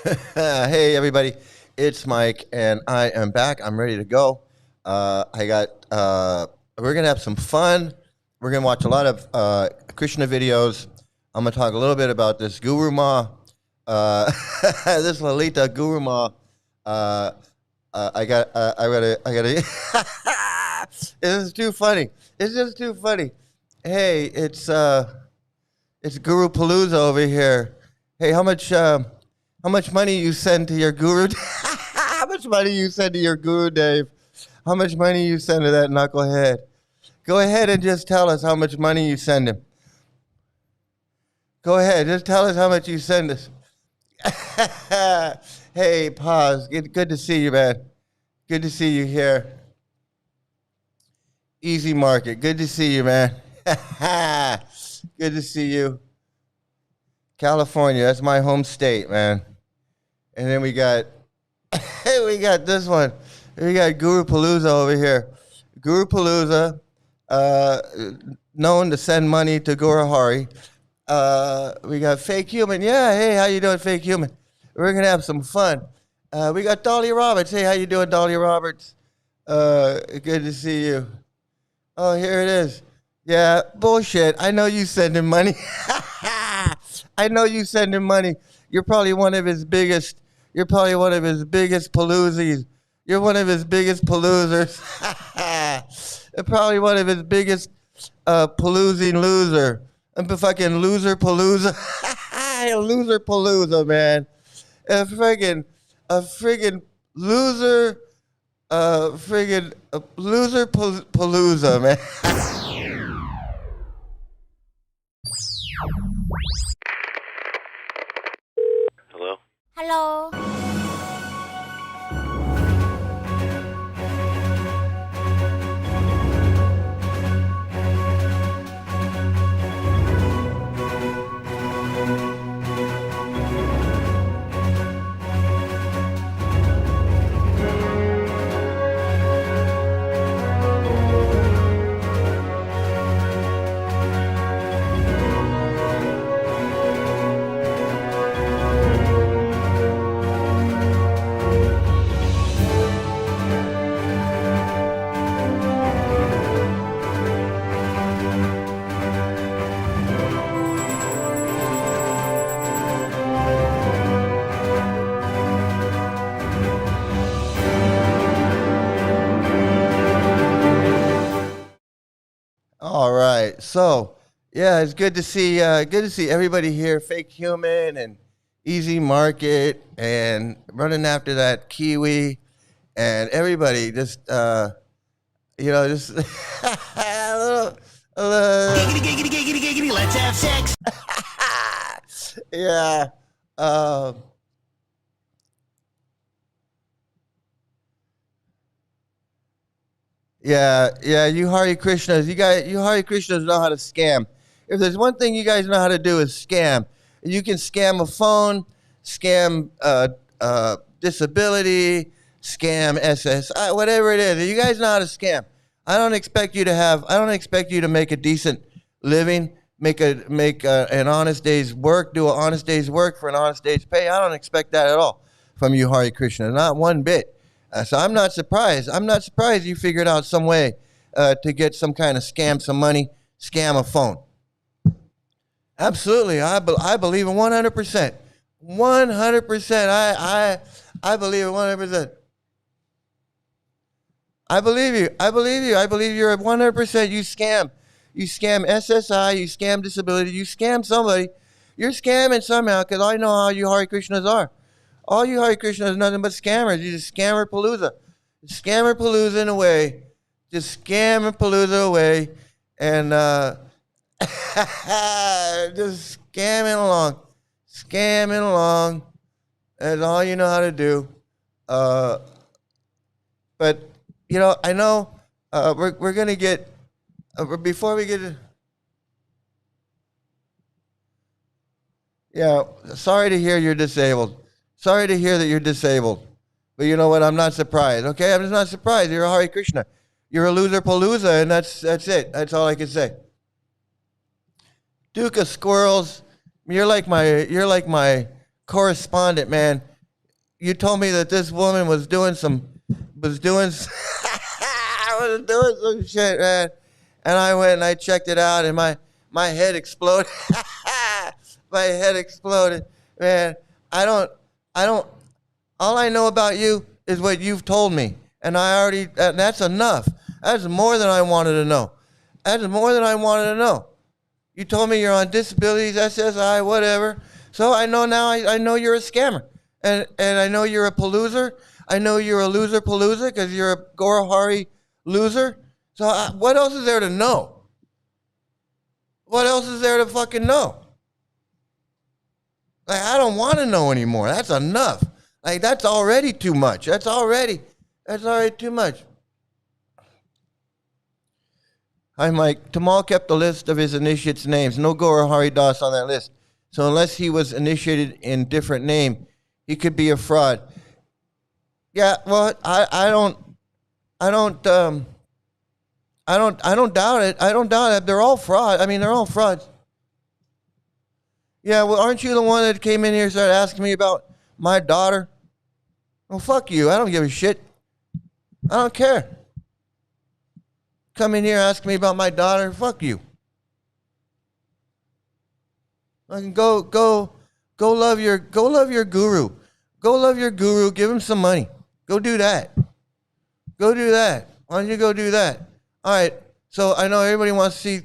Hey everybody, it's Mike, and I am back. I'm ready to go. I got. We're gonna have some fun. We're gonna watch a lot of Krishna videos. I'm gonna talk a little bit about this Guru Ma, this Lalita Guru Ma. I got. I gotta. I gotta. This is too funny. It's just too funny. Hey, it's Guru Palooza over here. Hey, how much money you send to your guru? How much money you send to your guru, Dave? How much money you send to that knucklehead? Go ahead and just tell us how much money you send him. Go ahead, just tell us how much you send us. Hey, pause. Good to see you, man. Good to see you here. Easy Market. Good to see you, man. Good to see you. California, that's my home state, man. And then we got this one. We got Guru Palooza over here. Guru Palooza, known to send money to Gaurahari. We got Fake Human. Yeah, hey, how you doing, Fake Human? We're gonna have some fun. We got Dahlia Roberts. Hey, how you doing, Dahlia Roberts? Good to see you. Oh, here it is. Yeah, bullshit. I know you sending money. I know you sending money. You're probably one of his biggest. You're probably one of his biggest paloozis. You're one of his biggest paloozers. You're probably one of his biggest paloozing loser. I'm a fucking loser palooza. Loser palooza, man. A friggin' loser. Loser palooza, man. Hello? Hello. All right. So, yeah, it's good to see everybody here, Fake Human and Easy Market and running after that Kiwi and everybody just just a little Giggity, giggity, giggity, giggity, let's have sex. yeah. Yeah, you Hare Krishnas, you Hare Krishnas know how to scam. If there's one thing you guys know how to do is scam. You can scam a phone, scam disability, scam SSI, whatever it is. You guys know how to scam. I don't expect you to make a decent living, make an honest day's work, do an honest day's work for an honest day's pay. I don't expect that at all from you Hare Krishnas, not one bit. So I'm not surprised. I'm not surprised you figured out some way to get some kind of some money, scam a phone. Absolutely, I believe in 100%. 100%. I believe in 100%. I believe you. I believe you're at 100%. You scam SSI. You scam disability. You scam somebody. You're scamming somehow because I know how you Hare Krishnas are. All you Hare Krishnas is nothing but scammers. You just scammer palooza. Scammer palooza in a way. Just scammer palooza away. And just scamming along. Scamming along. That's all you know how to do. But, I know we're going to get, before we get, sorry to hear you're disabled. Sorry to hear that you're disabled. But you know what? I'm not surprised. Okay? I'm just not surprised. You're a Hare Krishna. You're a loser palooza, and that's it. That's all I can say. Duke of Squirrels, you're like my correspondent, man. you told me that this woman was doing was doing some shit, man. And I went and I checked it out, and my head exploded. My head exploded, man. I don't. All I know about you is what you've told me, and that's enough. That's more than I wanted to know. That's more than I wanted to know. You told me you're on disabilities, SSI, whatever. So I know now. I know you're a scammer, and I know you're a paloozer. I know you're a loser palooza because you're a Gaurahari loser. So what else is there to know? What else is there to fucking know? Like, I don't want to know anymore. That's enough. Like, that's already too much. That's already too much. Hi, Mike. Tamal kept a list of his initiates' names. No Gaurahari Das on that list. So unless he was initiated in different name, he could be a fraud. Yeah, well, I don't doubt it. I don't doubt it. They're all fraud. I mean, they're all frauds. Yeah, well, aren't you the one that came in here and started asking me about my daughter? Well, fuck you. I don't give a shit. I don't care. Come in here asking me about my daughter. Fuck you. I can go love your guru. Go love your guru. Give him some money. Go do that. Go do that. Why don't you go do that? All right. So I know everybody wants to see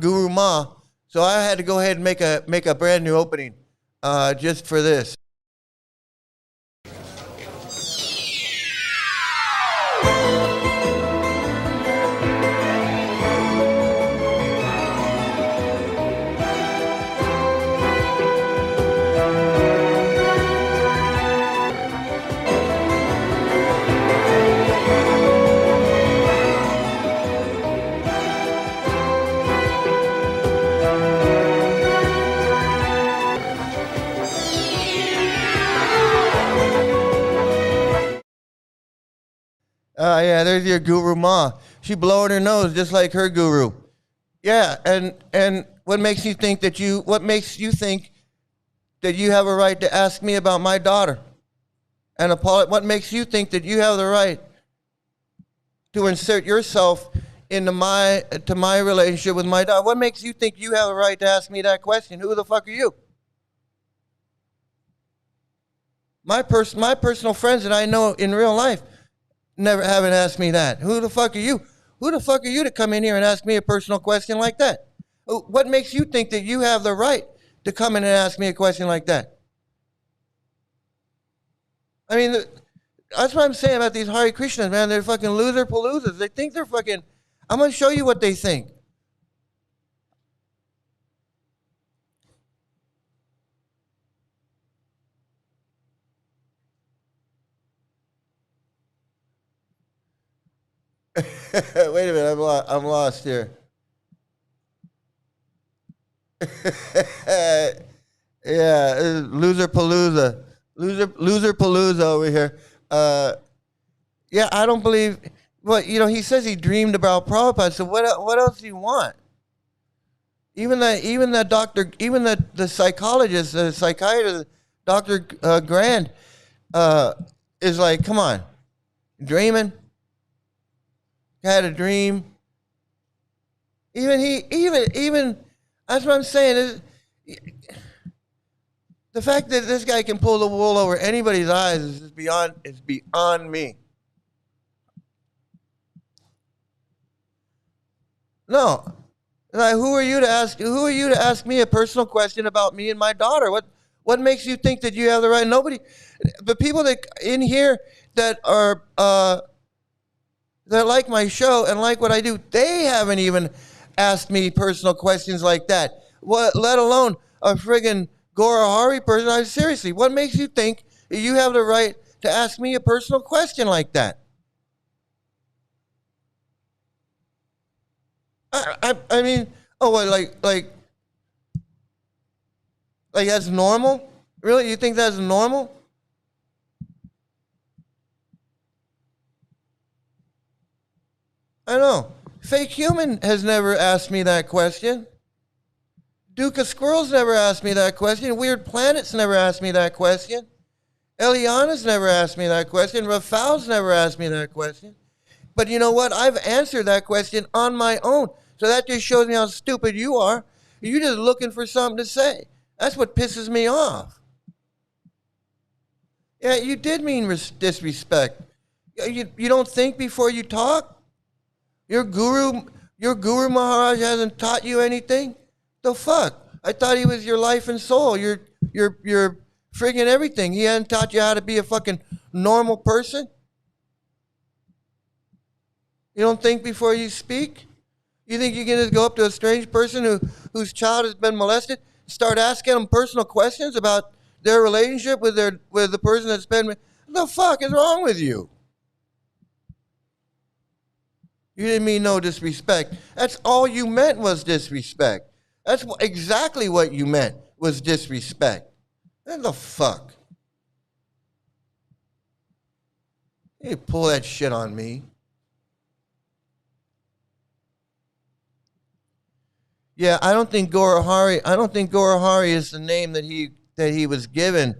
Guru Ma. So I had to go ahead and make a brand new opening just for this. Yeah, there's your Guru Ma. She blowing her nose just like her guru. Yeah, and what makes you think that you have a right to ask me about my daughter? And what makes you think that you have the right to insert yourself into my relationship with my daughter? What makes you think you have the right to ask me that question? Who the fuck are you? My personal friends that I know in real life haven't asked me that. Who the fuck are you? Who the fuck are you to come in here and ask me a personal question like that? What makes you think that you have the right to come in and ask me a question like that? I mean, that's what I'm saying about these Hare Krishnas, man. They're fucking loser paloozas. They think they're fucking... I'm going to show you what they think. Wait a minute, I'm lost here. Yeah, loser palooza over here. Yeah, I don't believe. Well, he says he dreamed about Prabhupada. So what else do you want? Even the doctor, even the psychologist, the psychiatrist, Dr. Grand, is like, come on, dreaming. Had a dream. Even that's what I'm saying. The fact that this guy can pull the wool over anybody's eyes is beyond me. No, like, who are you to ask me a personal question about me and my daughter? What makes you think that you have the right? Nobody, the people that in here that are that like my show and like what I do, they haven't even asked me personal questions like that. What, let alone a friggin' Gaurahari person. Seriously, what makes you think that you have the right to ask me a personal question like that? I mean, oh, what, like that's normal? Really? You think that's normal? I know. Fake Human has never asked me that question. Duke of Squirrels never asked me that question. Weird Planets never asked me that question. Eliana's never asked me that question. Rafal's never asked me that question. But you know what? I've answered that question on my own. So that just shows me how stupid you are. You're just looking for something to say. That's what pisses me off. Yeah, you did mean disrespect. You don't think before you talk? Your guru Maharaj hasn't taught you anything? The fuck? I thought he was your life and soul. Your friggin' everything. He hadn't taught you how to be a fucking normal person? You don't think before you speak? You think you can just go up to a strange person whose child has been molested, start asking them personal questions about their relationship with the person that's been... What the fuck is wrong with you? You didn't mean no disrespect. That's all you meant was disrespect. That's exactly what you meant was disrespect. What the fuck? You pull that shit on me. Yeah, I don't think Gaurahari is the name that he was given.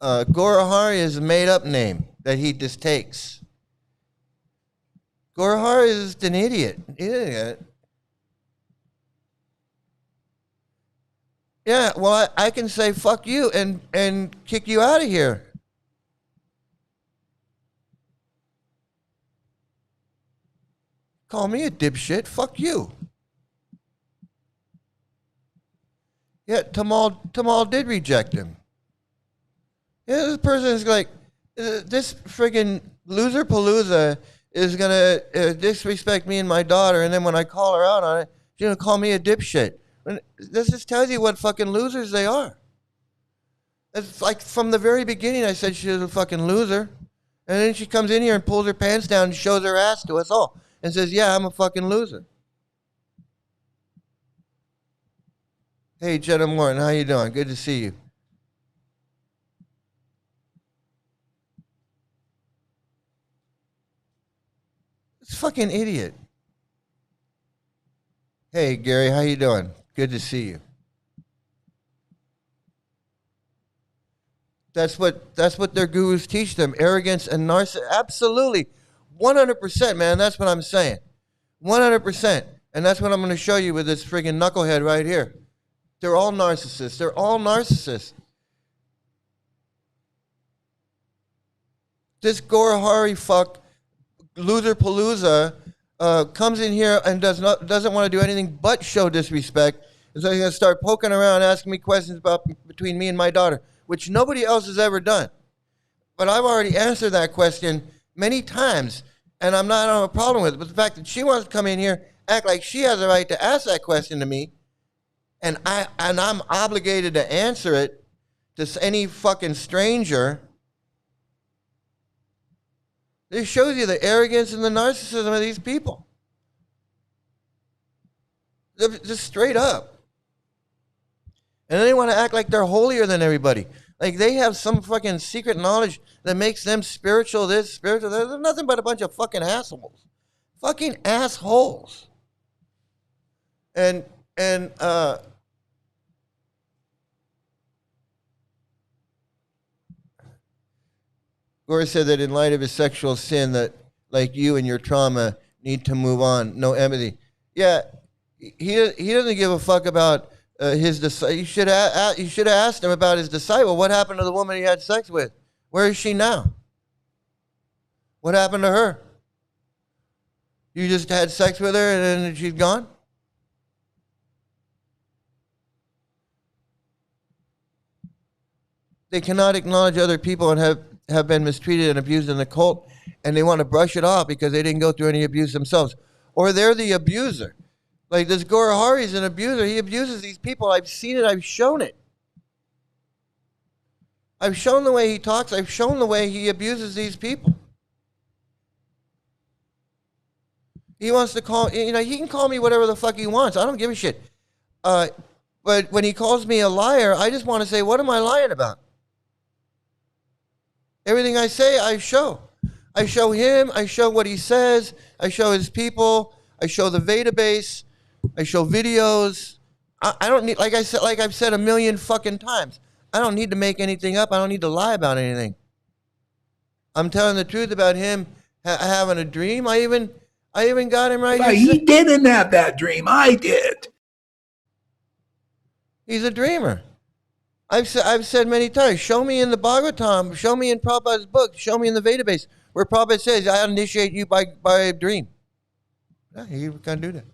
Gaurahari is a made-up name that he just takes. Gaurahari is just an idiot. Yeah, well, I can say fuck you and kick you out of here. Call me a dipshit. Fuck you. Yeah, Tamal did reject him. Yeah, this person is like, this friggin' loser palooza is gonna disrespect me and my daughter, and then when I call her out on it, she's gonna call me a dipshit. This just tells you what fucking losers they are. It's like from the very beginning I said she was a fucking loser, and then she comes in here and pulls her pants down and shows her ass to us all and says, yeah, I'm a fucking loser. Hey, Jenna Morton, how you doing? Good to see you. This fucking idiot. Hey, Gary, how you doing? Good to see you. That's what their gurus teach them, arrogance and narcissism. Absolutely. 100%, man. That's what I'm saying. 100%. And that's what I'm going to show you with this friggin' knucklehead right here. They're all narcissists. They're all narcissists. This Gaurahari fuck, loser palooza, comes in here and doesn't want to do anything but show disrespect. And so he's going to start poking around, asking me questions about between me and my daughter, which nobody else has ever done. But I've already answered that question many times, and I'm not on a problem with it. But the fact that she wants to come in here, act like she has a right to ask that question to me, and I'm obligated to answer it to any fucking stranger. This shows you the arrogance and the narcissism of these people. They're just straight up. And then they want to act like they're holier than everybody. Like they have some fucking secret knowledge that makes them spiritual this, spiritual that. They're nothing but a bunch of fucking assholes. Fucking assholes. And Gore said that in light of his sexual sin, that like you and your trauma need to move on. No empathy. Yeah, he doesn't give a fuck about his disciple. You should have asked him about his disciple. What happened to the woman he had sex with? Where is she now? What happened to her? You just had sex with her and then she's gone? They cannot acknowledge other people and have been mistreated and abused in the cult, and they want to brush it off because they didn't go through any abuse themselves. Or they're the abuser. Like this Gaurahari is an abuser. He abuses these people. I've seen it. I've shown it. I've shown the way he talks. I've shown the way he abuses these people. He wants to call, he can call me whatever the fuck he wants. I don't give a shit. But when he calls me a liar, I just want to say, what am I lying about? Everything I say, I show. I show him. I show what he says. I show his people. I show the Veda base. I show videos. I don't need, like I've said a million fucking times, I don't need to make anything up. I don't need to lie about anything. I'm telling the truth about him having a dream. I even got him right But here. he didn't have that dream. I did. He's a dreamer. I've said many times, show me in the Bhagavatam, show me in Prabhupada's book, show me in the Vedabase where Prabhupada says, I initiate you by a dream. Yeah, he can't do that.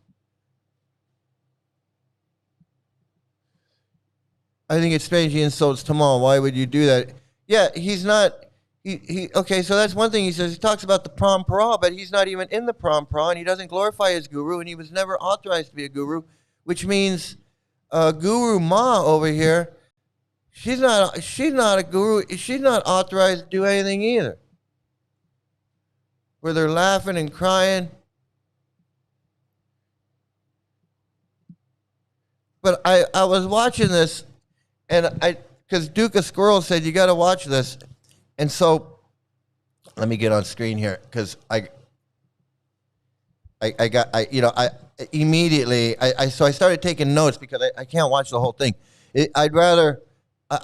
I think it's strange he insults Tamal. Why would you do that? Yeah, he's not. Okay, so that's one thing he says. He talks about the Parampara, but he's not even in the Parampara, and he doesn't glorify his guru, and he was never authorized to be a guru, which means Guru Ma over here, she's not a guru. She's not authorized to do anything either. Where they're laughing and crying. But I was watching this, and because Duke of Squirrel said, you got to watch this. And so, let me get on screen here, because immediately, so I started taking notes because I can't watch the whole thing. I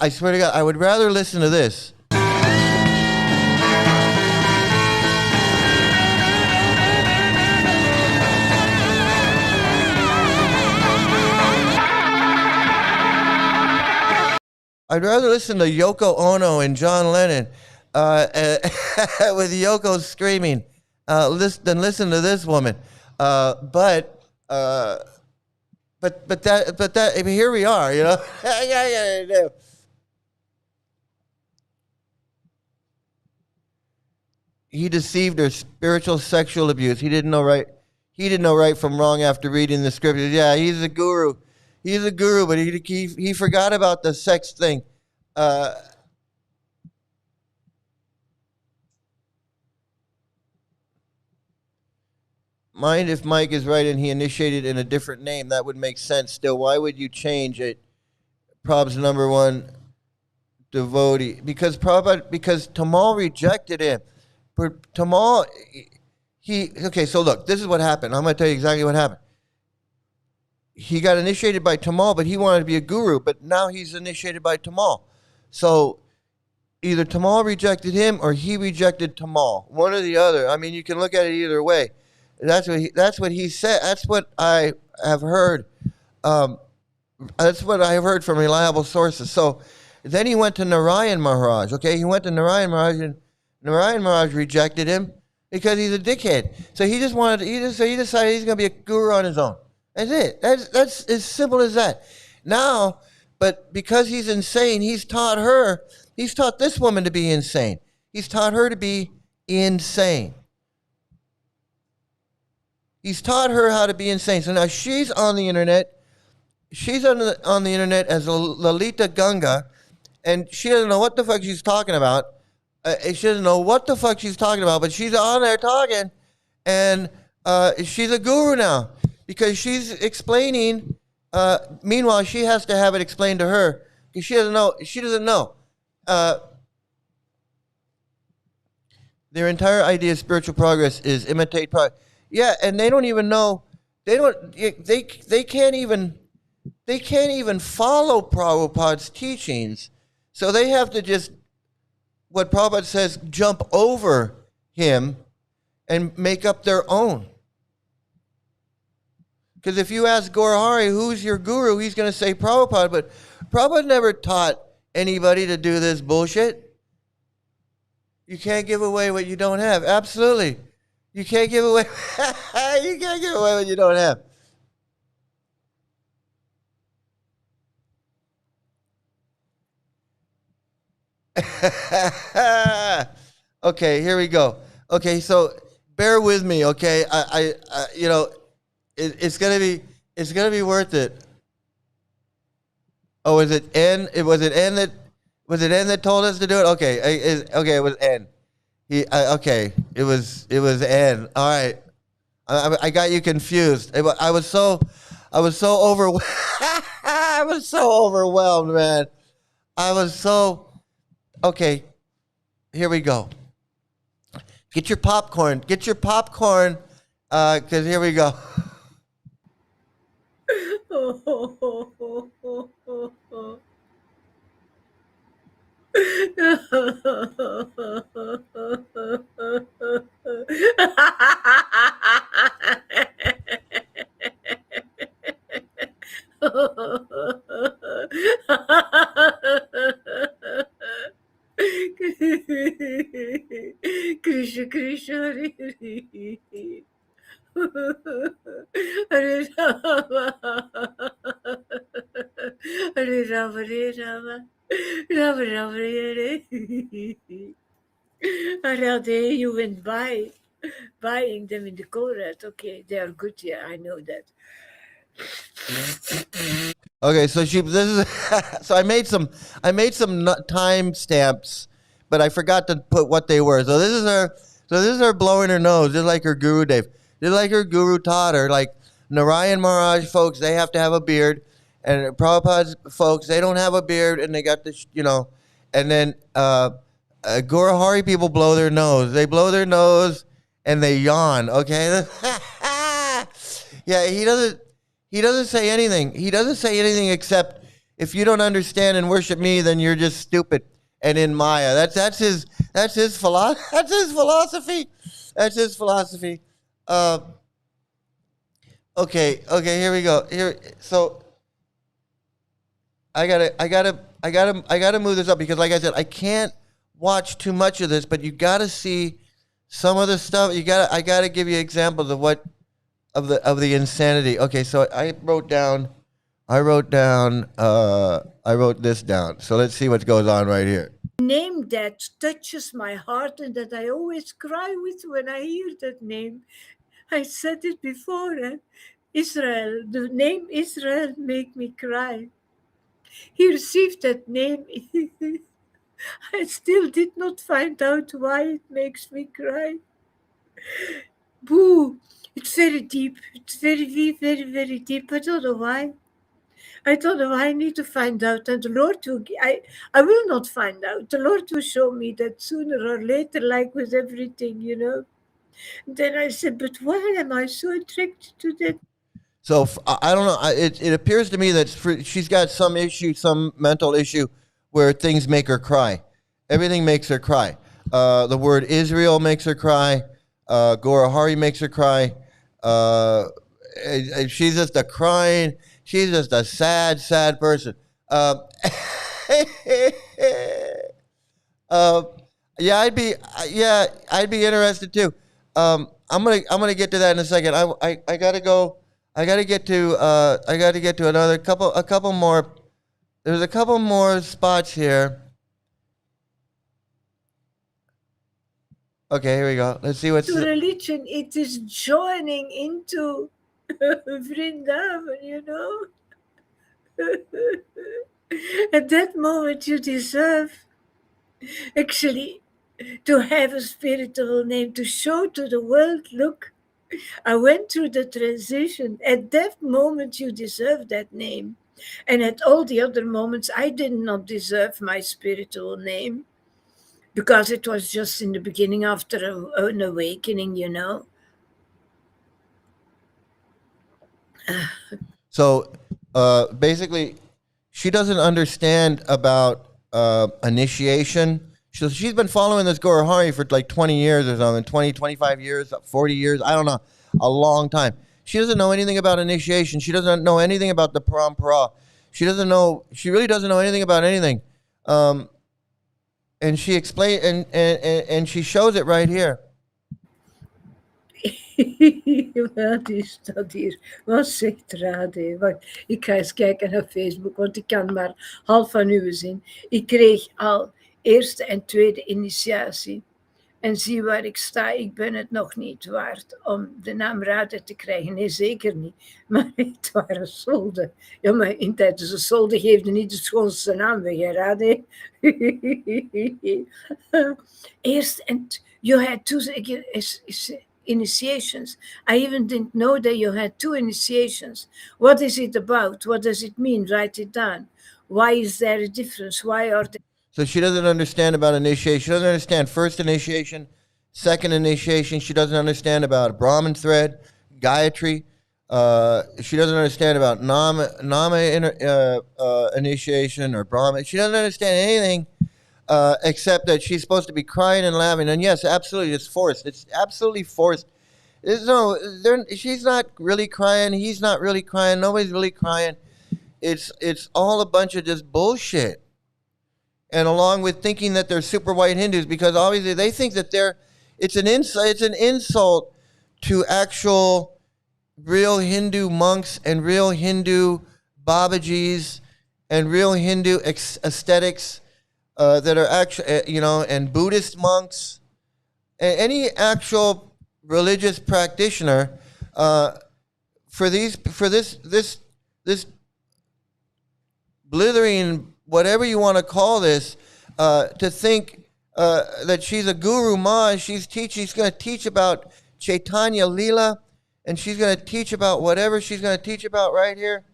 swear to God, I would rather listen to this. I'd rather listen to Yoko Ono and John Lennon with Yoko screaming than listen to this woman. But here we are, you know. He deceived her. Spiritual sexual abuse. He didn't know right. He didn't know right from wrong after reading the scriptures. Yeah, he's a guru. He's a guru, but he forgot about the sex thing. Mind if Mike is right and he initiated in a different name? That would make sense. Still, why would you change it? Prob's number one devotee. Because Tamal rejected him. Tamal, okay, so look, this is what happened. I'm going to tell you exactly what happened. He got initiated by Tamal, but he wanted to be a guru, but now he's initiated by Tamal. So either Tamal rejected him or he rejected Tamal. One or the other. I mean, you can look at it either way. That's what he said. That's what I have heard. That's what I have heard from reliable sources. So then he went to Narayan Maharaj. Okay, he went to Narayan Maharaj, and Narayan Maharaj rejected him because he's a dickhead. So he decided he's going to be a guru on his own. That's it. That's as simple as that. Now, but because he's insane, he's taught this woman to be insane. He's taught her to be insane. He's taught her how to be insane. So now she's on the internet. She's on the internet as Lalita Ganga, and she doesn't know what the fuck she's talking about. She doesn't know what the fuck she's talking about, but she's on there talking, and she's a guru now because she's explaining. Meanwhile, she has to have it explained to her because she doesn't know. She doesn't know. Their entire idea of spiritual progress is imitate progress. Yeah, and they don't even know. They can't even follow Prabhupada's teachings. So they have to just, what Prabhupada says, jump over him and make up their own. Because if you ask Gaurahari, who's your guru, he's going to say Prabhupada. But Prabhupada never taught anybody to do this bullshit. You can't give away what you don't have. Absolutely. You can't give away. You can't give away what you don't have. Okay, here we go. Okay, so bear with me. Okay, I it's gonna be worth it. Oh, was it N? Was it N that told us to do it? Okay, okay, it was N. Okay, it was N. All right, I got you confused. I was so overwhelmed. I was so overwhelmed, man. I was so. Okay, here we go. Get your popcorn. Get your popcorn, because here we go. Krishna Krishna, Hare Hare Rama, Hare Rama, Hare Rama, Rama Rama, Hare Hare. You went buying them in the Colorado. Okay, they are good. Yeah, I know that. Okay, so this is so I made some time stamps, but I forgot to put what they were. So this is her blowing her nose, just like her guru Dave, just like her guru taught her. Like Narayan Maharaj folks, they have to have a beard, and Prabhupada's folks, they don't have a beard, and they got this, and then Gaurahari people blow their nose. They blow their nose and they yawn. Okay, yeah, he doesn't. He doesn't say anything. He doesn't say anything except, if you don't understand and worship me, then you're just stupid and in Maya. That's his philosophy. That's his philosophy. That's his philosophy. Okay. Here we go. So I gotta move this up because, like I said, I can't watch too much of this. But you gotta see some of the stuff. I gotta give you examples of what. Of the insanity. Okay, so I wrote this down. So let's see what goes on right here. Name that touches my heart and that I always cry with when I hear that name. I said it before. Israel. The name Israel make me cry. He received that name. I still did not find out why it makes me cry. Boo! It's very deep. It's very, very, very deep. I don't know why. I need to find out. And the Lord will, I will not find out. The Lord will show me that sooner or later, like with everything, Then I said, but why am I so attracted to that? So I don't know. It appears to me that she's got some issue, some mental issue, where things make her cry. Everything makes her cry. The word Israel makes her cry. Gaurahari makes her cry. She's just a crying. She's just a sad, sad person. Yeah, I'd be interested too. I'm gonna get to that in a second. I gotta go. I gotta get to a couple more. There's a couple more spots here. Okay, here we go. Let's see what's To religion. It is joining into Vrindavan, At that moment, you deserve actually to have a spiritual name, to show to the world, look, I went through the transition. At that moment, you deserve that name. And at all the other moments, I did not deserve my spiritual name because it was just in the beginning after an awakening, So basically, she doesn't understand about initiation. She's been following this Gaurahari for like 20 years or something, 20, 25 years, 40 years, I don't know, a long time. She doesn't know anything about initiation. She doesn't know anything about the parampara. She really doesn't know anything about anything. And she explained, and she shows it right here. Wat is dat hier? Wat zegt Rade? Wacht, ik ga eens kijken naar Facebook, want ik kan maar half van uw zin. Ik kreeg al eerste en tweede initiatie. En zie waar ik sta, ik ben het nog niet waard om de naam Rade te krijgen. Nee, zeker niet. Maar het waren solden. Ja, maar in tijdens de solden geefde niet de schoonste naam weg, hè, Rade? Eerst, and you had two initiations. I even didn't know that you had two initiations. What is it about? What does it mean? Write it down. Why is there a difference? Why are they? So she doesn't understand about initiation. She doesn't understand first initiation, second initiation. She doesn't understand about Brahmin thread, Gayatri. She doesn't understand about Nama initiation or Brahmin. She doesn't understand anything except that she's supposed to be crying and laughing. And yes, absolutely, it's forced. It's absolutely forced. She's not really crying. He's not really crying. Nobody's really crying. It's all a bunch of just bullshit. And along with thinking that they're super white Hindus, because obviously they think that they're it's an insult. It's an insult to actual real Hindu monks and real Hindu Babajis and real Hindu aesthetics that are actually, and Buddhist monks, and any actual religious practitioner for this blithering, whatever you want to call this, to think that she's a guru ma, she's going to teach about Chaitanya Leela, and she's going to teach about whatever she's going to teach about right here,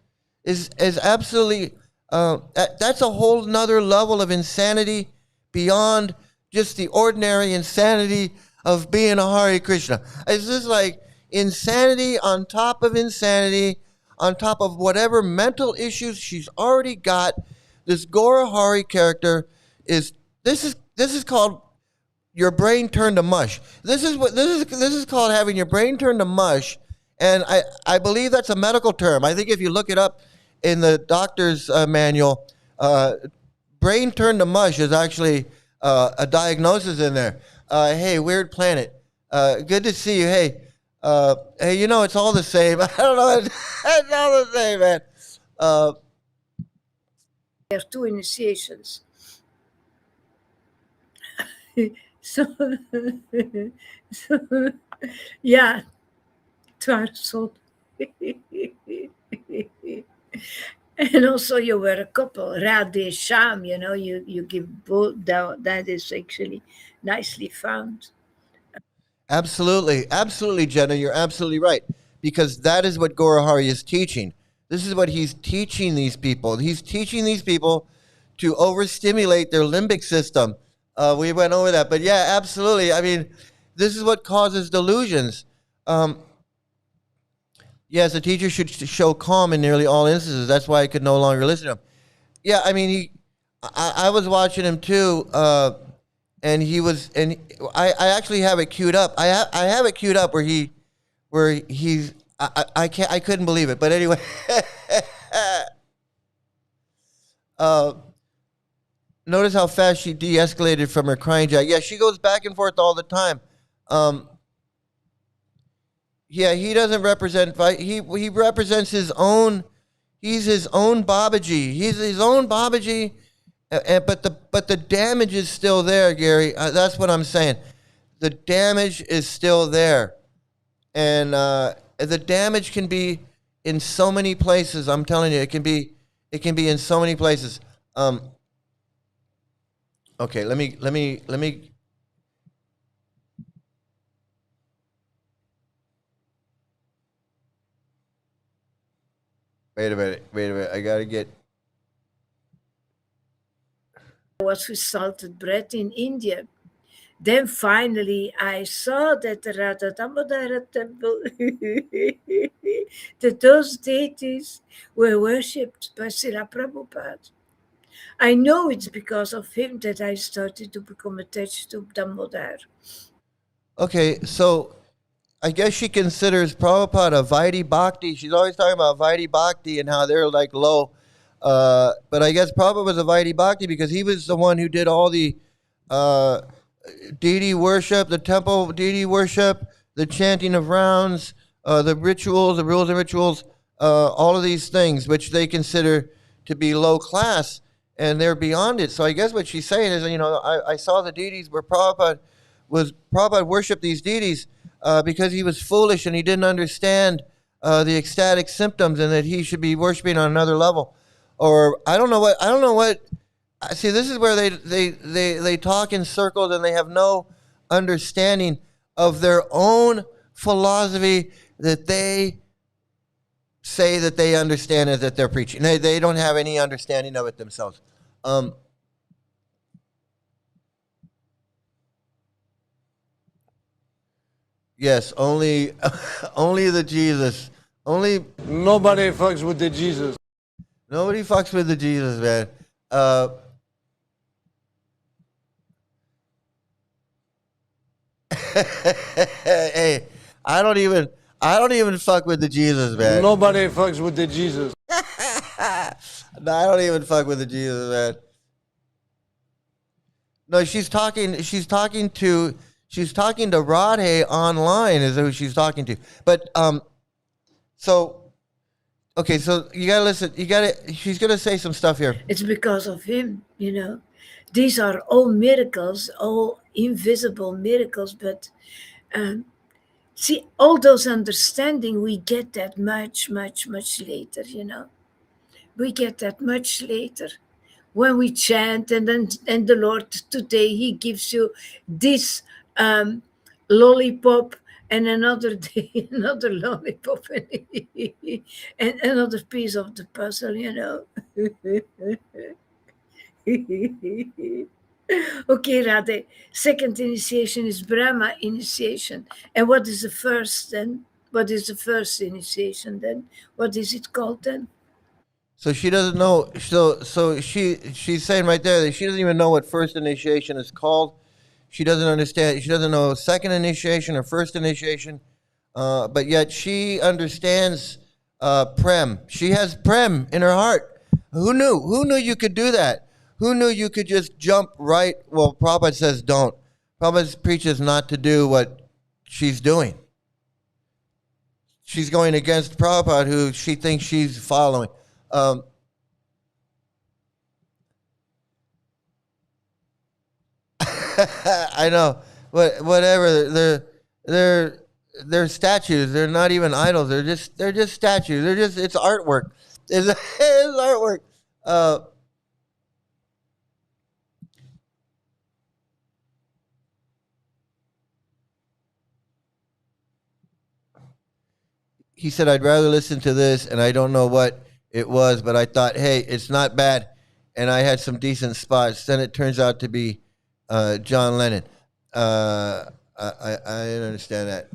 is absolutely, that's a whole nother level of insanity beyond just the ordinary insanity of being a Hare Krishna. It's just like insanity on top of insanity, on top of whatever mental issues she's already got. This Gaurahari character this is called your brain turned to mush. This is called having your brain turned to mush, and I believe that's a medical term. I think if you look it up in the doctor's manual, brain turned to mush is actually a diagnosis in there. Hey, Weird Planet, good to see you. Hey, it's all the same. I don't know, it's all the same, man. There are 2 initiations. so, yeah, het waren zo. And also you were a couple, Radhe Sham, you give both, that is actually nicely found. Absolutely, Jenna, you're absolutely right, because that is what Gaurahari is teaching. This is what he's teaching these people. He's teaching these people to overstimulate their limbic system. We went over that, but yeah, absolutely. I mean, this is what causes delusions. Yes, a teacher should show calm in nearly all instances. That's why I could no longer listen to him. Yeah, I mean, I was watching him too, and I actually have it queued up. I have it queued up where he's I couldn't believe it. But anyway, notice how fast she de-escalated from her crying jack. Yeah, she goes back and forth all the time. Yeah, he doesn't represent. He represents his own. He's his own Babaji. He's his own Babaji, but the damage is still there, Gary. That's what I'm saying. The damage is still there, and the damage can be in so many places. I'm telling you, it can be in so many places. Okay, let me. Wait a minute. I gotta get. Was with salted bread in India. Then finally I saw that the Radha Damodara temple, that those deities were worshipped by Srila Prabhupada. I know it's because of him that I started to become attached to Damodar. Okay, so I guess she considers Prabhupada a Vaidhi Bhakti. She's always talking about Vaidhi Bhakti and how they're like low. But I guess Prabhupada was a Vaidhi Bhakti because he was the one who did all the deity worship, the temple deity worship, the chanting of rounds, the rituals, the rules and rituals, all of these things, which they consider to be low class, and they're beyond it. So I guess what she's saying is, I saw the deities where Prabhupada worshipped these deities because he was foolish and he didn't understand the ecstatic symptoms, and that he should be worshiping on another level. Or I don't know what. See, this is where they talk in circles and they have no understanding of their own philosophy that they say that they understand it, that they're preaching. They don't have any understanding of it themselves. Yes, only the Jesus. Nobody fucks with the Jesus. Nobody fucks with the Jesus, man. Hey, I don't even fuck with the Jesus, man. Nobody fucks with the Jesus. No, I don't even fuck with the Jesus, man. No, she's talking to She's talking to Radhe online is who she's talking to. But so okay, so you gotta listen. She's gonna say some stuff here. It's because of him, you know. These are all miracles, all invisible miracles, but see, all those understanding, we get that much, much, much later, you know. We get that much later when we chant, and the Lord today He gives you this lollipop, and another day another lollipop, and another piece of the puzzle, you know. Okay, Radhe. Second initiation is Brahma initiation. And what is the first then? What is the first initiation then? What is it called then? So she doesn't know. So she's saying right there that she doesn't even know what first initiation is called. She doesn't understand. She doesn't know second initiation or first initiation. But yet she understands prem. She has prem in her heart. Who knew? Who knew you could do that? Who knew you could just jump right? Well, Prabhupada says don't. Prabhupada preaches not to do what she's doing. She's going against Prabhupada, who she thinks she's following. I know. Whatever. They're statues. They're not even idols. They're just statues. It's artwork. It's artwork. He said, I'd rather listen to this, and I don't know what it was, but I thought, hey, it's not bad, and I had some decent spots. Then it turns out to be John Lennon. I didn't understand that.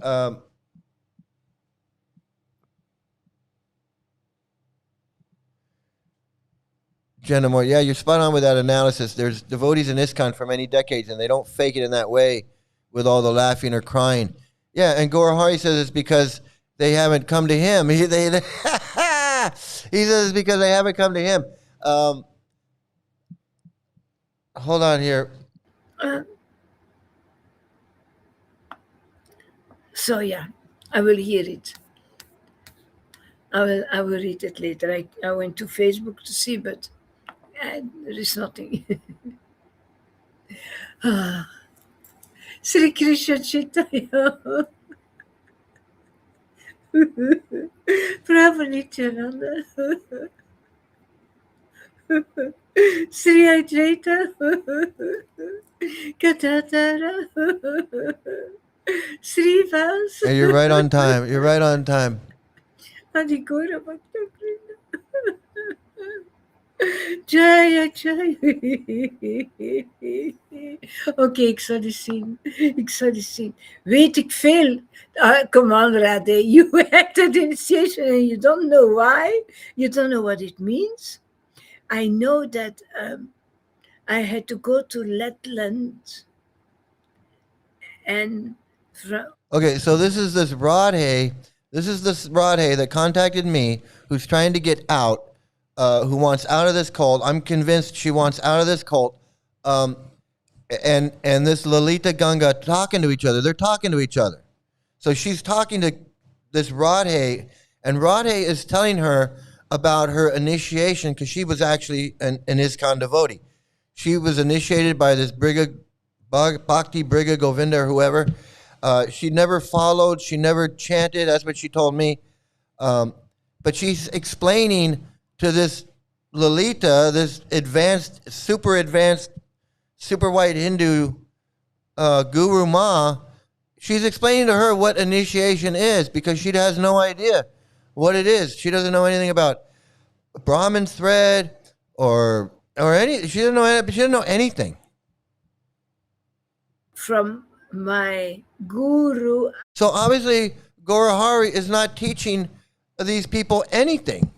Jenna Moore, yeah, you're spot on with that analysis. There's devotees in ISKCON for many decades, and they don't fake it in that way with all the laughing or crying. Yeah, and Gaurahari says it's because they haven't come to him. He says it's because they haven't come to him. Hold on here. So yeah, I will hear it. I will read it later. I went to Facebook to see, but there is nothing. Sri Krishna Chaitanya. Prabhu Nityananda. Sri Advaita. Katatara. Srivas. Hey, you're right on time. You're right on time. Adhikura Bhakta-vrinda. Jaya Jaya. Oké, ik zal eens zien. Weet ik veel. Come on, Radhe. You had that initiation and you don't know why. You don't know what it means. I know that I had to go to Letland and Okay, so this is this Radhe. This is this Radhe that contacted me, who's trying to get out, who wants out of this cult. I'm convinced she wants out of this cult. And this Lalita Ganga talking to each other. They're talking to each other. So she's talking to this Radhe, and Radhe is telling her about her initiation because she was actually an ISKCON devotee. She was initiated by this Bhakti Briga Govinda or whoever. She never followed. She never chanted. That's what she told me. But she's explaining to this Lalita, this super white Hindu Guru Ma, she's explaining to her what initiation is because she has no idea what it is. She doesn't know anything about Brahmin thread or any. She doesn't know anything. From my guru. So obviously, Gaurahari is not teaching these people anything.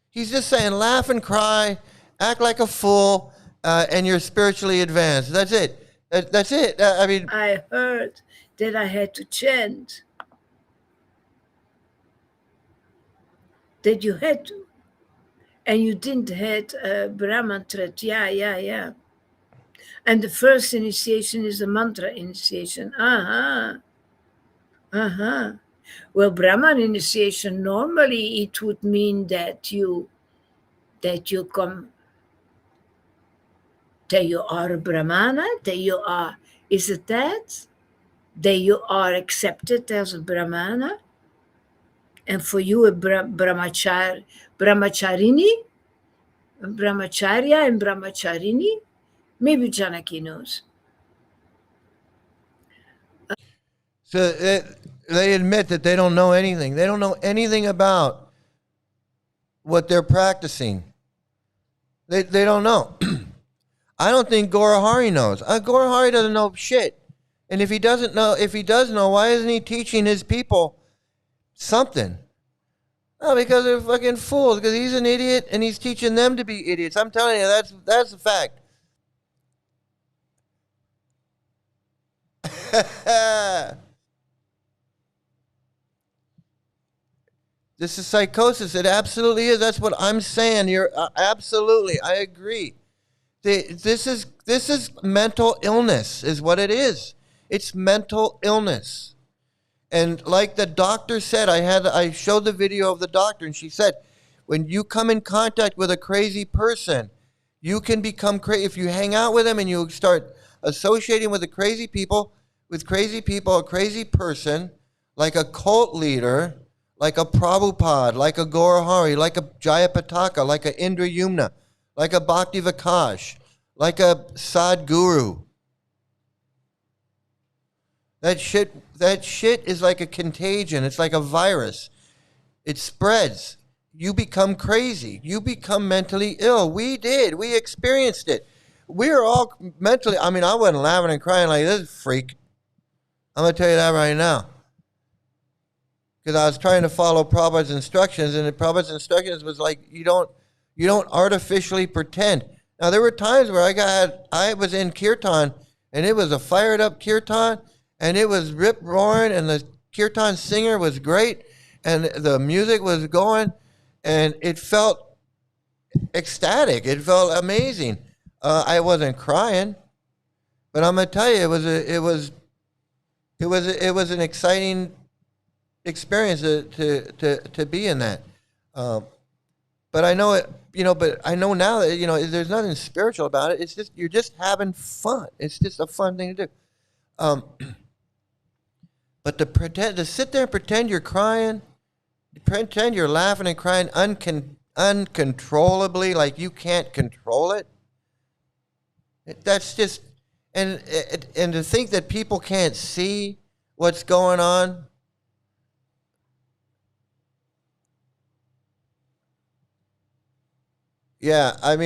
He's just saying, laugh and cry, act like a fool, and you're spiritually advanced. That's it. That's it. I mean, I heard that I had to chant. That you had to. And you didn't had Brahman thread. Yeah. And the first initiation is a mantra initiation. Well, Brahman initiation, normally it would mean that you come, that you are a Brahmana, that you are, is it that? That you are accepted as a Brahmana? And for you, a brahmacharini, a brahmacharya and brahmacharini? Maybe Janaki knows. So they admit that they don't know anything. They don't know anything about what they're practicing. They don't know. I don't think Gaurahari knows. Gaurahari doesn't know shit. And if he does know, why isn't he teaching his people something? No, because they're fucking fools. Because he's an idiot and he's teaching them to be idiots. I'm telling you, that's a fact. This is psychosis. It absolutely is. That's what I'm saying. You're absolutely. I agree. This is mental illness, is what it is. It's mental illness. And like the doctor said, I showed the video of the doctor, and she said, when you come in contact with a crazy person, you can become crazy. If you hang out with them and you start associating with a crazy a crazy person, like a cult leader, like a Prabhupada, like a Gaurahari, like a Jayapataka, like a Indra Yumna, like a Bhakti Vikash, like a Sadguru. That shit is like a contagion. It's like a virus. It spreads. You become crazy. You become mentally ill. We did. We experienced it. We were all mentally, I wasn't laughing and crying like this freak. I'm going to tell you that right now. Because I was trying to follow Prabhupada's instructions, and Prabhupada's instructions was like, you don't artificially pretend. Now, there were times where I was in kirtan, and it was a fired up kirtan, and it was rip roaring, and the kirtan singer was great, and the music was going, and it felt ecstatic. It felt amazing. I wasn't crying, but I'm gonna tell you, it was an exciting experience to be in that. But I know it, but I know now that, there's nothing spiritual about it. It's just, you're just having fun. It's just a fun thing to do. But to sit there and pretend you're crying, pretend you're laughing and crying uncontrollably, like you can't control it. That's just, and to think that people can't see what's going on. Yeah, I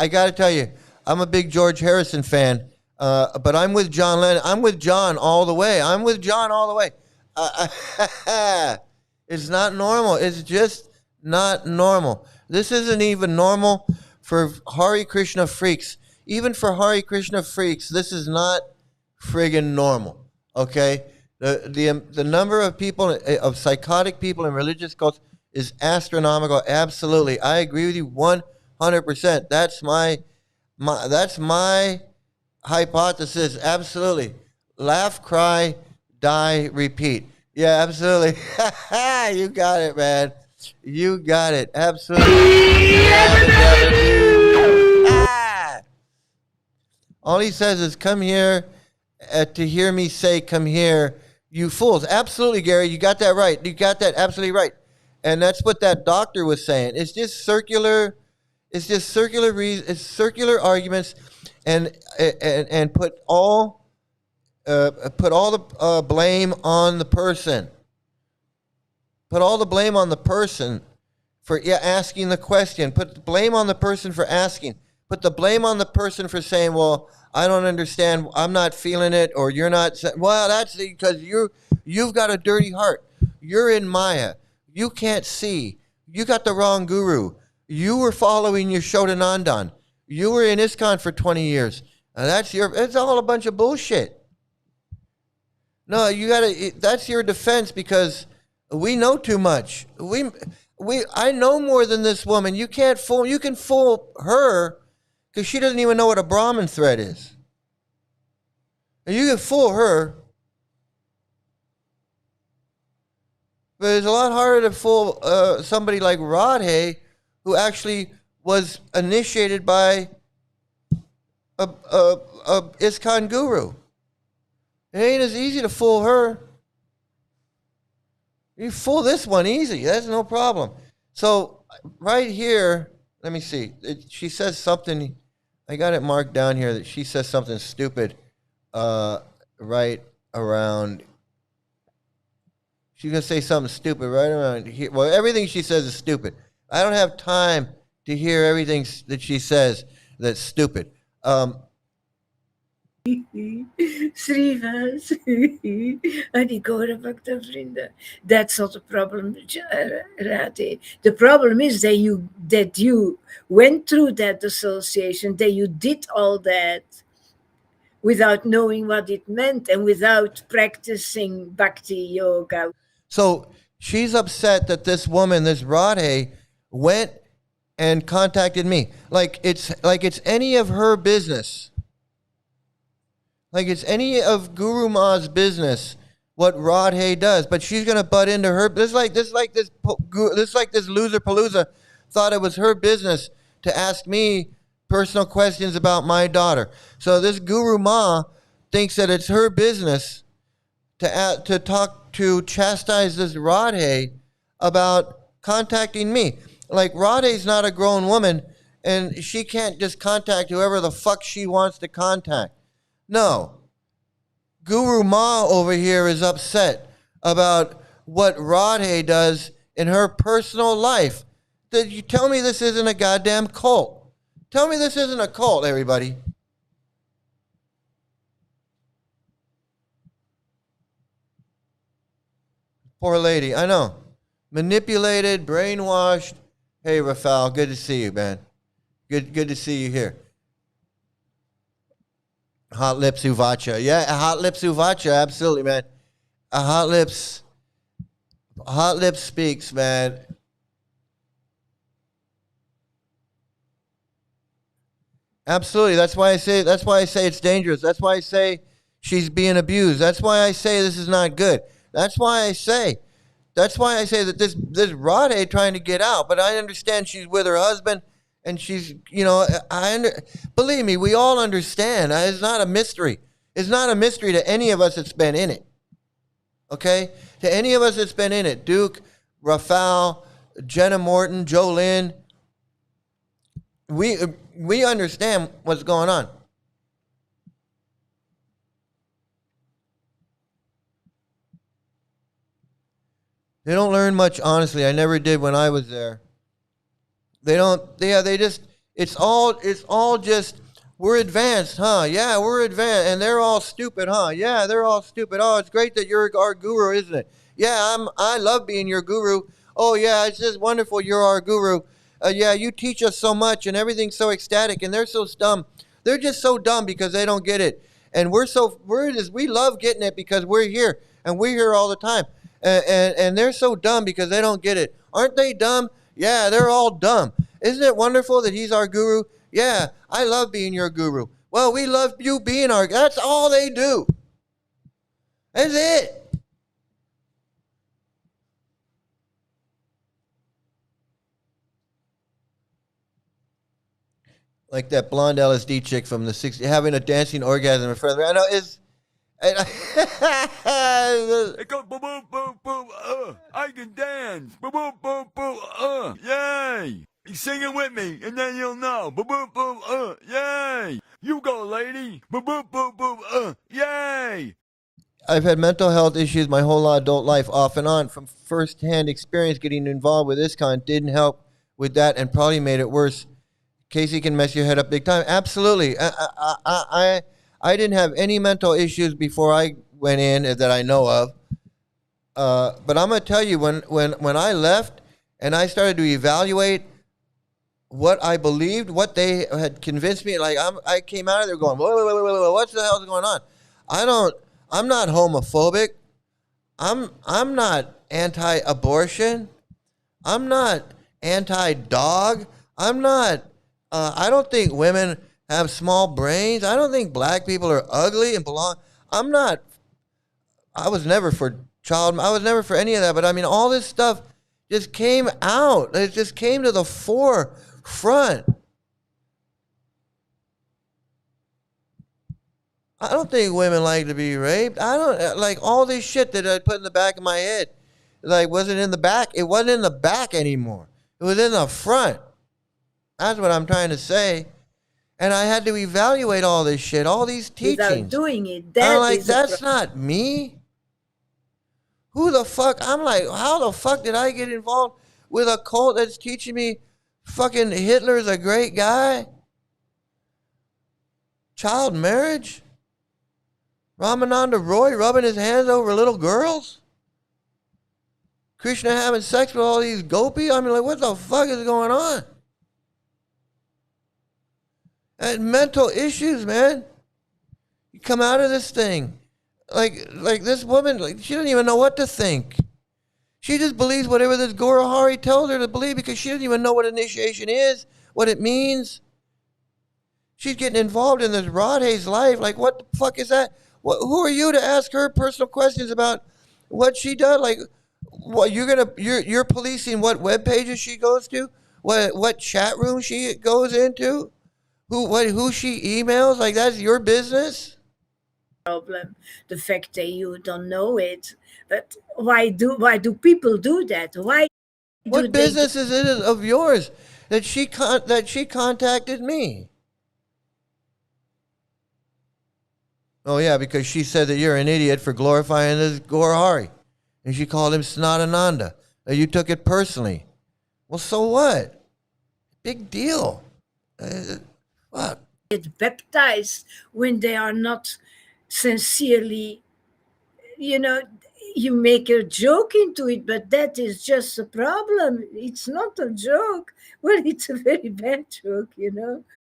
got to tell you, I'm a big George Harrison fan, but I'm with John Lennon. I'm with John all the way. It's not normal. It's just not normal. This isn't even normal for Hare Krishna freaks. Even for Hare Krishna freaks, this is not friggin' normal, okay? The number of people, of psychotic people in religious cults is astronomical. Absolutely. I agree with you 100%. That's my hypothesis. Absolutely. Laugh, cry, die, repeat. Yeah, absolutely. You got it, man. You got it. Absolutely. All he says is, come here to hear me say, come here, you fools. Absolutely, Gary. You got that right. You got that absolutely right. And that's what that doctor was saying. It's just circular. It's just circular. It's circular arguments, and put all the blame on the person. Put all the blame on the person for asking the question. Put the blame on the person for asking. Put the blame on the person for saying, well, I don't understand, I'm not feeling it, or you're not. Well, that's because you've got a dirty heart. You're in Maya. You can't see. You got the wrong guru. You were following your Shodanandan. You were in ISKCON for 20 years. It's all a bunch of bullshit. No, that's your defense, because we know too much. I know more than this woman. You can fool her, because she doesn't even know what a Brahmin thread is. And you can fool her, but it's a lot harder to fool somebody like Radhe, who actually was initiated by a ISKCON guru. It ain't as easy to fool her. You fool this one easy. That's no problem. So right here, let me see. She says something. I got it marked down here that she says something stupid right around. She's going to say something stupid right around here. Well, everything she says is stupid. I don't have time to hear everything that she says that's stupid. Srivas, die Gaurabhakta vrienden. That's not the problem, Radhe. The problem is that you went through that association, that you did all that without knowing what it meant and without practicing bhakti yoga. So she's upset that this woman, this Radhe, went and contacted me. Like it's any of her business. Like it's any of Guru Ma's business what Radhe does, but she's gonna butt into her. This loser Palooza thought it was her business to ask me personal questions about my daughter. So this Guru Ma thinks that it's her business to chastise this Radhe about contacting me. Like Radhe's not a grown woman, and she can't just contact whoever the fuck she wants to contact. No. Guru Ma over here is upset about what Radhe does in her personal life. Did you tell me this isn't a goddamn cult? Tell me this isn't a cult, everybody. Poor lady, I know. Manipulated, brainwashed. Hey, Rafal, good to see you, man. Good to see you here. Hot Lips Uvacha. Yeah, Hot Lips Uvacha, absolutely, man. Hot Lips speaks, man. Absolutely. That's why I say it's dangerous. That's why I say she's being abused. That's why I say this is not good. That's why I say that this Radhe trying to get out, but I understand she's with her husband. And she's, believe me, we all understand. It's not a mystery. It's not a mystery to any of us that's been in it. Okay? To any of us that's been in it. Duke, Rafal, Jenna Morton, Jolynn. We understand what's going on. They don't learn much, honestly. I never did when I was there. It's all just, we're advanced, huh? Yeah, we're advanced. And they're all stupid, huh? Yeah, they're all stupid. Oh, it's great that you're our guru, isn't it? Yeah, I love being your guru. Oh, yeah, it's just wonderful you're our guru. Yeah, you teach us so much and everything's so ecstatic, and they're so dumb. They're just so dumb because they don't get it. And we love getting it because we're here, and we're here all the time. And they're so dumb because they don't get it. Aren't they dumb? Yeah, they're all dumb. Isn't it wonderful that he's our guru? Yeah, I love being your guru. Well, we love you being our... That's all they do. That's it. Like that blonde LSD chick from the 60s, having a dancing orgasm in front of her. I know, It goes boom, boom, boom, boom, I can dance. Boom, boom, boom, boom, yay. Sing it with me, and then you'll know. Boom, boom, boom, yay. You go, lady. Boom, boom, boom, boom, yay. I've had mental health issues my whole adult life, off and on. From first-hand experience, getting involved with ISKCON didn't help with that and probably made it worse. Casey can mess your head up big time. Absolutely. I didn't have any mental issues before I went in that I know of. But I'm going to tell you, when I left and I started to evaluate what I believed, what they had convinced me, like I came out of there going, whoa, what the hell is going on? I'm not homophobic. I'm not anti-abortion. I'm not anti-dog. I'm not I don't think women have small brains. I don't think black people are ugly and belong. I'm not. I was never for child. I was never for any of that. But I mean, all this stuff just came out. It just came to the forefront. I don't think women like to be raped. I don't like all this shit that I put in the back of my head. Like, wasn't in the back. It wasn't in the back anymore. It was in the front. That's what I'm trying to say. And I had to evaluate all this shit, all these teachings. Without doing it, I'm that like, is that's not me. Who the fuck? I'm like, how the fuck did I get involved with a cult that's teaching me fucking Hitler's a great guy? Child marriage? Ramananda Roy rubbing his hands over little girls? Krishna having sex with all these gopis? I mean, like, what the fuck is going on? And mental issues, man. You come out of this thing. Like this woman, like, she doesn't even know what to think. She just believes whatever this Gaurahari tells her to believe because she doesn't even know what initiation is, what it means. She's getting involved in this Radhe's life. Like, what the fuck is that? Who are you to ask her personal questions about what she does? Like, what you're policing what web pages she goes to, what chat room she goes into, who she emails? Like, that's your business. problem. The fact that you don't know it. But why do people do that? Why do What they business is it of yours that she contacted me? Oh yeah, because she said that you're an idiot for glorifying this Gaurahari, and she called him Snadananda. You took it personally. Well, so what? Big deal. Fuck. get baptized when they are not sincerely, you make a joke into it, but that is just a problem. It's not a joke. Well, it's a very bad joke.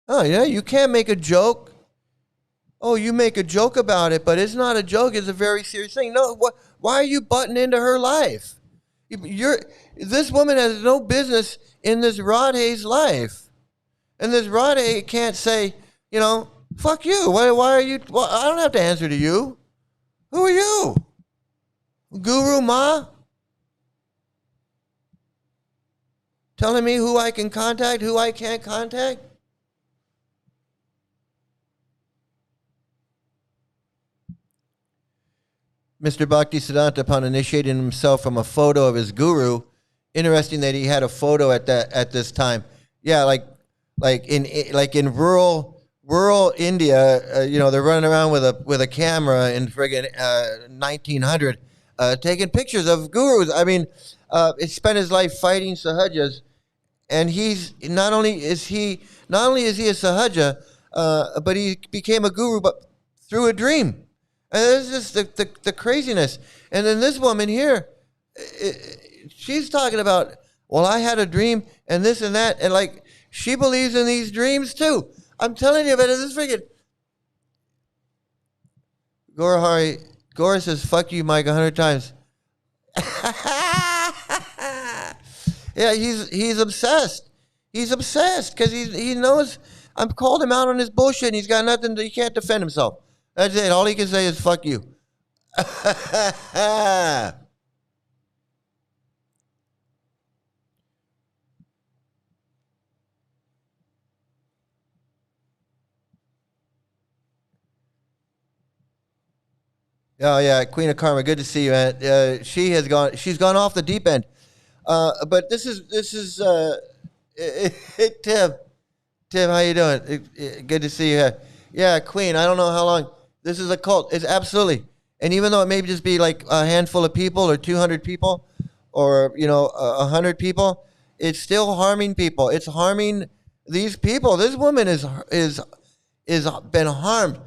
Oh yeah, you can't make a joke. Oh, you make a joke about it, but it's not a joke. It's a very serious thing. No, why are you butting into her life? This woman has no business in this Radhe's life. And this Radhe can't say, fuck you. Why are you? Well, I don't have to answer to you. Who are you? Guru Ma? Telling me who I can contact, who I can't contact? Mr. Bhaktisiddhanta, upon initiating himself from a photo of his guru, interesting that he had a photo at this time. Yeah, like in rural India, they're running around with a camera in friggin' 1900, taking pictures of gurus. I mean, he spent his life fighting sahajas, and he's not only is he a sahaja, but he became a guru, but through a dream. And this is just the craziness. And then this woman here, she's talking about, well, I had a dream and this and that, and like she believes in these dreams too. I'm telling you, but this freaking Gaura says, "Fuck you, Mike," 100 times. Yeah, he's obsessed. He's obsessed because he knows I've called him out on his bullshit. And he's got nothing. He can't defend himself. That's it. All he can say is "fuck you." Oh yeah, Queen of Karma. Good to see you, man. She's gone off the deep end. But this is Tim. Tim, how you doing? Good to see you here. Yeah, Queen. I don't know how long. This is a cult. It's absolutely. And even though it may just be like a handful of people or 200 people or 100 people, it's still harming people. It's harming these people. This woman is been harmed.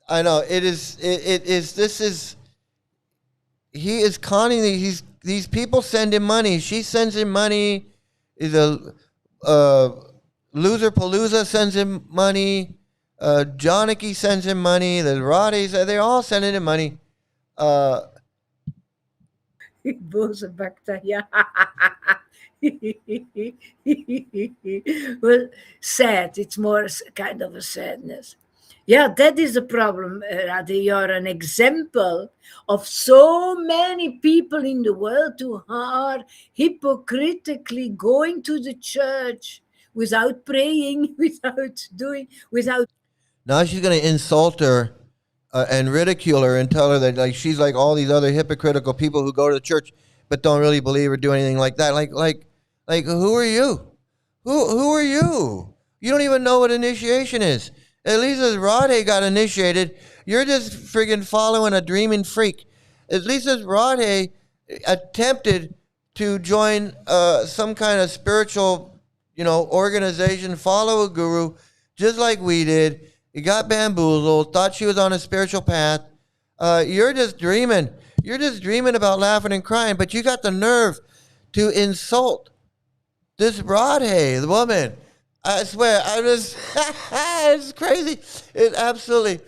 I know it is. It is. This is. He is conning these people. Send him money. She sends him money. The Loser Palooza sends him money. Janaki sends him money. The Radhis, they're all sending him money. Boze bakta, ja. Well, sad. It's more kind of a sadness. Yeah, that is the problem, Radhe. You're an example of so many people in the world who are hypocritically going to the church without praying, without. Now she's going to insult her and ridicule her and tell her that like she's like all these other hypocritical people who go to the church but don't really believe or do anything like that. Like who are you? Who are you? You don't even know what initiation is. At least as Radhe got initiated, you're just friggin' following a dreaming freak. At least as Radhe attempted to join some kind of spiritual, organization, follow a guru, just like we did. You got bamboozled, thought she was on a spiritual path. You're just dreaming. You're just dreaming about laughing and crying, but you got the nerve to insult this Radhe, the woman. I swear, I just, it's crazy. It absolutely.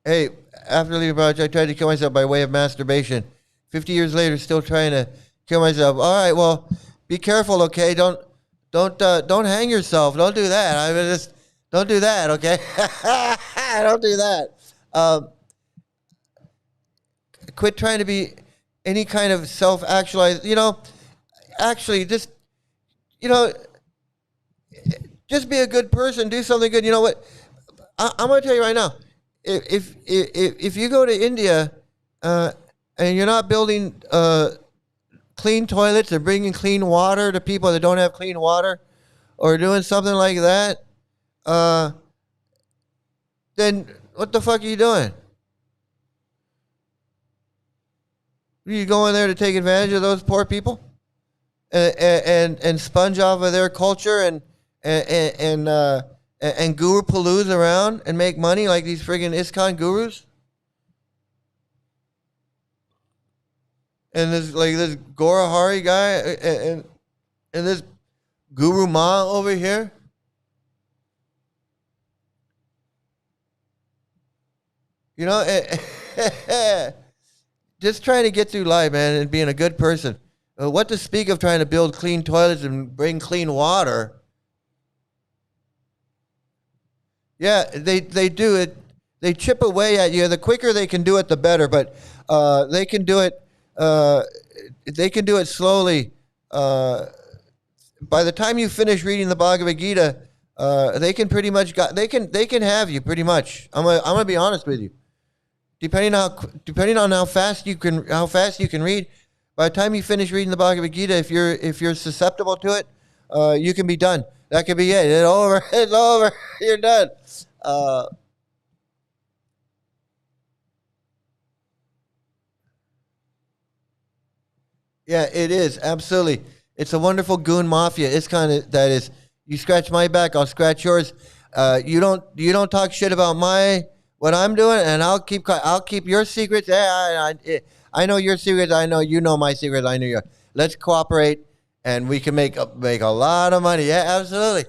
Hey, after leaving Bangladesh, I tried to kill myself by way of masturbation. 50 years later, still trying to kill myself. All right, well, be careful, okay? Don't hang yourself. Don't do that. I mean, just don't do that, okay? Don't do that. Quit trying to be any kind of self-actualized. Actually, just be a good person. Do something good. You know what? I'm going to tell you right now. If you go to India and you're not building clean toilets or bringing clean water to people that don't have clean water, or doing something like that, then what the fuck are you doing? Are you going there to take advantage of those poor people and sponge off of their culture and guru palooza around and make money like these friggin' ISKCON gurus? And this Gaurahari guy and this Guru Ma over here. Just trying to get through life, man, and being a good person. What to speak of trying to build clean toilets and bring clean water? Yeah, they do it. They chip away at you. The quicker they can do it, the better. But they can do it. They can do it slowly. By the time you finish reading the Bhagavad Gita, they can pretty much they can have you pretty much. I'm gonna be honest with you. Depending on how fast you can read, by the time you finish reading the Bhagavad Gita, if you're susceptible to it, you can be done. That could be it. It's over. It's over. You're done. Yeah, it is absolutely. It's a wonderful goon mafia. It's kind of that is. You scratch my back, I'll scratch yours. You don't talk shit about what I'm doing, and I'll keep your secrets. Yeah, I know your secrets. I know you know my secrets. I know yours. Let's cooperate, and we can make a lot of money. Yeah, absolutely.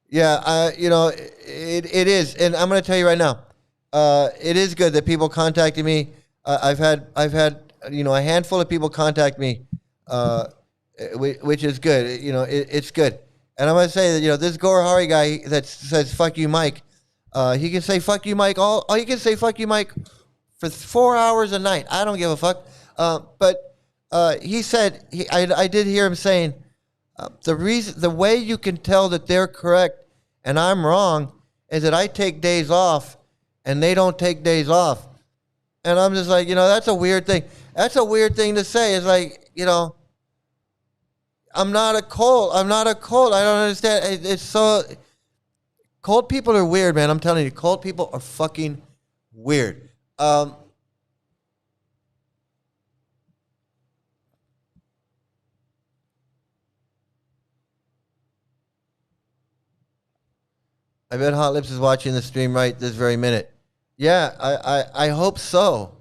Yeah, it is, and I'm going to tell you right now, it is good that people contacted me. I've had a handful of people contact me, which is good. It's good. And I'm going to say that, this Gaurahari guy that says, fuck you, Mike, he can say, fuck you, Mike. He can say, fuck you, Mike, for 4 hours a night. I don't give a fuck. But he said, I did hear him saying, the way you can tell that they're correct and I'm wrong is that I take days off and they don't take days off. And I'm just like, that's a weird thing. That's a weird thing to say. It's like, I'm not a cult. I don't understand. It's so... Cult people are weird, man. I'm telling you. Cult people are fucking weird. I bet Hot Lips is watching the stream right this very minute. Yeah, I hope so.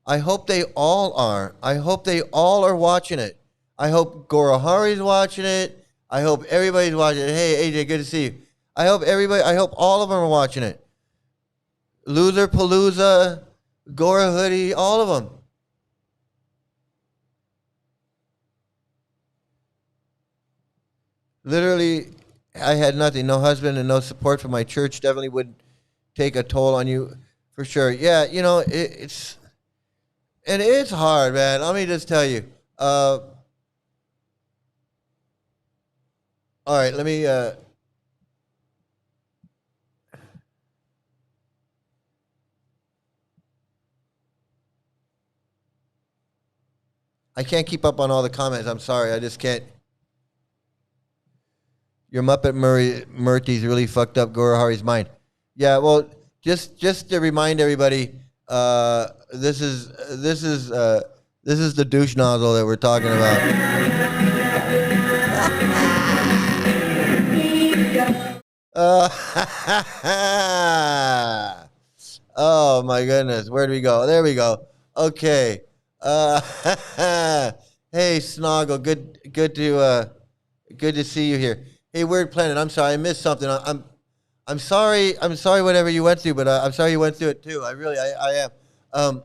I hope they all are. I hope they all are watching it. I hope Gaurahari's watching it. I hope everybody's watching it. Hey, AJ, good to see you. I hope all of them are watching it. Loser Palooza, Gaurahari, all of them. Literally, I had nothing. No husband and no support from my church. Definitely would take a toll on you for sure. Yeah, it's hard, man. Let me just tell you. All right, let me. I can't keep up on all the comments. I'm sorry. I just can't. Your Muppet Murthy's really fucked up Gaurahari's mind. Yeah, well, just to remind everybody, this is the douche nozzle that we're talking about. Oh my goodness, where do we go? There we go. Okay. Hey Snoggle, good to see you here. Hey Weird Planet, I'm sorry I missed something. I'm sorry whatever you went through, but I'm sorry you went through it too. I am.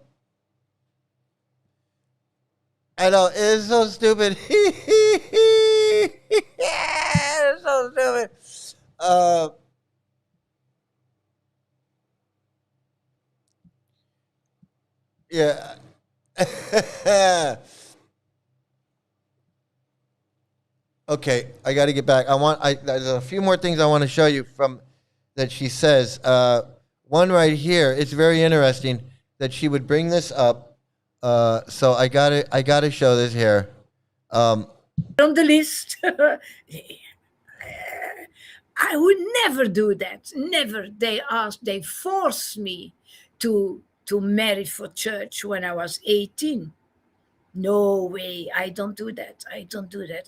I know it's so stupid. It's so stupid. Yeah. Okay, I got to get back. There's a few more things I want to show you from that she says. One right here. It's very interesting that she would bring this up. So I gotta show this here. On the list. I would never do that. Never. They forced me to marry for church when I was 18. No way. I don't do that.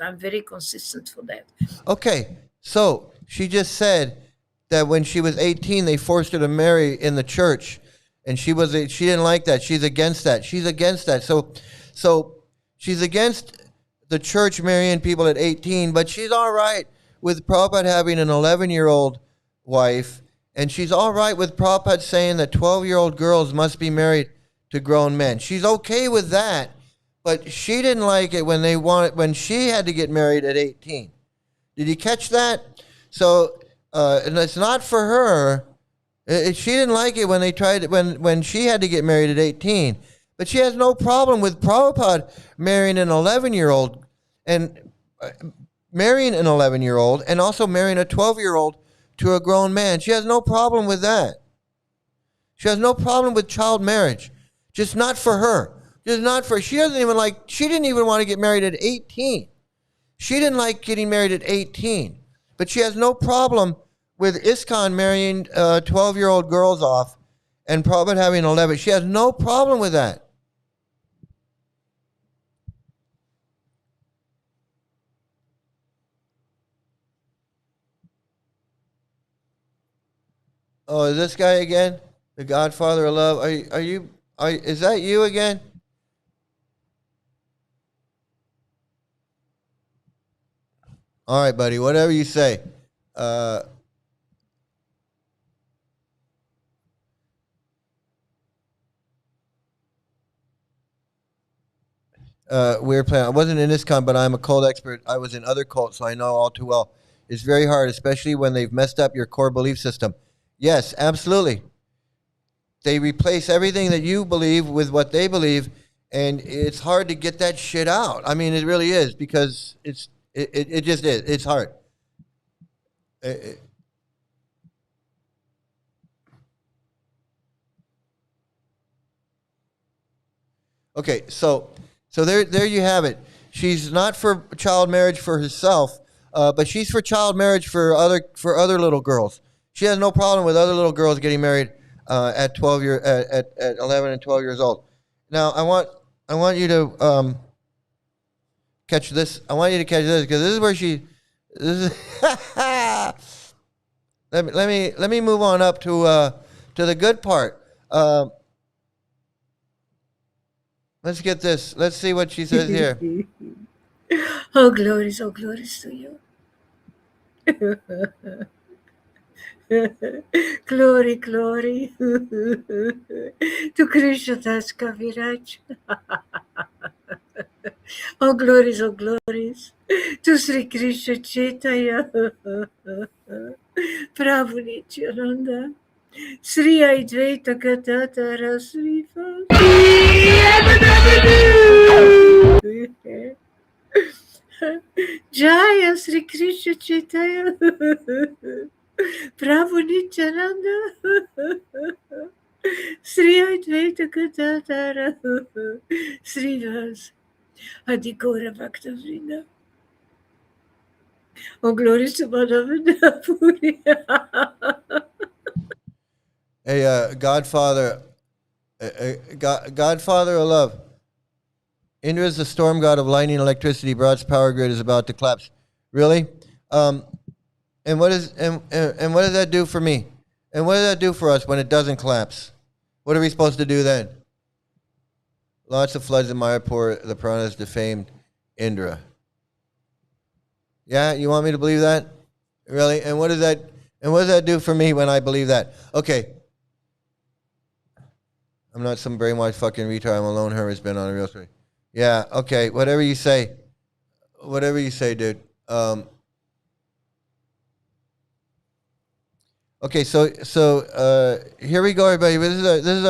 I'm very consistent for that. Okay, so she just said that when she was 18, they forced her to marry in the church, and she didn't like that. She's against that. So she's against the church marrying people at 18, but she's all right with Prabhupada having an 11-year-old wife, and she's all right with Prabhupada saying that 12-year-old girls must be married to grown men. She's okay with that, but she didn't like it when she had to get married at 18. Did you catch that? So, and it's not for her. She didn't like it when she had to get married at 18. But she has no problem with Prabhupada marrying an 11-year-old and also marrying a 12-year-old to a grown man. She has no problem with that. She has no problem with child marriage. Just not for her. She didn't even want to get married at 18. She didn't like getting married at 18. But she has no problem with ISKCON marrying 12-year-old girls off and Prabhupada having 11. She has no problem with that. Oh, is this guy again? The Godfather of Love? Is that you again? All right, buddy, whatever you say. Weird plan. I wasn't in ISKCON, but I'm a cult expert. I was in other cults, so I know all too well. It's very hard, especially when they've messed up your core belief system. Yes, absolutely. They replace everything that you believe with what they believe, and it's hard to get that shit out. I mean, it really is, because it just is. It's hard. Okay, so there you have it. She's not for child marriage for herself, but she's for child marriage for other little girls. She has no problem with other little girls getting married at 11 and 12 years old. Now I want you to catch this. I want you to catch this, because this is where let me move on up to the good part. Let's get this. Let's see what she says here. Oh, glories to you. Glory, glory. To Krishna Das Kaviraj. Oh glories, oh glories. To Sri Krishna Chaitanya. Prabhu Nityananda. Sri Advaita Gadadhara Sri Jaya Sri Krishna Chaitanya. Prabhu Nityananda. Sri Advaita Gadadhara. Srivas. Adi Gaura Bhakta Vrinda. Oh, glory to Madhavendra Puri. Hey, Godfather, Godfather of love. Indra is the storm god of lightning and electricity. Bharat's power grid is about to collapse. Really? And what does that do for me? And what does that do for us when it doesn't collapse? What are we supposed to do then? Lots of floods in Mayapur. The Puranas defamed Indra. Yeah, you want me to believe that? Really? And what does that do for me when I believe that? Okay. I'm not some brainwashed fucking retard. I'm a lone hermit who's been on a real story. Yeah, okay. Whatever you say. Whatever you say, dude. Okay, so here we go, everybody. This is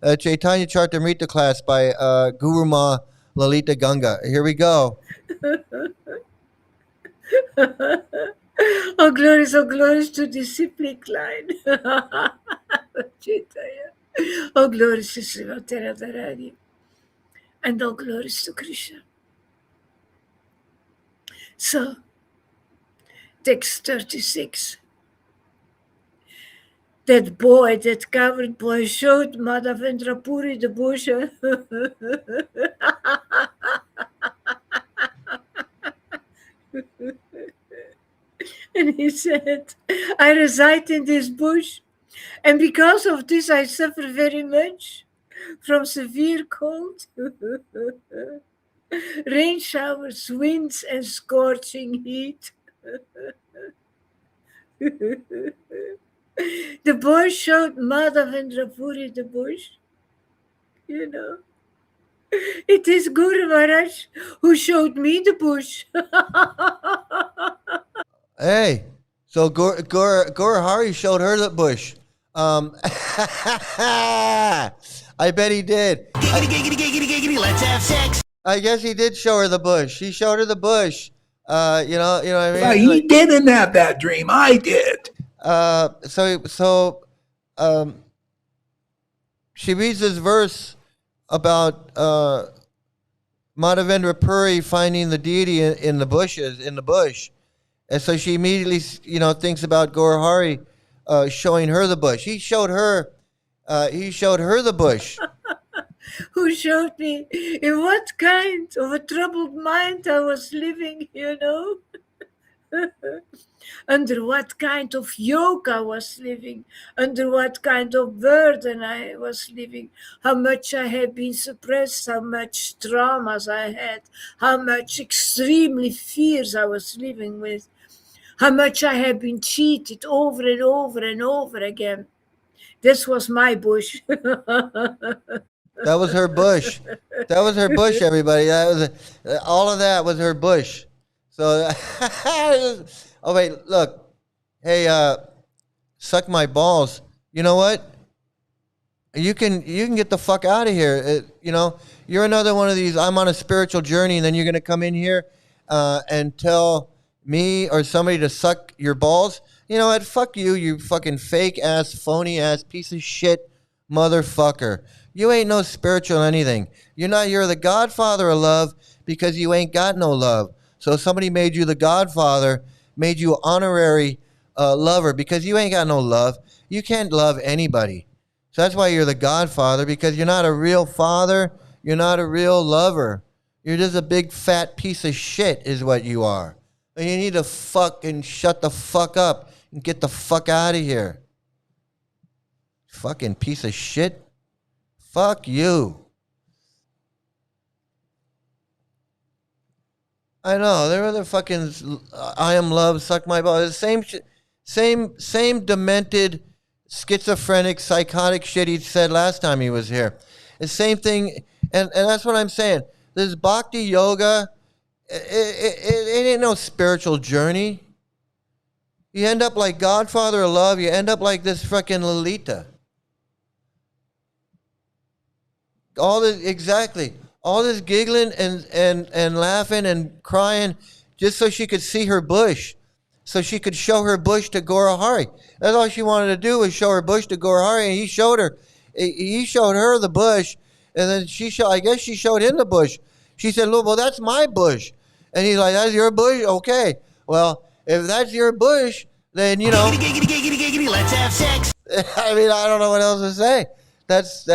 a Chaitanya Charitamrita class by Guru Ma Lalita Ganga. Here we go. Oh, glories to discipline line. Chaitanya. Oh, glories to Srimati Radharani. And all glories to Krishna. So, text 36. That boy, that covered boy, showed Madhavendra Puri the bush. And he said, I reside in this bush, and because of this I suffer very much from severe cold, rain showers, winds, and scorching heat. The boy showed Madhavendra Puri the bush. You know, it is Guru Maharaj who showed me the bush. Hey, so Gaurahari showed her the bush. I bet he did. Giggity, giggity, giggity, giggity, let's have sex. I guess he did show her the bush. He showed her the bush. You know what I mean? Yeah, he didn't have that dream. I did. She reads this verse about Madhavendra Puri finding the deity in the bushes, in the bush. And so she immediately, thinks about Gaurahari showing her the bush. He showed her the bush. Who showed me in what kind of a troubled mind I was living, under what kind of yoke I was living, under what kind of burden I was living, how much I had been suppressed, how much traumas I had, how much extremely fears I was living with, how much I had been cheated over and over and over again. This was my bush. That was her bush. That was her bush, everybody. That was all of that was her bush. So, oh wait, look, hey, suck my balls. You know what? You can get the fuck out of here. You're another one of these. I'm on a spiritual journey, and then you're gonna come in here and tell me or somebody to suck your balls. You know what? Fuck you, you fucking fake ass, phony ass piece of shit motherfucker. You ain't no spiritual anything. You're the godfather of love because you ain't got no love. So somebody made you the godfather, made you honorary lover because you ain't got no love. You can't love anybody. So that's why you're the godfather, because you're not a real father. You're not a real lover. You're just a big fat piece of shit is what you are. And you need to fucking shut the fuck up and get the fuck out of here. Fucking piece of shit. Fuck you. I know. There were the fucking I am love, suck my balls. The same demented, schizophrenic, psychotic shit he said last time he was here. The same thing, and that's what I'm saying. This bhakti yoga, it ain't no spiritual journey. You end up like Godfather of Love. You end up like this fucking Lalita. All this giggling and laughing and crying just so she could see her bush, so she could show her bush to Gaurahari. That's all she wanted to do was show her bush to Gaurahari, and he showed her the bush, and then I guess she showed him the bush. She said, "Look, well, that's my bush," and he's like, "That's your bush? Okay, well, if that's your bush, then Giggity, giggity, giggity, giggity, let's have sex. I mean, I don't know what else to say. That's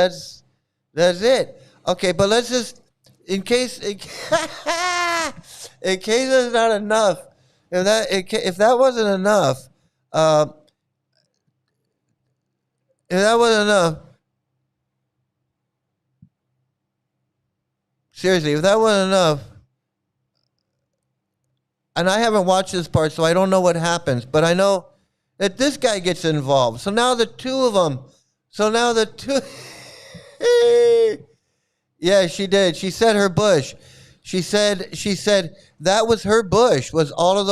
it. Okay, but let's just, in case it's not enough, if that wasn't enough, seriously, if that wasn't enough, and I haven't watched this part, so I don't know what happens, but I know that this guy gets involved. So now the two of them, yeah, she did. She said her bush. She said that was her bush. Was all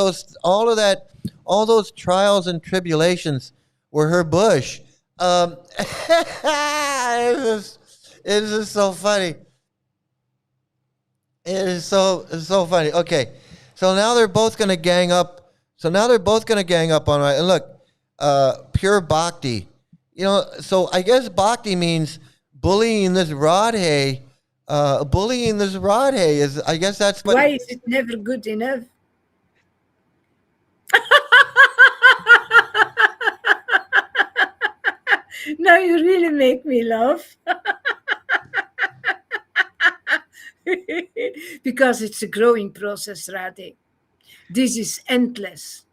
those trials and tribulations were her bush. It's just so funny. It is so funny. Okay, so now they're both gonna gang up. on right. And look, pure bhakti. So I guess bhakti means bullying this Radhe. Is, I guess that's what. Why is it never good enough? Now you really make me laugh. Because it's a growing process, Radhe. This is endless.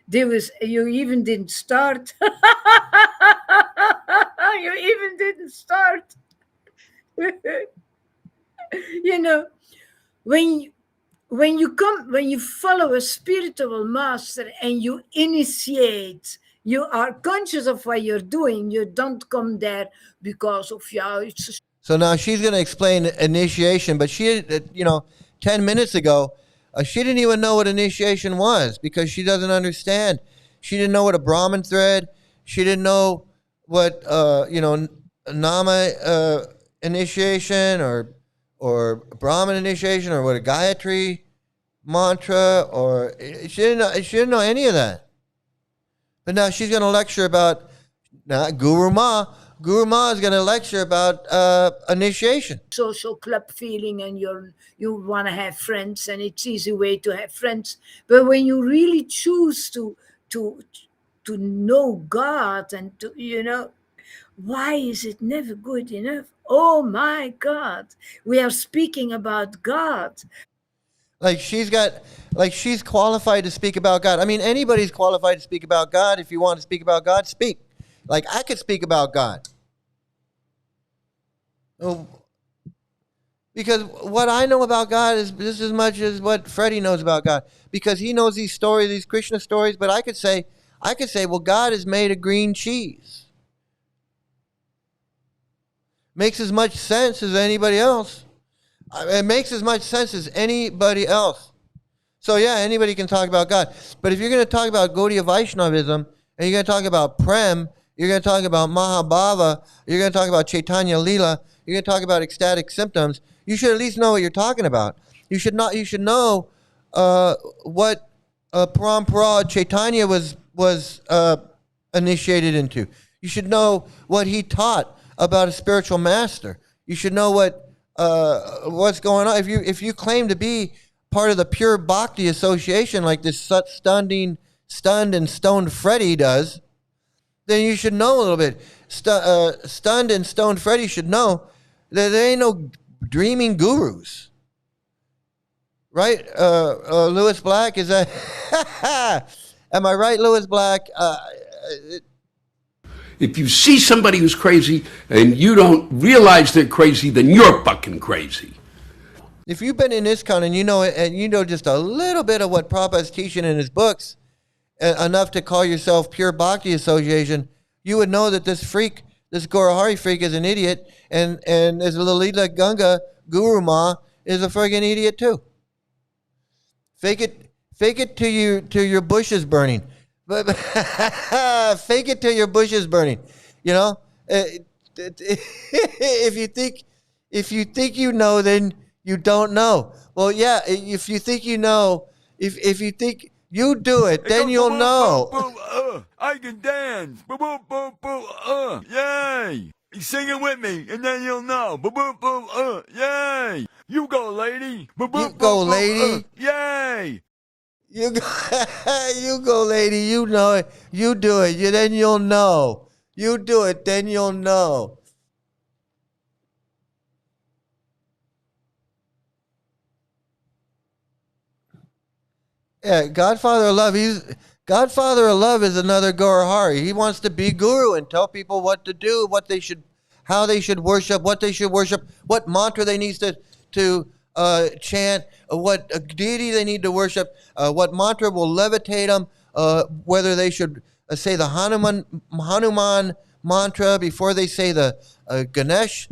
You even didn't start. You even didn't start. When you follow a spiritual master and you initiate, you are conscious of what you're doing. You don't come there because of it's. So now she's going to explain initiation, but she, 10 minutes ago, she didn't even know what initiation was because she doesn't understand. She didn't know what a Brahmin thread. She didn't know what, Nama initiation or Brahmin initiation or what a Gayatri mantra or she didn't know any of that. But now she's going to lecture about Guru Ma. Guru Ma is going to lecture about initiation. Social club feeling, and you want to have friends, and it's easy way to have friends. But when you really choose to know God and to why is it never good enough? Oh my God, we are speaking about God. She's qualified to speak about God. I mean, anybody's qualified to speak about God. If you want to speak about God, speak. I could speak about God. Because what I know about God is just as much as what Freddie knows about God. Because he knows these stories, these Krishna stories, but I could say, well, God is made of green cheese. Makes as much sense as anybody else. It makes as much sense as anybody else. So yeah, anybody can talk about God. But if you're going to talk about Gaudiya Vaishnavism, and you're going to talk about Prem, you're going to talk about Mahabhava, you're going to talk about Chaitanya Leela, you're going to talk about ecstatic symptoms, you should at least know what you're talking about. You should know what Parampara Chaitanya was initiated into. You should know what he taught about a spiritual master. You should know what's going on. If you claim to be part of the pure bhakti association like this stunned and stoned Freddy does, then you should know a little bit. Stunned and stoned Freddy should know that there ain't no dreaming gurus. Right? Lewis Black, is that... Am I right, Lewis Black? If you see somebody who's crazy and you don't realize they're crazy, then you're fucking crazy. if you've been in ISKCON and you know it, and you know just a little bit of what Prabhupada's teaching in his books, enough to call yourself Pure Bhakti Association, you would know that this freak, this Gaurahari freak, is an idiot, and this Lalita Ganga Guru Ma is a friggin' idiot too. Fake it till your bush is burning. But fake it till your bush is burning. You know, if you think you know, then you don't know. Well, yeah. If you think you know, if you think you do it, then you'll know. I can dance. Boom, boom, boom, boom, yay. Sing it with me, and then you'll know. Boom, boom, boom, yay. You go, lady. Boom, boom, You go, boom, lady. Yay. You go, lady. You know it. You do it. Then you'll know. You do it. Then you'll know. Yeah, Godfather of Love is another Gaurahari. He wants to be guru and tell people what to do, how they should worship, what they should worship, what mantra they need to chant, what deity they need to worship, what mantra will levitate them, whether they should say the Hanuman mantra before they say the Ganesh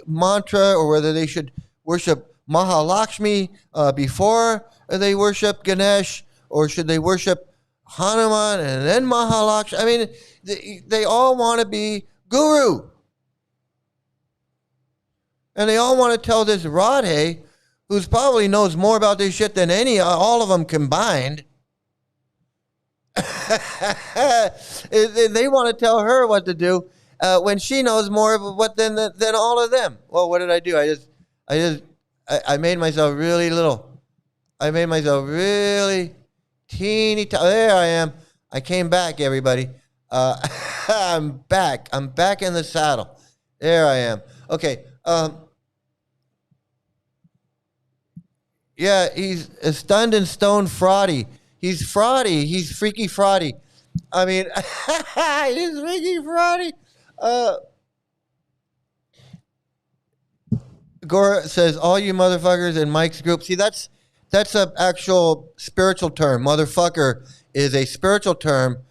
mantra, or whether they should worship Mahalakshmi before they worship Ganesh, or should they worship Hanuman and then Mahalakshmi? I mean, they all want to be guru. And they all want to tell this Radhe, who's probably knows more about this shit than all of them combined. They want to tell her what to do when she knows more than all of them. Well, what did I do? I made myself really little. I made myself really teeny. There I am. I came back, everybody. I'm back. I'm back in the saddle. There I am. Okay. Yeah, he's a stunned and stoned fraudy. He's fraudy. He's freaky fraudy. I mean, he's freaky fraudy. Gora says, all you motherfuckers in Mike's group. See, that's an actual spiritual term. Motherfucker is a spiritual term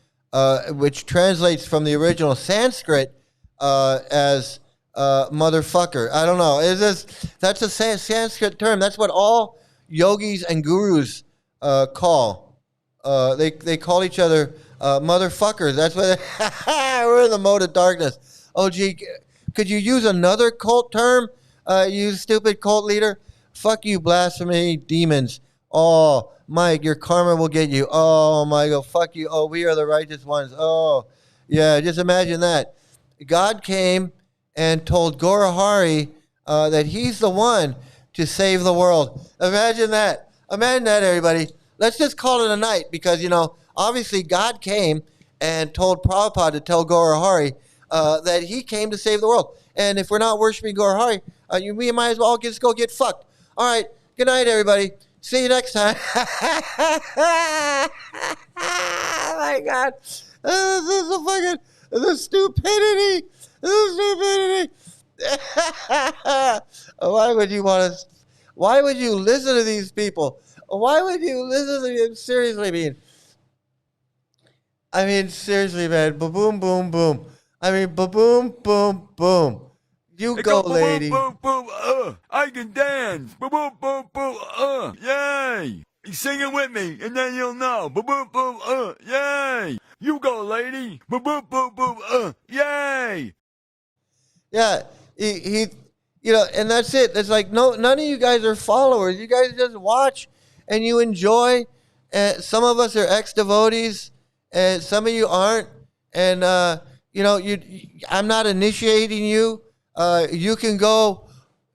which translates from the original Sanskrit as motherfucker. I don't know. That's a Sanskrit term. That's what all yogis and gurus call. They call each other motherfuckers. That's what we're in the mode of darkness. Oh, gee, could you use another cult term? You stupid cult leader. Fuck you, blasphemy demons. Oh, Mike, your karma will get you. Oh, my God, fuck you. Oh, we are the righteous ones. Oh, yeah, just imagine that. God came and told Gaurahari that he's the one to save the world. Imagine that. Imagine that, everybody. Let's just call it a night because, obviously God came and told Prabhupada to tell Gaurahari that he came to save the world. And if we're not worshiping Gaurahari, we might as well just go get fucked. All right. Good night, everybody. See you next time. Oh, my God. This is the stupidity. Why would you listen to these people? Why would you listen to them? Seriously, seriously, man. Boom, boom, boom. Boom, boom, boom. You go, lady. Boom, boom, boom, I can dance. Boom, boom, boom, boom, yay. Sing it with me, and then you'll know. Boom, boom, boom, yay. You go, lady. Boom, boom, boom, boom, yay. Yeah, he and that's it. It's like none of you guys are followers. You guys just watch and you enjoy. Some of us are ex-devotees, and some of you aren't. And I'm not initiating you. You can go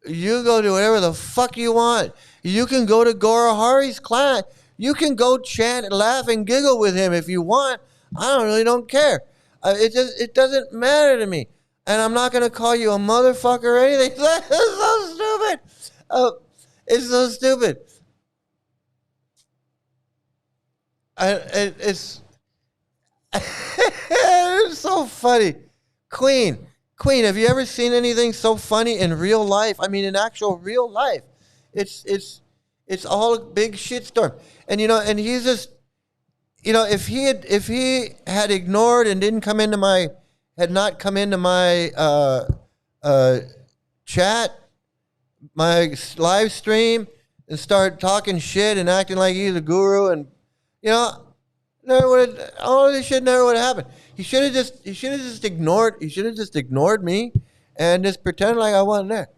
do whatever the fuck you want. You can go to Gaurahari's class. You can go chant and laugh and giggle with him if you want. I don't care. It doesn't matter to me. And I'm not going to call you a motherfucker or anything. It's so stupid. It's so stupid. It's it's so funny. Queen, have you ever seen anything so funny in real life? In actual real life. It's all a big shitstorm. And and he's just, if he had ignored and had not come into my chat, my live stream, and start talking shit and acting like he's a guru, and all this shit never would have happened. He should have just ignored me and just pretend like I wasn't there.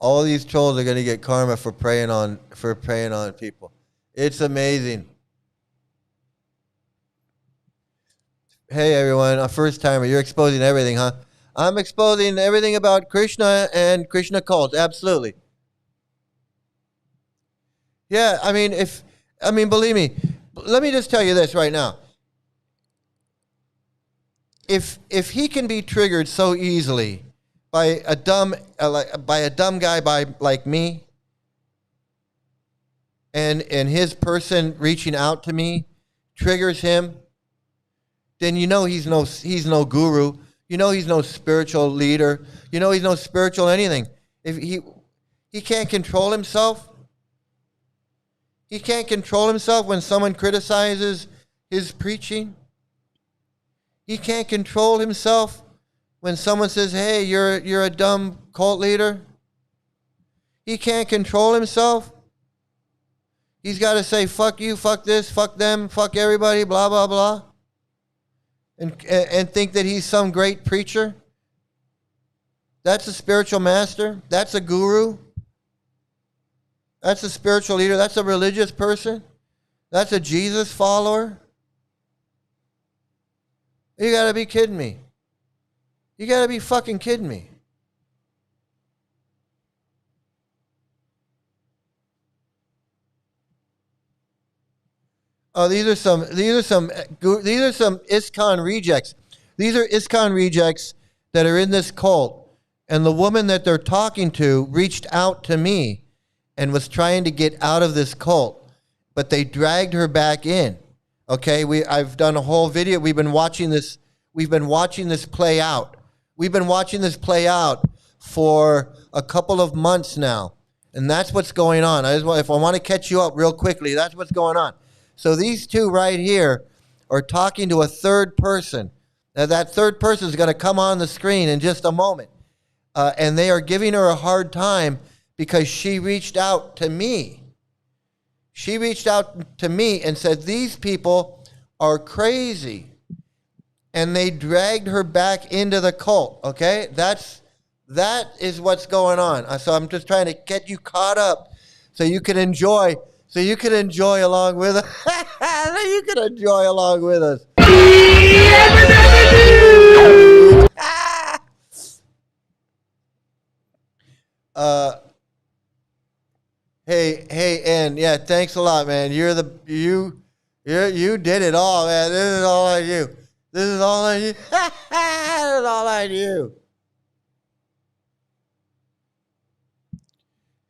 All these trolls are gonna get karma for preying on people. It's amazing. Hey everyone, a first timer. You're exposing everything, huh? I'm exposing everything about Krishna and Krishna Cult. Absolutely. Yeah, believe me. Let me just tell you this right now. If he can be triggered so easily by a dumb guy like me, and his person reaching out to me triggers him, then he's no guru. He's no spiritual leader. He's no spiritual anything. If he can't control himself. He can't control himself when someone criticizes his preaching. He can't control himself when someone says, "Hey, you're a dumb cult leader." He can't control himself. He's got to say, "Fuck you, fuck this, fuck them, fuck everybody, blah blah blah," and think that he's some great preacher. That's a spiritual master. That's a guru. That's a spiritual leader. That's a religious person. That's a Jesus follower. You gotta be kidding me. You gotta be fucking kidding me. Oh, these are some ISKCON rejects. These are ISKCON rejects that are in this cult, and the woman that they're talking to reached out to me and was trying to get out of this cult, but they dragged her back in. Okay, I've done a whole video. We've been watching this play out. We've been watching this play out for a couple of months now, and that's what's going on. If I want to catch you up real quickly, that's what's going on. So these two right here are talking to a third person. Now that third person is going to come on the screen in just a moment, and they are giving her a hard time because she reached out to me. She reached out to me and said, "These people are crazy." And they dragged her back into the cult, okay? That is what's going on. So I'm just trying to get you caught up so you can enjoy along with us. You can enjoy along with us. Hey, Ann. Yeah, thanks a lot, man. You did it all, man. This is all I do. This is all I do. This is all I do.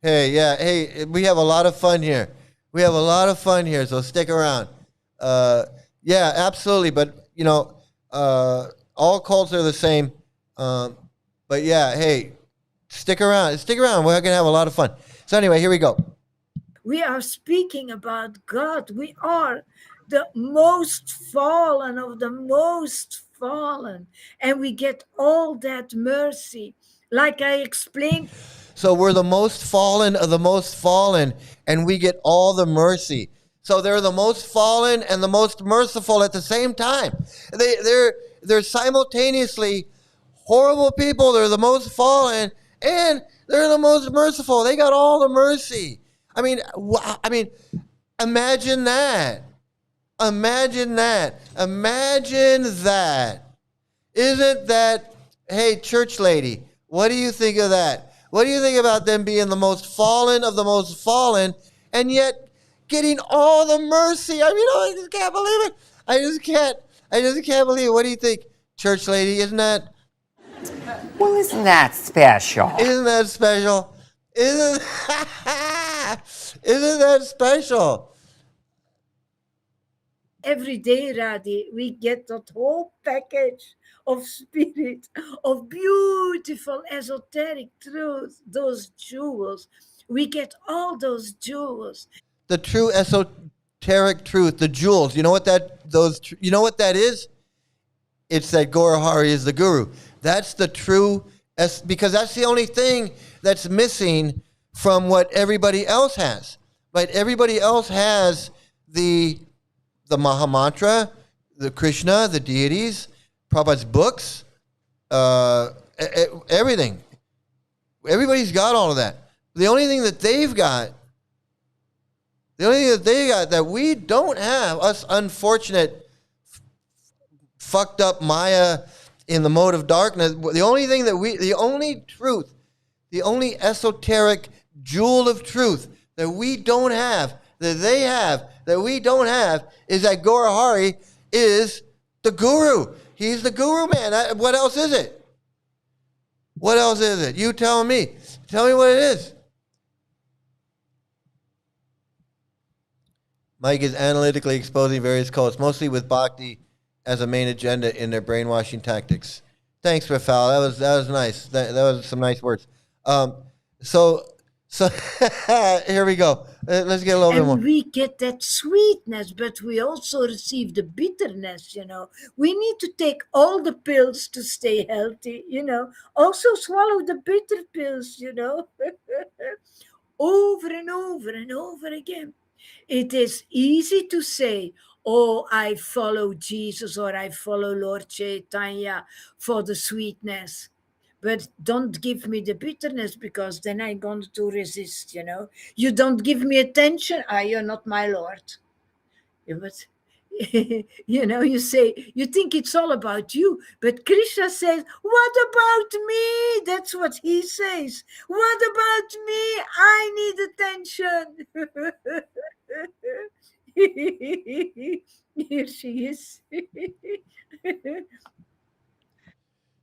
Hey, yeah. Hey, we have a lot of fun here. So stick around. Yeah, absolutely. But all cults are the same. But yeah, hey, stick around. We're gonna have a lot of fun. So anyway, here we go. We are speaking about God. We are the most fallen of the most fallen. And we get all that mercy. Like I explained. So we're the most fallen of the most fallen, and we get all the mercy. So they're the most fallen and the most merciful at the same time. They're simultaneously horrible people. They're the most fallen, and they're the most merciful. They got all the mercy. I mean, imagine that. Imagine that. Isn't that, hey, church lady, what do you think of that? What do you think about them being the most fallen of the most fallen and yet getting all the mercy? I mean, I just can't believe it. I just can't believe it. What do you think, church lady? Isn't that? Well, isn't that special? Isn't that special? Isn't that special? every day, Radhi, we get that whole package of spirit, of beautiful esoteric truth, those jewels. We get all those jewels. The true esoteric truth, the jewels. You know what you know what that is? It's that Gaurahari is the guru. That's the true, because that's the only thing that's missing from what everybody else has. Right? Everybody else has the Mahamantra, the Krishna, the deities, Prabhupada's books, everything. Everybody's got all of that. The only thing that they've got, that we don't have, us unfortunate, fucked up Maya in the mode of darkness, the only truth, the only esoteric jewel of truth that we don't have, that they have, that we don't have, is that Gaurahari is the guru. He's the guru, man. What else is it? What else is it? You tell me. Tell me what it is. Mike is analytically exposing various cults, mostly with bhakti as a main agenda in their brainwashing tactics. Thanks, Rafal. That was nice. That was some nice words. So here we go. Let's get a little bit more. And we get that sweetness, but we also receive the bitterness, We need to take all the pills to stay healthy, Also swallow the bitter pills, Over and over and over again. It is easy to say, oh, I follow Jesus or I follow Lord Chaitanya for the sweetness. But don't give me the bitterness, because then I'm going to resist, You don't give me attention, you're not my Lord. But, you say, you think it's all about you. But Krishna says, what about me? That's what he says. What about me? I need attention. Here she is.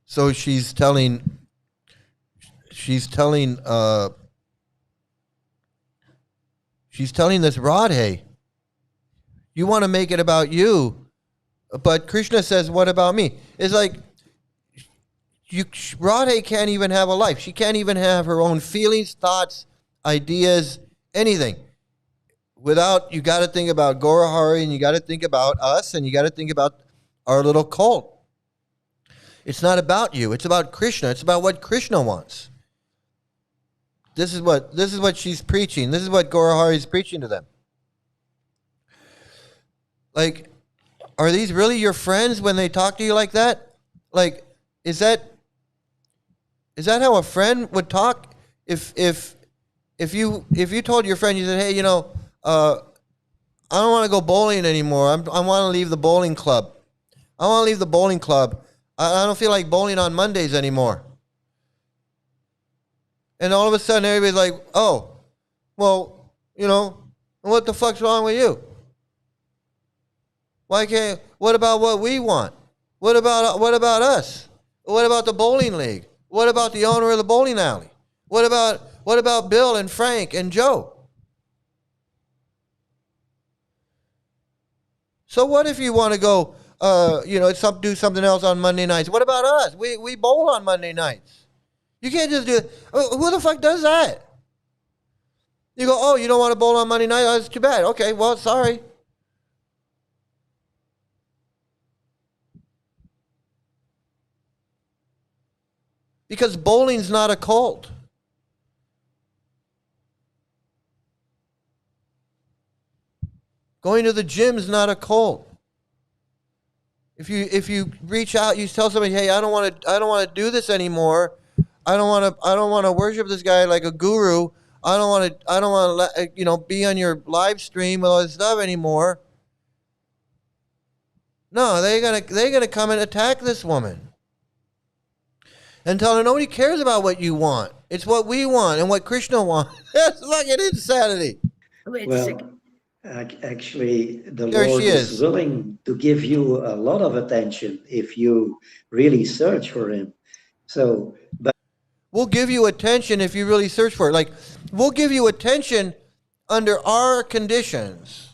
So she's telling this Radhe, you want to make it about you, but Krishna says, what about me? It's like, Radhe can't even have a life. She can't even have her own feelings, thoughts, ideas, anything. You got to think about Gaurahari, and you got to think about us, and you got to think about our little cult. It's not about you. It's about Krishna. It's about what Krishna wants. This is what she's preaching. This is what Gaurahari is preaching to them. Like, are these really your friends when they talk to you like that? Like, is that how a friend would talk? If you told your friend, you said, hey, I don't want to go bowling anymore. I want to leave the bowling club. I want to leave the bowling club. I don't feel like bowling on Mondays anymore. And all of a sudden, everybody's like, oh, well, what the fuck's wrong with you? What about what we want? What about us? What about the bowling league? What about the owner of the bowling alley? What about Bill and Frank and Joe? So what if you want to go, do something else on Monday nights? What about us? We bowl on Monday nights. You can't just do it. Who the fuck does that? You go, oh, you don't want to bowl on Monday night? Oh, that's too bad. Okay, well, sorry. Because bowling's not a cult. Going to the gym is not a cult. If you reach out, you tell somebody, hey, I don't want to do this anymore. I don't want to worship this guy like a guru. I don't want to be on your live stream with all this stuff anymore. No, they're gonna come and attack this woman and tell her nobody cares about what you want. It's what we want and what Krishna wants. That's fucking insanity. Wait a second. Actually, the There Lord she is willing to give you a lot of attention if you really search for Him. So, but We'll give you attention if you really search for it. Like, we'll give you attention under our conditions.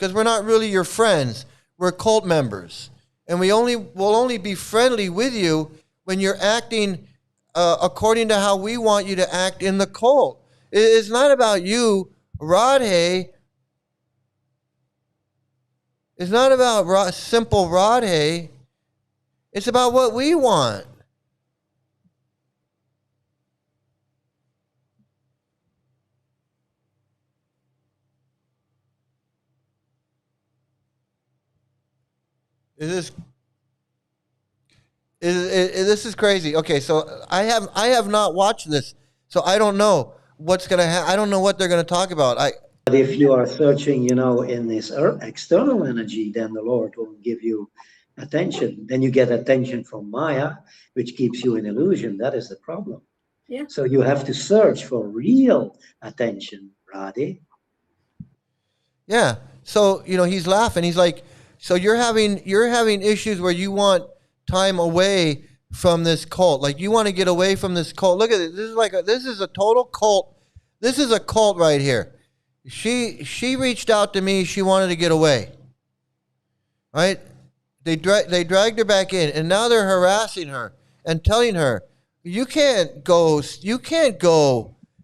because we're not really your friends. We're cult members, and will only be friendly with you when you're acting according to how we want you to act in the cult. It's not about you, Radhe. It's not about simple Radhe. It's about what we want. This is crazy. Okay, so I have not watched this, so I don't know what's gonna happen. I don't know what they're gonna talk about. But if you are searching, in this external energy, then the Lord will give you attention. Then you get attention from Maya, which keeps you in illusion. That is the problem. Yeah. So you have to search for real attention, Radhe. Yeah. So he's laughing. He's like, so you're having issues where you want time away from this cult. Like you want to get away from this cult. Look at it. This is a total cult. This is a cult right here. She reached out to me. She wanted to get away. Right? They dragged her back in, and now they're harassing her and telling her, you can't go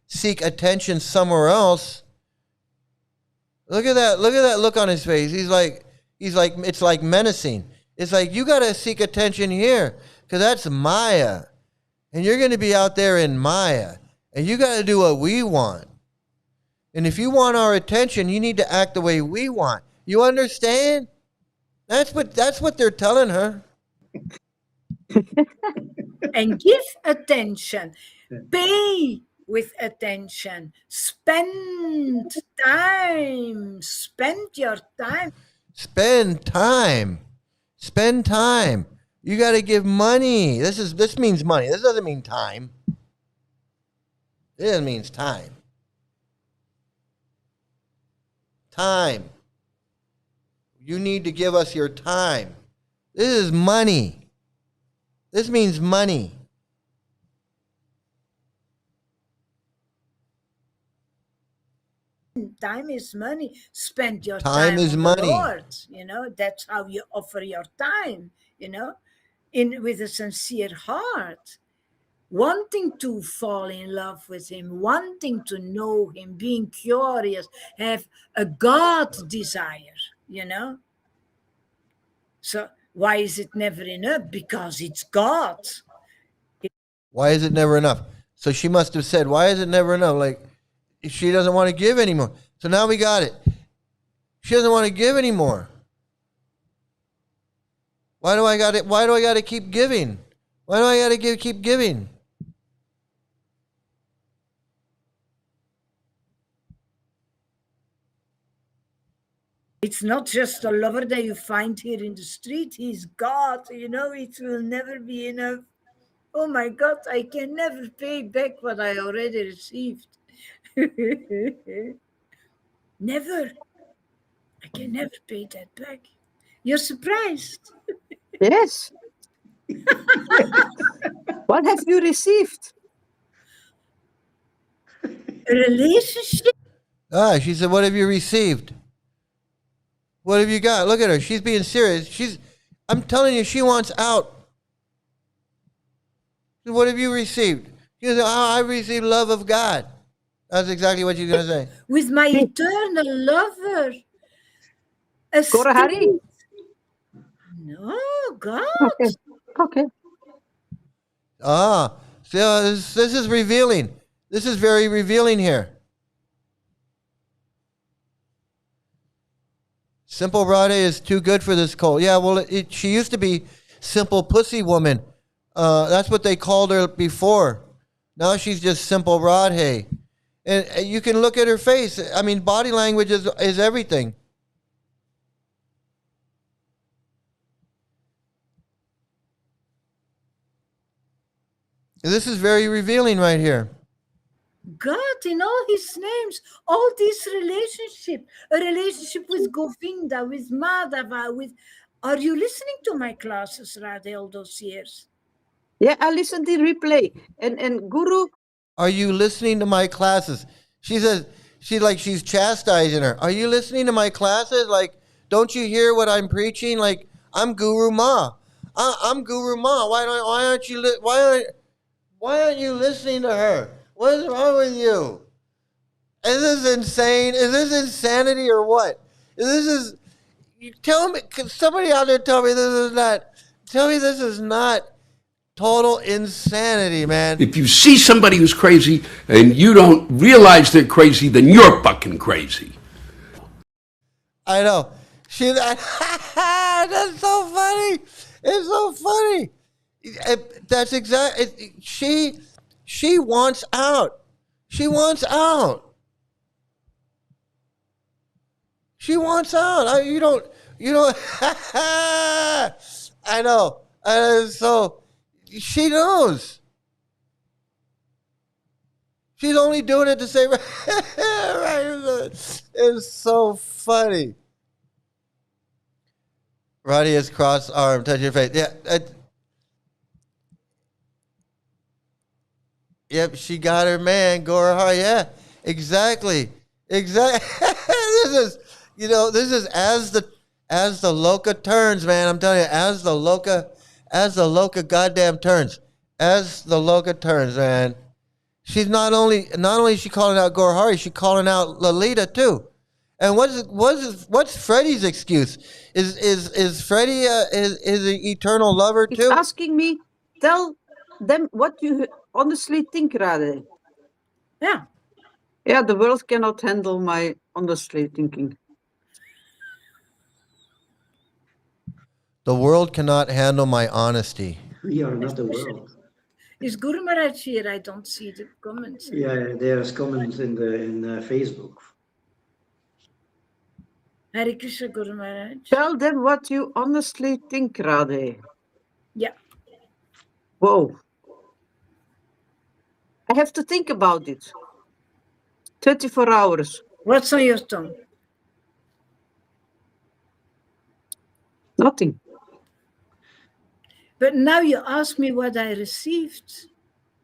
seek attention somewhere else. Look at that look on his face. He's like it's like menacing. It's like, you got to seek attention here, because that's Maya, and you're going to be out there in Maya, and you got to do what we want. And if you want our attention, you need to act the way we want. You understand? That's what they're telling her. And give attention. Pay with attention. Spend time. Spend your time. Spend time. Spend time. You got to give money. This means money. This doesn't mean time. It means time. Time. You need to give us your time. This is money. This means money. Time is money. Spend your Time time is on money. the Lord. That's how you offer your time, with a sincere heart. Wanting to fall in love with him, wanting to know him, being curious, have a God desire, So why is it never enough? Because it's God. Why is it never enough? So she must have said, why is it never enough? Like, she doesn't want to give anymore. So now we got it. She doesn't want to give anymore. Why do I got to keep giving? Why do I got to keep giving? It's not just a lover that you find here in the street. He's God, it will never be enough. Oh my God, I can never pay back what I already received. Never. I can never pay that back. You're surprised. Yes. What have you received? A relationship. She said, what have you received? What have you got? Look at her. She's being serious. I'm telling you, she wants out. What have you received? She said, I received love of God. That's exactly what you're going to say. With my eternal lover. Gaurahari? No, God. Okay. So this is revealing. This is very revealing here. Simple Radhe is too good for this cult. Yeah, well, she used to be Simple Pussy Woman. That's what they called her before. Now she's just Simple Radhe. And you can look at her face. I mean, body language is everything. This is very revealing right here. God in all his names, all this relationship, a relationship with Govinda, with Madhava, are you listening to my classes, Radhe, all those years? Yeah, I listened to the replay. And Guru. Are you listening to my classes? She says, she's chastising her. Are you listening to my classes? Like, don't you hear what I'm preaching? Like, I'm Guru Ma. I'm Guru Ma. Why aren't you listening to her? What is wrong with you? Is this insane? Is this insanity or what? You tell me, can somebody out there tell me this is not total insanity, man. If you see somebody who's crazy and you don't realize they're crazy, then you're fucking crazy. I know. That's so funny. It's so funny. That's exactly. She wants out. She wants out. She wants out. You don't. I know. So she knows. She's only doing it to say, right? It's so funny. Roddy has crossed arm, touch your face. Yeah. Yep, she got her man, Gaurahari. Yeah, exactly. This is as the Loka turns, man. I'm telling you, as the Loka goddamn turns, man. She's not only is she calling out Gaurahari, she's calling out Lalita too. And what's Freddie's excuse? Is Freddie is an eternal lover too? He's asking me, tell them what you honestly think, Rade. Yeah. Yeah, the world cannot handle my honestly thinking. The world cannot handle my honesty. We are not the world. Is Guru Maharaj here? I don't see the comments. Yeah, there's comments in Facebook. Hare Krishna, Guru Maharaj. Tell them what you honestly think, Rade. Yeah. Whoa. I have to think about it. 24 hours. What's on your tongue? Nothing. But now you ask me what I received.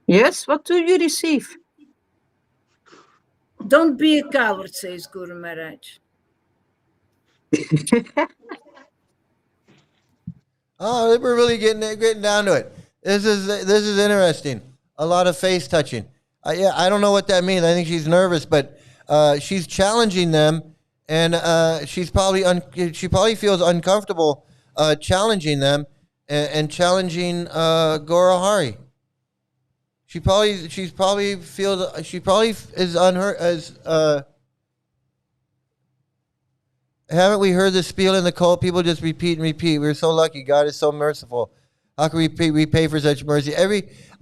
Yes, what do you receive? Don't be a coward, says Guru Maharaj. Oh, we're really getting down to it. This is interesting. A lot of face touching. I don't know what that means. I think she's nervous, but she's challenging them, and she probably feels uncomfortable challenging them and challenging Gaurahari. She probably is on her as. Haven't we heard the spiel in the cult? People just repeat and repeat. We're so lucky. God is so merciful. How can we repay for such mercy?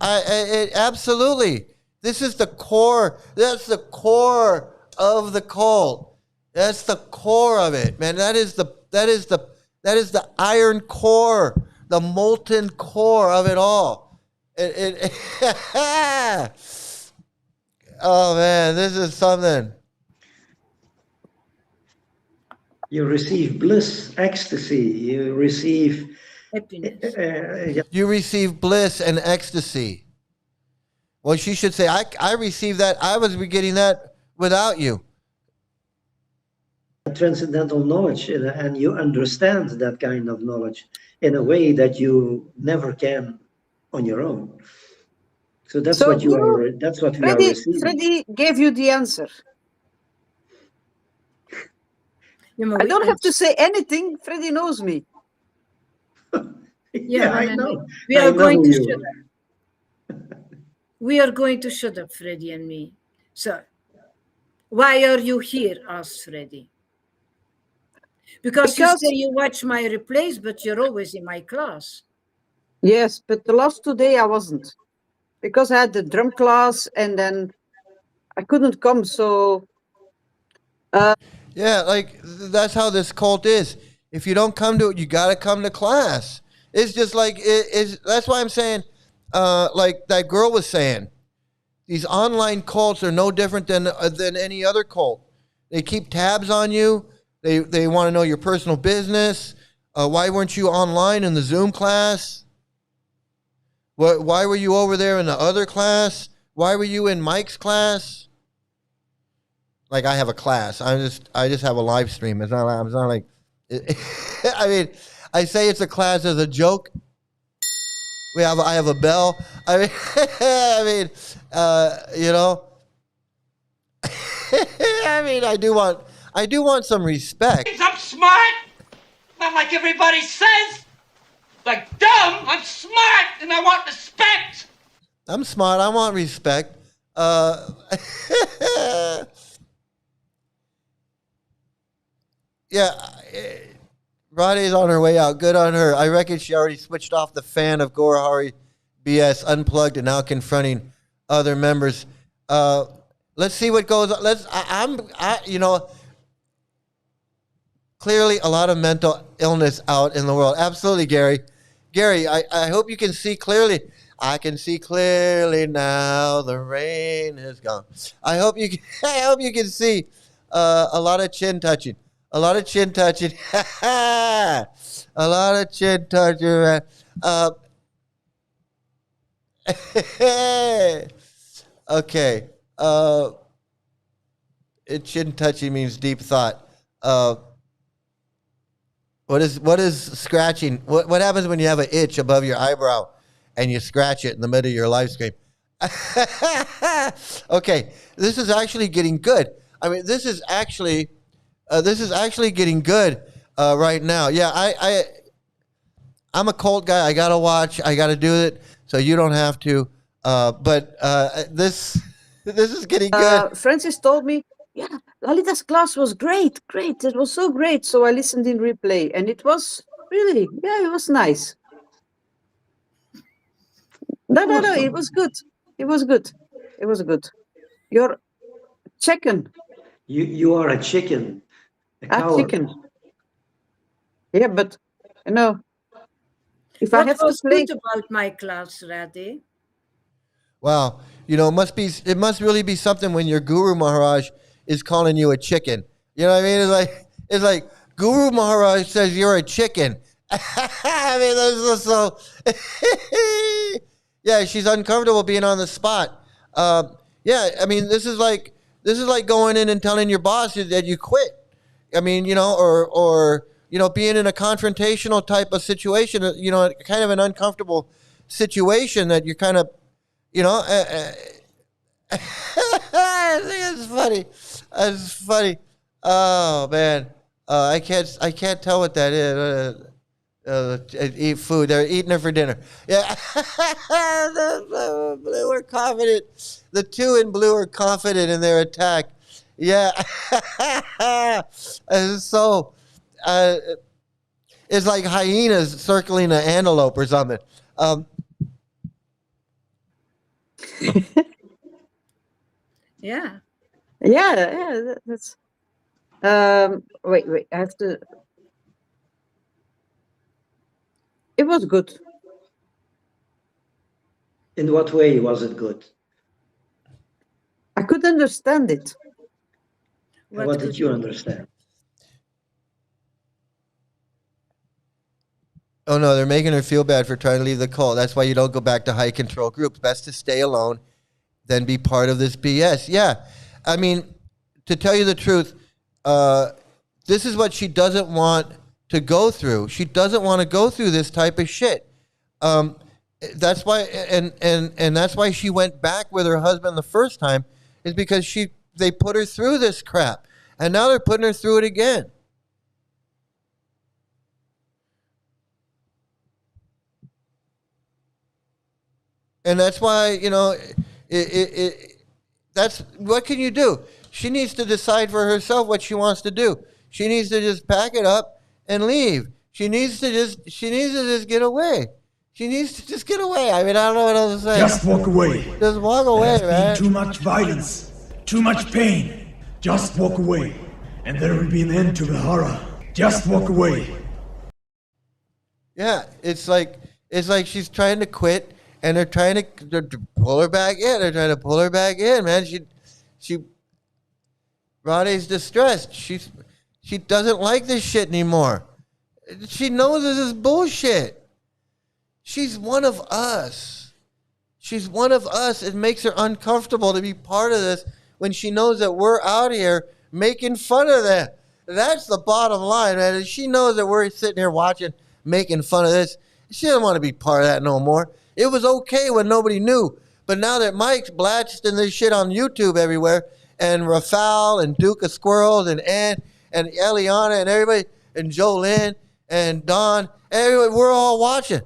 Absolutely. This is the core. That's the core of the cult. That's the core of it, man. That is the iron core, the molten core of it all. Oh man, this is something. You receive bliss, ecstasy. You receive happiness. You receive bliss and ecstasy. Well, she should say, I received that. I was getting that without you. Transcendental knowledge, and you understand that kind of knowledge in a way that you never can on your own. So that's what you are. That's what we are receiving. Freddie gave you the answer. I don't have to say anything. Freddie knows me. Yeah, I know. We are going to shut up. We are going to shut up, Freddie and me. So, why are you here? Asked Freddie. Because you say you watch my replays, but you're always in my class. Yes, but the last 2 days I wasn't. Because I had the drum class and then I couldn't come, so... Yeah, like, that's how this cult is. If you don't come to it, you got to come to class. It's just like, that's why I'm saying, like that girl was saying, these online cults are no different than any other cult. They keep tabs on you. They want to know your personal business. Why weren't you online in the Zoom class? Why were you over there in the other class? Why were you in Mike's class? like I have a class. I just have a live stream. It's not like I mean, I say it's a class as a joke. I have a bell. I mean, you know, I mean, I do want some respect. I'm smart, not like everybody says. Like dumb, I'm smart and I want respect. I'm smart. I want respect. Yeah, Radhe's on her way out. Good on her. I reckon she already switched off the fan of Gaurahari BS, unplugged, and now confronting other members. Let's see what goes on. You know, clearly a lot of mental illness out in the world. Absolutely, Gary. Gary, I hope you can see clearly. I can see clearly now. The rain is gone. I hope you can see a lot of chin touching. A lot of chin touching. A lot of chin touching. Okay. Chin touching means deep thought. What is scratching? What happens when you have an itch above your eyebrow and you scratch it in the middle of your live stream? Okay, this is actually getting good. I mean, this is actually getting good right now. Yeah, I'm a cult guy. I gotta watch. I gotta do it. So you don't have to. But this is getting good. Francis told me, yeah, Lalita's class was great. It was so great. So I listened in replay, and it was really, yeah, it was nice. No, it was good. It was good. You're chicken. You are a chicken. A chicken. Yeah, but you know, if I have to play. What about my class, Radhe? Wow, you know, it must really be something when your Guru Maharaj is calling you a chicken. You know what I mean? It's like Guru Maharaj says you're a chicken. I mean, that's so. Yeah, she's uncomfortable being on the spot. Yeah, I mean, this is like going in and telling your boss that you quit. I mean, you know, or you know, being in a confrontational type of situation. You know, kind of an uncomfortable situation that you're kind of, you know. I think it's funny. It's funny. Oh man, I can't tell what that is. Eat food. They're eating it for dinner. Yeah. The blue are confident. The two in blue are confident in their attack. Yeah. So, it's like hyenas circling an antelope or something. Yeah. Yeah. That's. Wait. I have to. It was good. In what way was it good? I could understand it. What did you understand? Oh no, they're making her feel bad for trying to leave the cult. That's why you don't go back to high control groups. Best to stay alone than be part of this BS. Yeah. I mean, to tell you the truth, this is what she doesn't want to go through. She doesn't want to go through this type of shit. That's why, and that's why she went back with her husband the first time, is because they put her through this crap, and now they're putting her through it again. And that's why, you know, that's what can you do? She needs to decide for herself what she wants to do. She needs to just pack it up and leave. She needs to just get away. She needs to just get away. I mean, I don't know what else to say. Just walk away. Just walk away, There's man. been too much violence, too much pain. Just walk away, and there will be an end to the horror. Just walk away. Yeah, it's like she's trying to quit, and they're trying to pull her back in. They're trying to pull her back in, man. Radhe's distressed. She doesn't like this shit anymore. She knows this is bullshit. She's one of us. She's one of us. It makes her uncomfortable to be part of this when she knows that we're out here making fun of that. That's the bottom line, man. And she knows that we're sitting here watching, making fun of this. She doesn't want to be part of that no more. It was okay when nobody knew. But now that Mike's blasting this shit on YouTube everywhere, and Rafal and Duke of Squirrels and Ann and Eliana and everybody and Jolene and Don, everybody, we're all watching.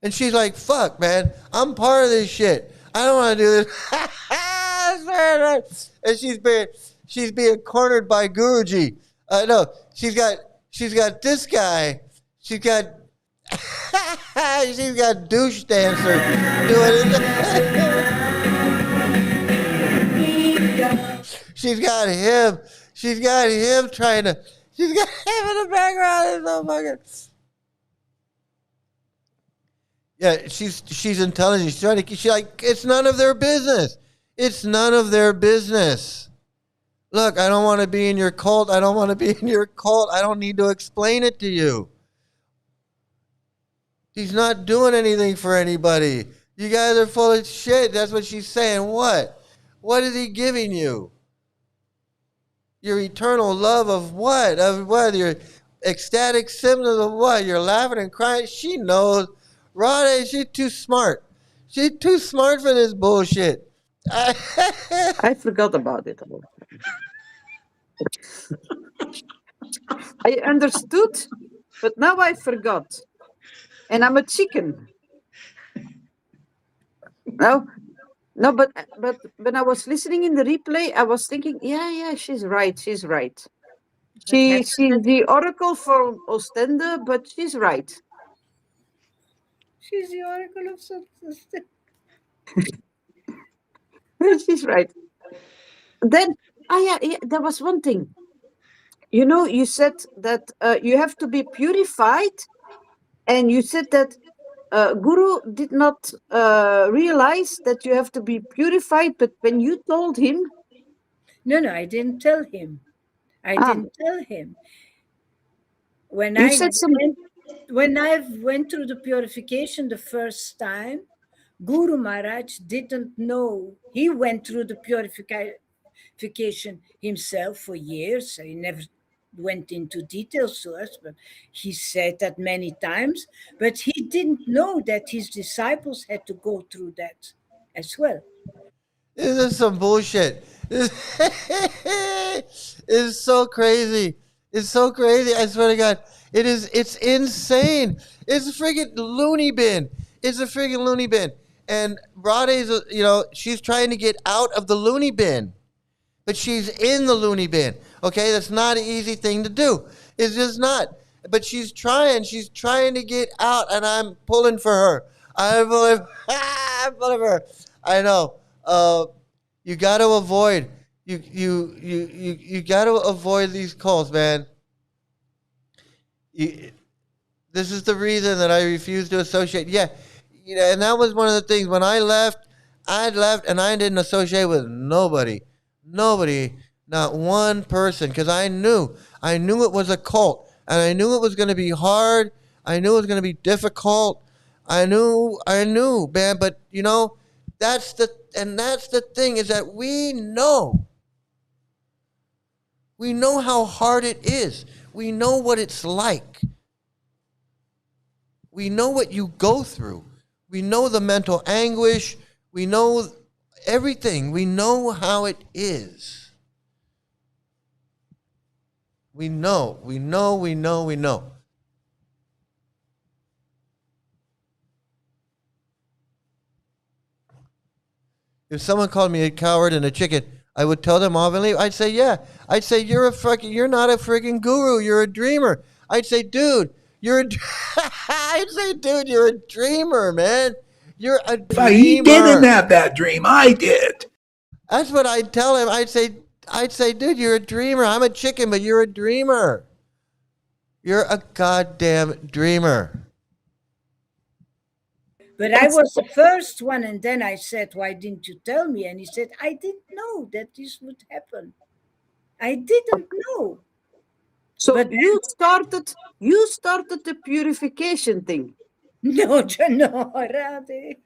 And she's like, fuck, man, I'm part of this shit. I don't want to do this. And she's being cornered by Guruji. No, she's got this guy. She's got douche dancer doing it. She's got him trying to. She's got him in the background. It's so fucking. Yeah, she's intelligent. She's trying to. She's like, it's none of their business. It's none of their business. Look, I don't want to be in your cult. I don't want to be in your cult. I don't need to explain it to you. He's not doing anything for anybody. You guys are full of shit. That's what she's saying. What? What is he giving you? Your eternal love of what? Of what? Your ecstatic symptoms of what? You're laughing and crying. She knows. Rade, she's too smart. She's too smart for this bullshit. I forgot about it. I understood, but now I forgot. And I'm a chicken. No, but when I was listening in the replay, I was thinking, yeah, she's right. She's the oracle for Ostende, but she's right. She's the oracle of Ostende. She's right. Then, there was one thing. You know, you said that you have to be purified, and you said that Guru did not realize that you have to be purified, but when you told him... No, I didn't tell him. Didn't tell him. When I went through the purification the first time, Guru Maharaj didn't know. He went through the purification himself for years. He never went into details to us, but he said that many times. But he didn't know that his disciples had to go through that as well. This is some bullshit. This is so crazy. It's so crazy. I swear to God. It's insane. It's a friggin' loony bin. It's a friggin' loony bin. And Rade's, she's trying to get out of the loony bin. But she's in the loony bin. Okay? That's not an easy thing to do. It's just not. But she's trying to get out, and I'm pulling for her. I'm pulling for her. I know. You got to avoid. You got to avoid these calls, man. This is the reason that I refuse to associate. Yeah, and that was one of the things. When I left, and I didn't associate with nobody, not one person, because I knew it was a cult, and I knew it was going to be hard. I knew it was going to be difficult. I knew, man. But that's the thing, is that we know how hard it is. We know what it's like. We know what you go through. We know the mental anguish. We know everything. We know how it is. We know. If someone called me a coward and a chicken, I would tell them off and leave. I'd say, yeah. I'd say, you're not a freaking guru. You're a dreamer. I'd say, dude, you're a dreamer, man. You're a dreamer. He didn't have that dream. I did. That's what I'd tell him. I'd say, dude, you're a dreamer. I'm a chicken, but you're a dreamer. You're a goddamn dreamer. But I was the first one, and then I said, why didn't you tell me? And he said, I didn't know that this would happen. I didn't know. So but you started the purification thing. No, Rade.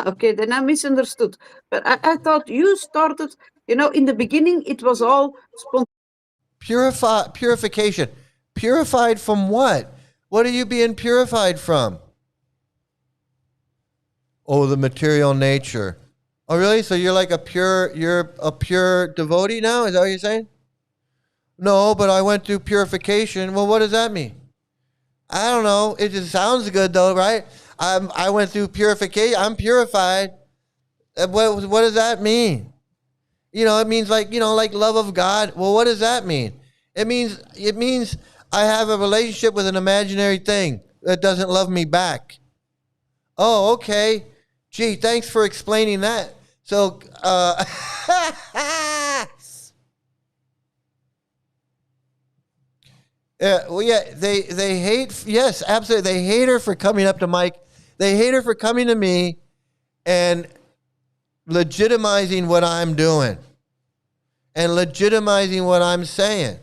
Okay, then I misunderstood. But I thought you started You know, in the beginning, it was all Purification. Purified from what? What are you being purified from? Oh, the material nature. Oh, really? So you're a pure devotee now? Is that what you're saying? No, but I went through purification. Well, what does that mean? I don't know. It just sounds good though, right? I went through purification. I'm purified. What does that mean? You know, it means like love of God. Well, what does that mean? It means I have a relationship with an imaginary thing that doesn't love me back. Oh, okay. Gee, thanks for explaining that. So, well, yeah, they hate. Yes, absolutely. They hate her for coming up to Mike. They hate her for coming to me and legitimizing what I'm doing and legitimizing what I'm saying.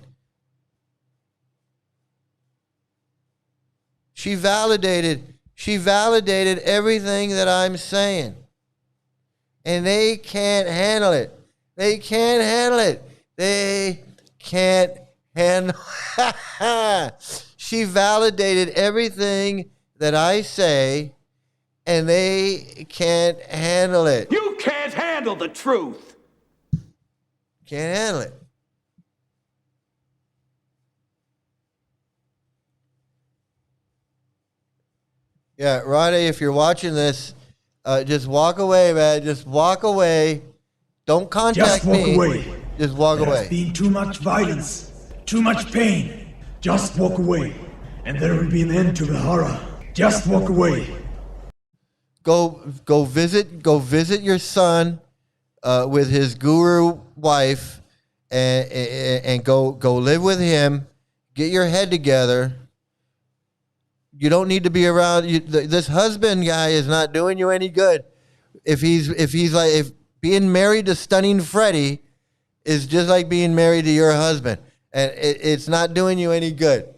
She validated everything that I'm saying. And they can't handle it. They can't handle it. They can't handle She validated everything that I say, and they can't handle it. You can't handle the truth. Can't handle it. Yeah, Roddy, if you're watching this, just walk away, man. Just walk away. Don't contact me. Just walk away. Just walk There away. has been too much violence, too much pain. Just walk away, and there will be an end to the horror. Just walk away. Go visit your son with his guru wife, and go live with him. Get your head together. You don't need to be around. This husband guy is not doing you any good. If being married to Stunning Freddie is just like being married to your husband, and it's not doing you any good.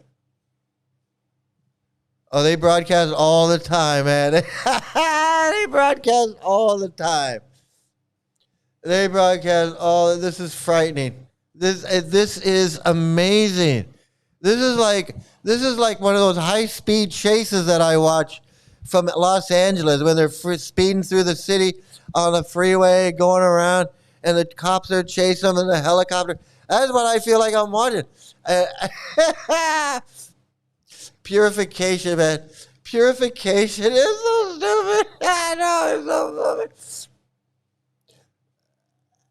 Oh, they broadcast all the time, man. They broadcast all the time. They broadcast all. This is frightening. This is amazing. This is like one of those high-speed chases that I watch from Los Angeles when they're speeding through the city on the freeway, going around, and the cops are chasing them in the helicopter. That's what I feel like I'm watching. Purification, man. Purification is so stupid. I know, it's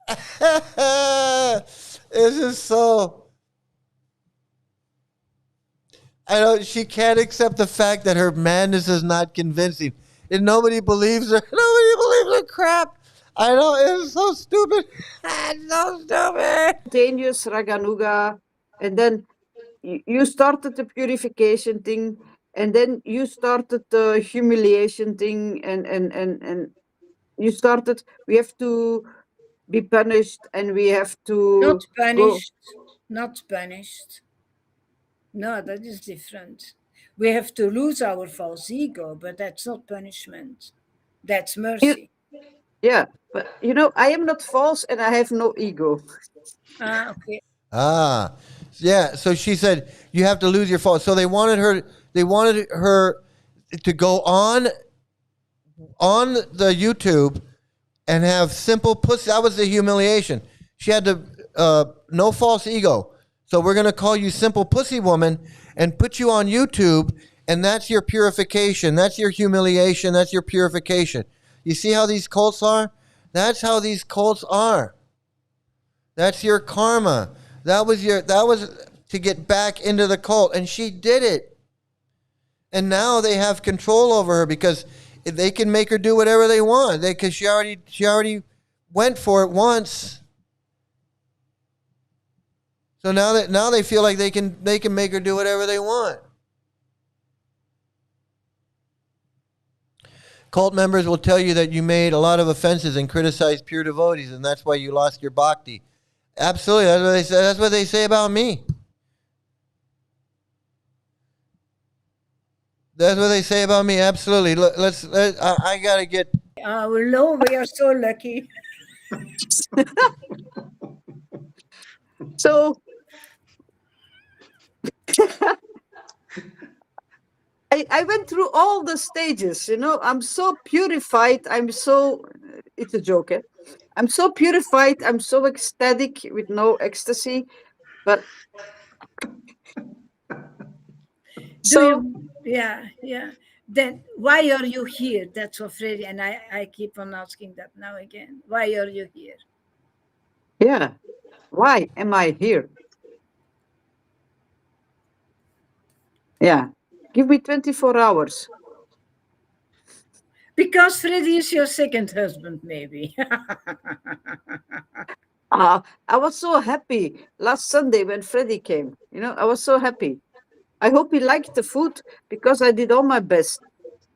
so stupid. This is so... I know she can't accept the fact that her madness is not convincing. And nobody believes her. Nobody believes her crap. I know, it's so stupid. It's so stupid. Spontaneous Raganuga, and then you started the purification thing, and then you started the humiliation thing, and you started, we have to be punished, and we have to Not go. punished. Not punished. No, that is different. We have to lose our false ego, but that's not punishment. That's mercy. Yeah, but you know, I am not false and I have no ego. Okay. Yeah. So she said you have to lose your false. So they wanted her to go on the YouTube and have simple pussy. That was the humiliation. She had to no false ego. So we're going to call you Simple Pussy Woman and put you on YouTube, and that's your purification. That's your humiliation. That's your purification. You see how these cults are? That's how these cults are. That's your karma. That was to get back into the cult, and she did it. And now they have control over her because they can make her do whatever they want. Because she already went for it once. So now they feel like they can make her do whatever they want. Cult members will tell you that you made a lot of offenses and criticized pure devotees, and that's why you lost your bhakti. Absolutely, that's what they say. That's what they say about me. That's what they say about me. Absolutely. I gotta get. Oh no, we are so lucky. So I went through all the stages, I'm so purified. It's a joke, eh? I'm so purified. I'm so ecstatic with no ecstasy. But Yeah. Then why are you here? That's what Freddy, and I keep on asking that now again. Why are you here? yeah, why am I here? Yeah, give me 24 hours. Because Freddy is your second husband, maybe. I was so happy last Sunday when Freddy came. I was so happy. I hope he liked the food because I did all my best.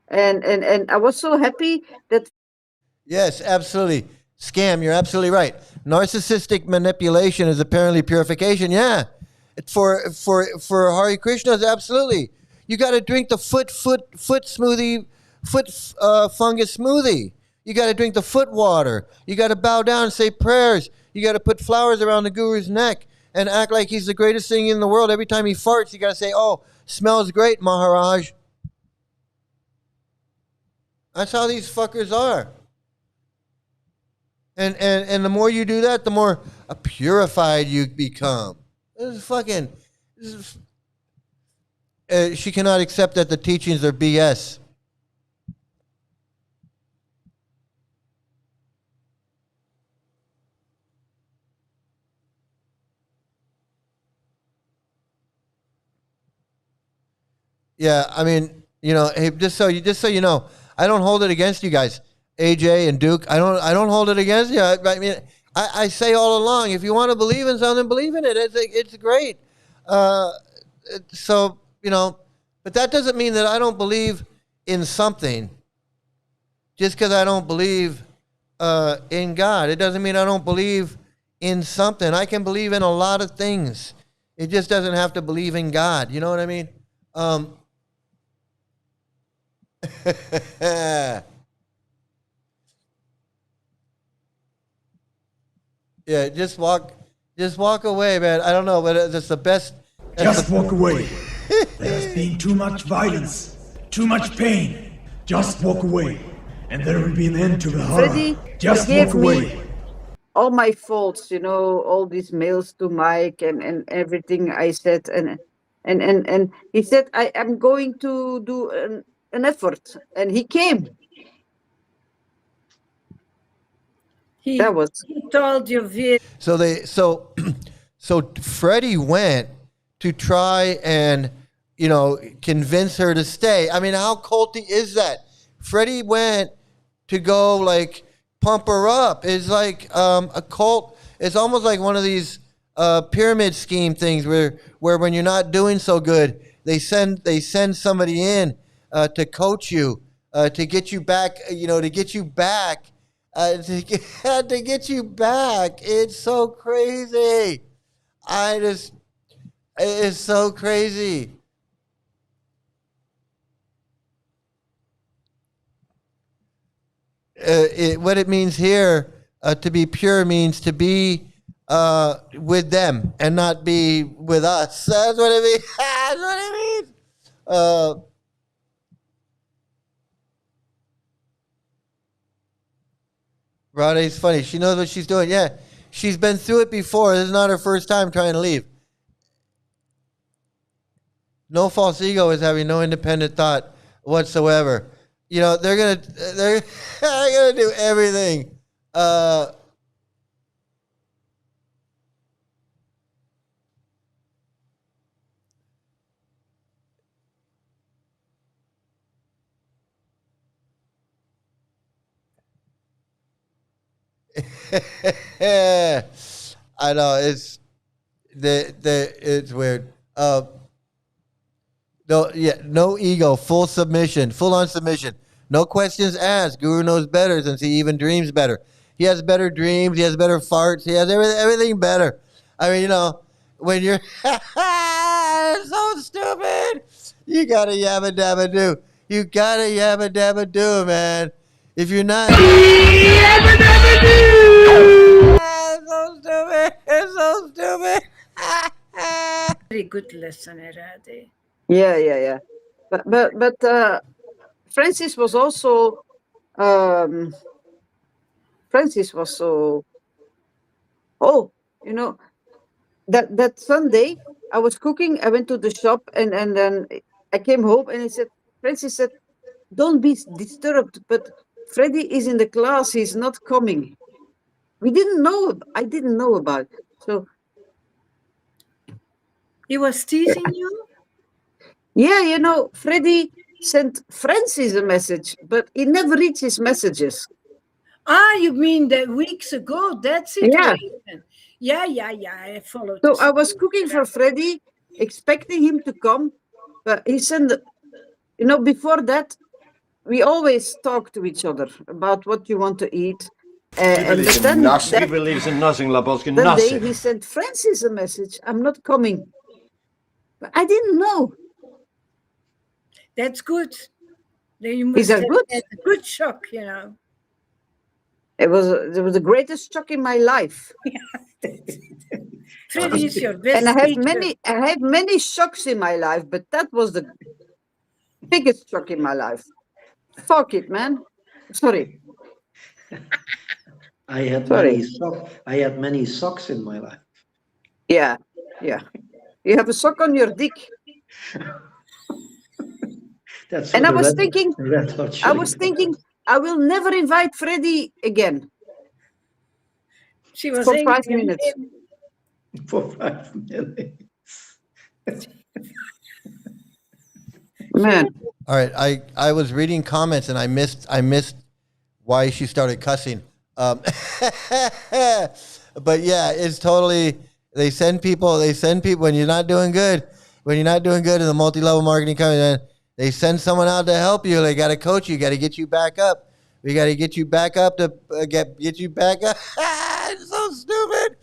And I was so happy that. Yes, absolutely. Scam, you're absolutely right. Narcissistic manipulation is apparently purification. Yeah. For Hare Krishnas, absolutely. You got to drink the foot smoothie, fungus smoothie. You got to drink the foot water. You got to bow down and say prayers. You got to put flowers around the guru's neck and act like he's the greatest thing in the world. Every time he farts, you got to say, "Oh, smells great, Maharaj." That's how these fuckers are. And the more you do that, the more purified you become. This is fucking. She cannot accept that the teachings are BS. Yeah, I mean, hey, just so you know, I don't hold it against you guys, AJ and Duke. I don't hold it against you. I mean, I say all along, if you want to believe in something, believe in it. It's great. So but that doesn't mean that I don't believe in something. Just because I don't believe in God, it doesn't mean I don't believe in something. I can believe in a lot of things. It just doesn't have to believe in God. You know what I mean? Yeah, just walk away, man. I don't know, but that's the best. Just walk away. There has been too much violence, too much pain. Just walk away, and there will be an end to the horror. Freddy Just gave walk away. me all my faults, all these mails to Mike and everything I said, and he said I am going to do an effort, and he came. He told you. So Freddie went to try and convince her to stay. I mean, how culty is that? Freddie went to go like pump her up. It's like a cult. It's almost like one of these pyramid scheme things where when you're not doing so good, they send somebody in to coach you, to get you back, to get you back. To get you back. It's so crazy. It's so crazy. What it means here, to be pure, means to be with them and not be with us. That's what it means. That's what it means. Rade's funny. She knows what she's doing. Yeah, she's been through it before. This is not her first time trying to leave. No false ego is having no independent thought whatsoever. They're gonna do everything. I know it's weird. No ego, full submission, full on submission. No questions asked. Guru knows better since he even dreams better. He has better dreams. He has better farts. He has everything better. I mean, when you're so stupid, you gotta yabba dabba do. You gotta yabba dabba do, man. If you're not. Yabba dabba do! So stupid. It's so stupid. Very good lesson, Rade. Yeah. But Francis was also you know, that Sunday I was cooking. I went to the shop and then I came home and Francis said, "Don't be disturbed, but Freddy is in the class. He's not coming." I didn't know about it. So He was teasing you? yeah, Freddy sent Francis a message, but he never reads his messages. Ah, you mean that weeks ago, that situation? Yeah, I followed. So I was cooking for Freddy, expecting him to come, but he sent, before that, we always talk to each other about what you want to eat. He believes in nothing, Lapolsky, That day nothing. he sent Francis a message, "I'm not coming." But I didn't know. That's good. Then you Is must that have good? had a good shock, you know. It was the greatest shock in my life. Freddy is your best And I teacher. have many shocks in my life, but that was the biggest shock in my life. Fuck it, man. Sorry. I had many socks in my life. Yeah. You have a sock on your dick. That's And I what was the thinking, Red Hot Chili I will never invite Freddy again. She was For angry 5 at minutes. him. for 5 minutes. Man. All right, I was reading comments and I missed why she started cussing. But yeah, it's totally. They send people when you're not doing good. When you're not doing good in the multi-level marketing company, they send someone out to help you. They got to coach you. Got to get you back up. We got to get you back up to get you back up. It's so stupid.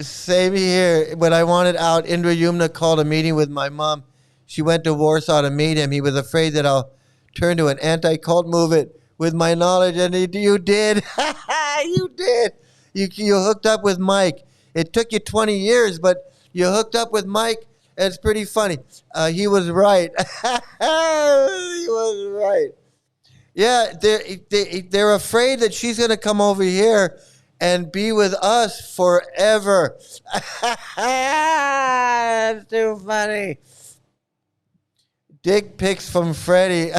Same here. When I wanted out, Indra Yumna called a meeting with my mom. She went to Warsaw to meet him. He was afraid that I'll turn to an anti-cult movement with my knowledge, and you did. You did. You hooked up with Mike. It took you 20 years, but you hooked up with Mike. It's pretty funny. He was right. He was right. Yeah, they're afraid that she's going to come over here and be with us forever. That's too funny. Dick pics from Freddie.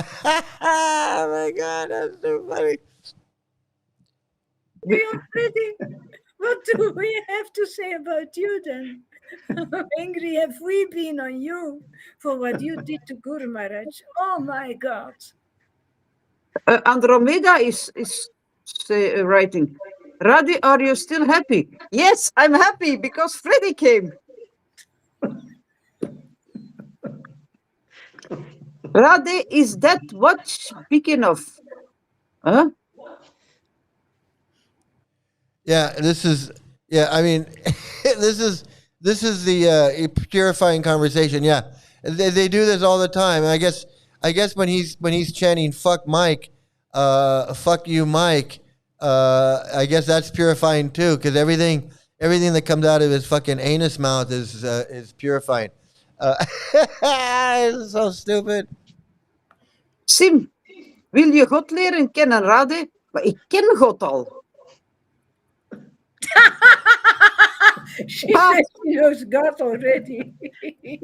Oh my God, that's too funny. Freddie, what do we have to say about you then? How angry have we been on you for what you did to Guru Maharaj? Oh my God. Andromeda is writing, Radi, are you still happy? Yes, I'm happy because Freddy came. Rade, is that watch big enough? Huh? Yeah, this is. Yeah, I mean, this is the purifying conversation. Yeah, they do this all the time. I guess when he's chanting "fuck Mike," "fuck you, Mike," I guess that's purifying too, because everything that comes out of his fucking anus mouth is purifying. It's so stupid. Sim, wil je God leren kennen, Rade? Maar ik ken God al. She says she knows God already.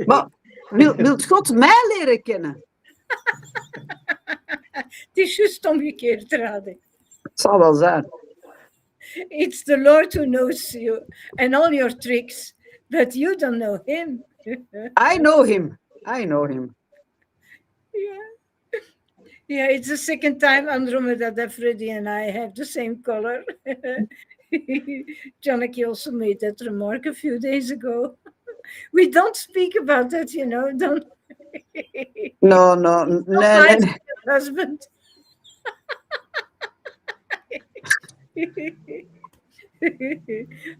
Maar wilt God mij leren kennen? Het is juist omgekeerd, Rade. Het zal wel zijn. It's the Lord who knows you and all your tricks, but you don't know him. I know him. Yeah, it's the second time Andromeda that Freddy and I have the same color. Janaki also made that remark a few days ago. We don't speak about that, don't No. my husband.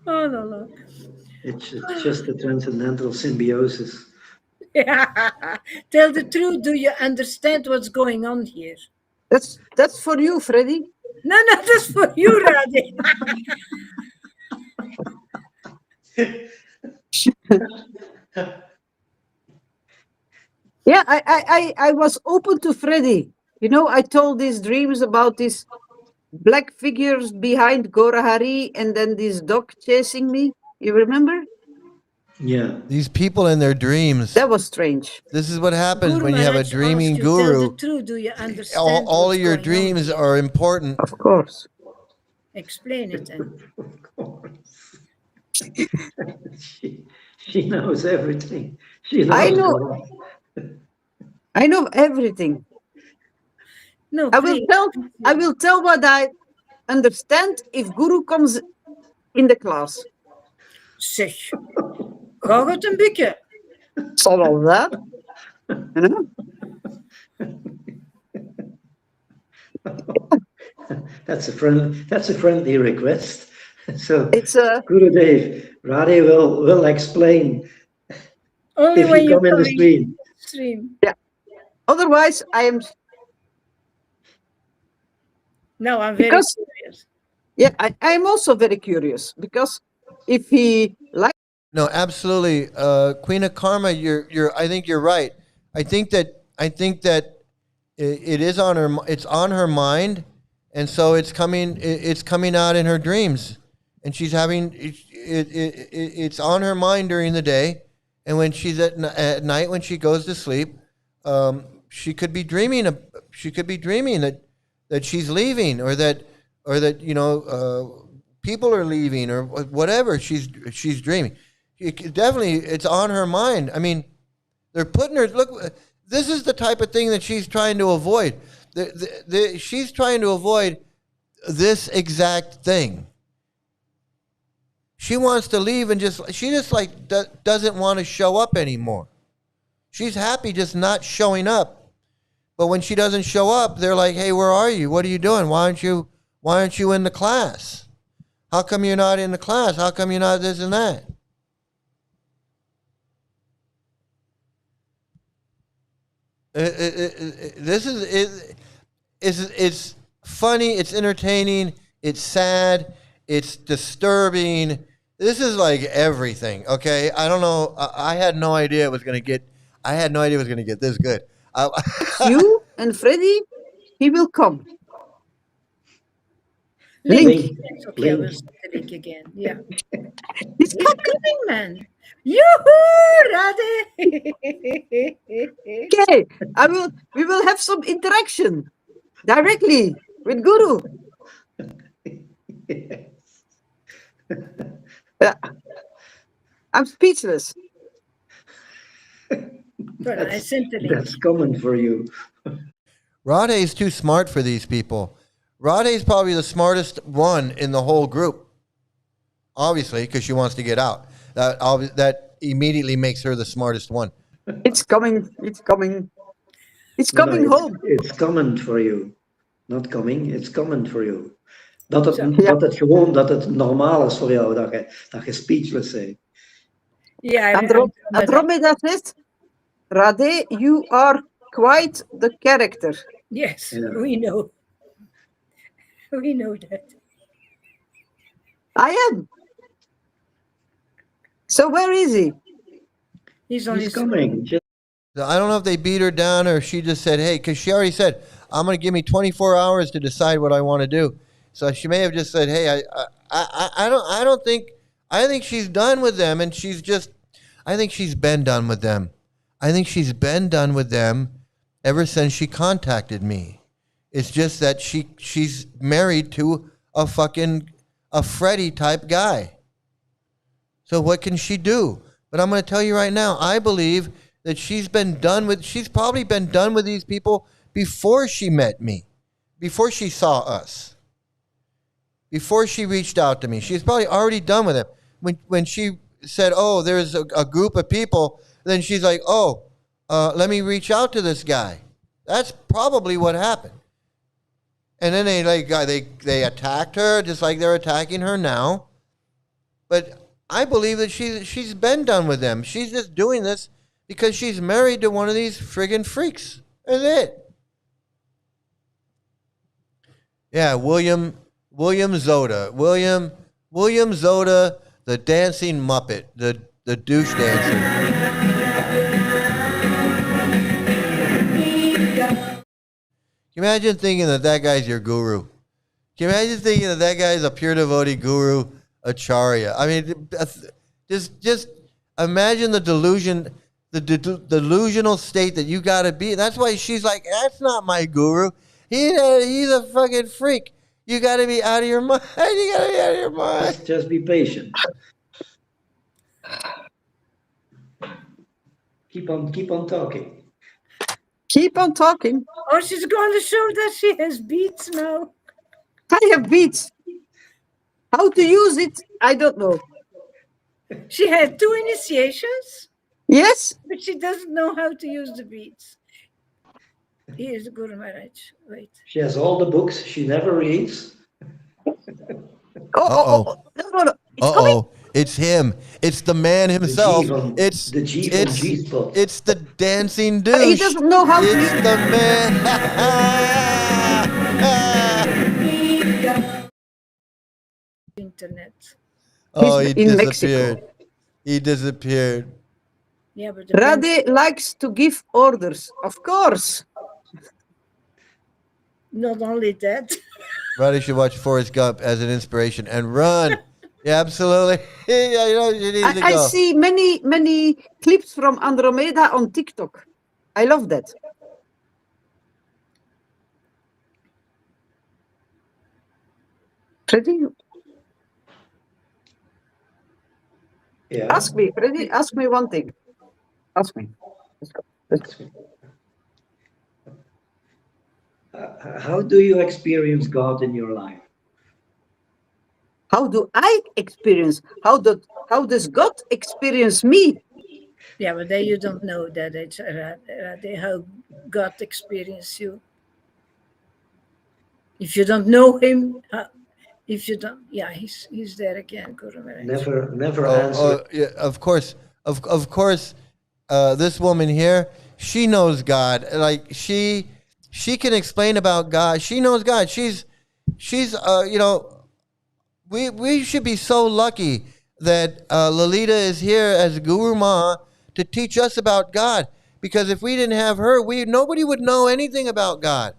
Oh, no. It's just a transcendental symbiosis. Yeah. Tell the truth. Do you understand what's going on here? That's for you, Freddy. No, that's for you, Radhe. Yeah, I was open to Freddy. You know, I told these dreams about these black figures behind Gaurahari and then this dog chasing me. You remember? Yeah. These people in their dreams. That was strange. This is what happens Guru when you have a Maharaj dreaming asked you, tell guru. the truth. Do you understand All what's of your going on dreams here? are important. Of course. Explain it then. She knows everything. She knows I know. God. I know everything. No, I will tell what I understand if Guru comes in the class. Zeg, ga het een beetje. Zal wel dat. You know? That's a friendly request. So it's a Gurudev, Radhe will explain only if when you you come in the stream. stream. Yeah. Otherwise, I am. No, I'm very Because, curious. yeah, I'm also very curious because if he likes. No, absolutely, Queen of Karma. I think you're right. I think that it is on her. It's on her mind, and so it's coming. It's coming out in her dreams, and she's having it's on her mind during the day, and when she's at night when she goes to sleep, she could be dreaming. She could be dreaming that she's leaving, or that people are leaving, or whatever. She's dreaming. Definitely, it's on her mind. I mean, they're putting her. Look, this is the type of thing that she's trying to avoid. She's trying to avoid this exact thing. She wants to leave and she doesn't want to show up anymore. She's happy just not showing up. But when she doesn't show up, they're like, "Hey, where are you? What are you doing? Why aren't you in the class? How come you're not in the class? How come you're not this and that?" It's funny, it's entertaining, it's sad, it's disturbing. This is like everything. Okay, I don't know. I had no idea it was gonna get. I had no idea it was gonna get this good. You and Freddy, he will come. Link. Okay, I will set the link again. Yeah. He's coming, man. Yoo-hoo, Radhe! Okay, we will have some interaction directly with Guru. Yeah. I'm speechless. But I sent the link. That's common for you. Radhe is too smart for these people. Radhe is probably the smartest one in the whole group. Obviously, because she wants to get out. That immediately makes her the smartest one. It's coming. It's coming. It's coming home. It's common for you. Not coming, it's common for you. Dat het normaal is voor jou, dat je speechless bent. Yeah, Andromeda says, Radhe, you are quite the character. Yes, we know. We know that. I am. So where is he? He's on his coming. I don't know if they beat her down or she just said, "Hey," because she already said, "I'm going to give me 24 hours to decide what I want to do." So she may have just said, "Hey, I think she's done with them," and I think she's been done with them. I think she's been done with them ever since she contacted me. It's just that she's married to a Freddy type guy. So what can she do? But I'm going to tell you right now, I believe that she's probably been done with these people before she met me, before she saw us, before she reached out to me. She's probably already done with them. When she said, "Oh, there's a group of people," then she's like, "Oh, let me reach out to this guy." That's probably what happened. And then they attacked her just like they're attacking her now. But I believe that she's been done with them. She's just doing this because she's married to one of these friggin' freaks. That's it. Yeah, William Zoda. William Zoda, the dancing Muppet, the douche dancer. Can you imagine thinking that guy's your guru? Can you imagine thinking that guy's a pure devotee guru, acharya? I mean, just imagine the delusion, the delusional state that you got to be. That's why she's like, that's not my guru. He's a fucking freak. You got to be out of your mind. You got to be out of your mind. Just be patient. Keep on talking. Keep on talking. Oh, she's going to show that she has beats now. I have beats. How to use it, I don't know. She had 2 initiations. Yes. But she doesn't know how to use the beats. Here's the Guru Maharaj. Wait. She has all the books she never reads. Uh-oh. No. Uh-oh. It's him. It's the man himself. It's the dancing douche. He doesn't know how to It's the man. Internet. Oh, he in disappeared. Mexico. He disappeared. Yeah, but Rade likes to give orders, of course. Not only that. Roddy should watch Forrest Gump as an inspiration and run. Yeah, absolutely. Yeah, you need to go. I see many clips from Andromeda on TikTok. I love that. Freddy? Yeah. Ask me, Freddy. Ask me one thing. Ask me. Let's go. How do you experience God in your life? How do I experience? How does God experience me? Yeah, but then you don't know that it's how God experiences you. If you don't know Him, if you don't, yeah, he's there again, Guru Maharaj. Never answer. Yeah, of course, this woman here, she knows God. Like she can explain about God. She knows God. She's you know. We should be so lucky that Lalita is here as Guru Ma to teach us about God. Because if we didn't have her, nobody would know anything about God.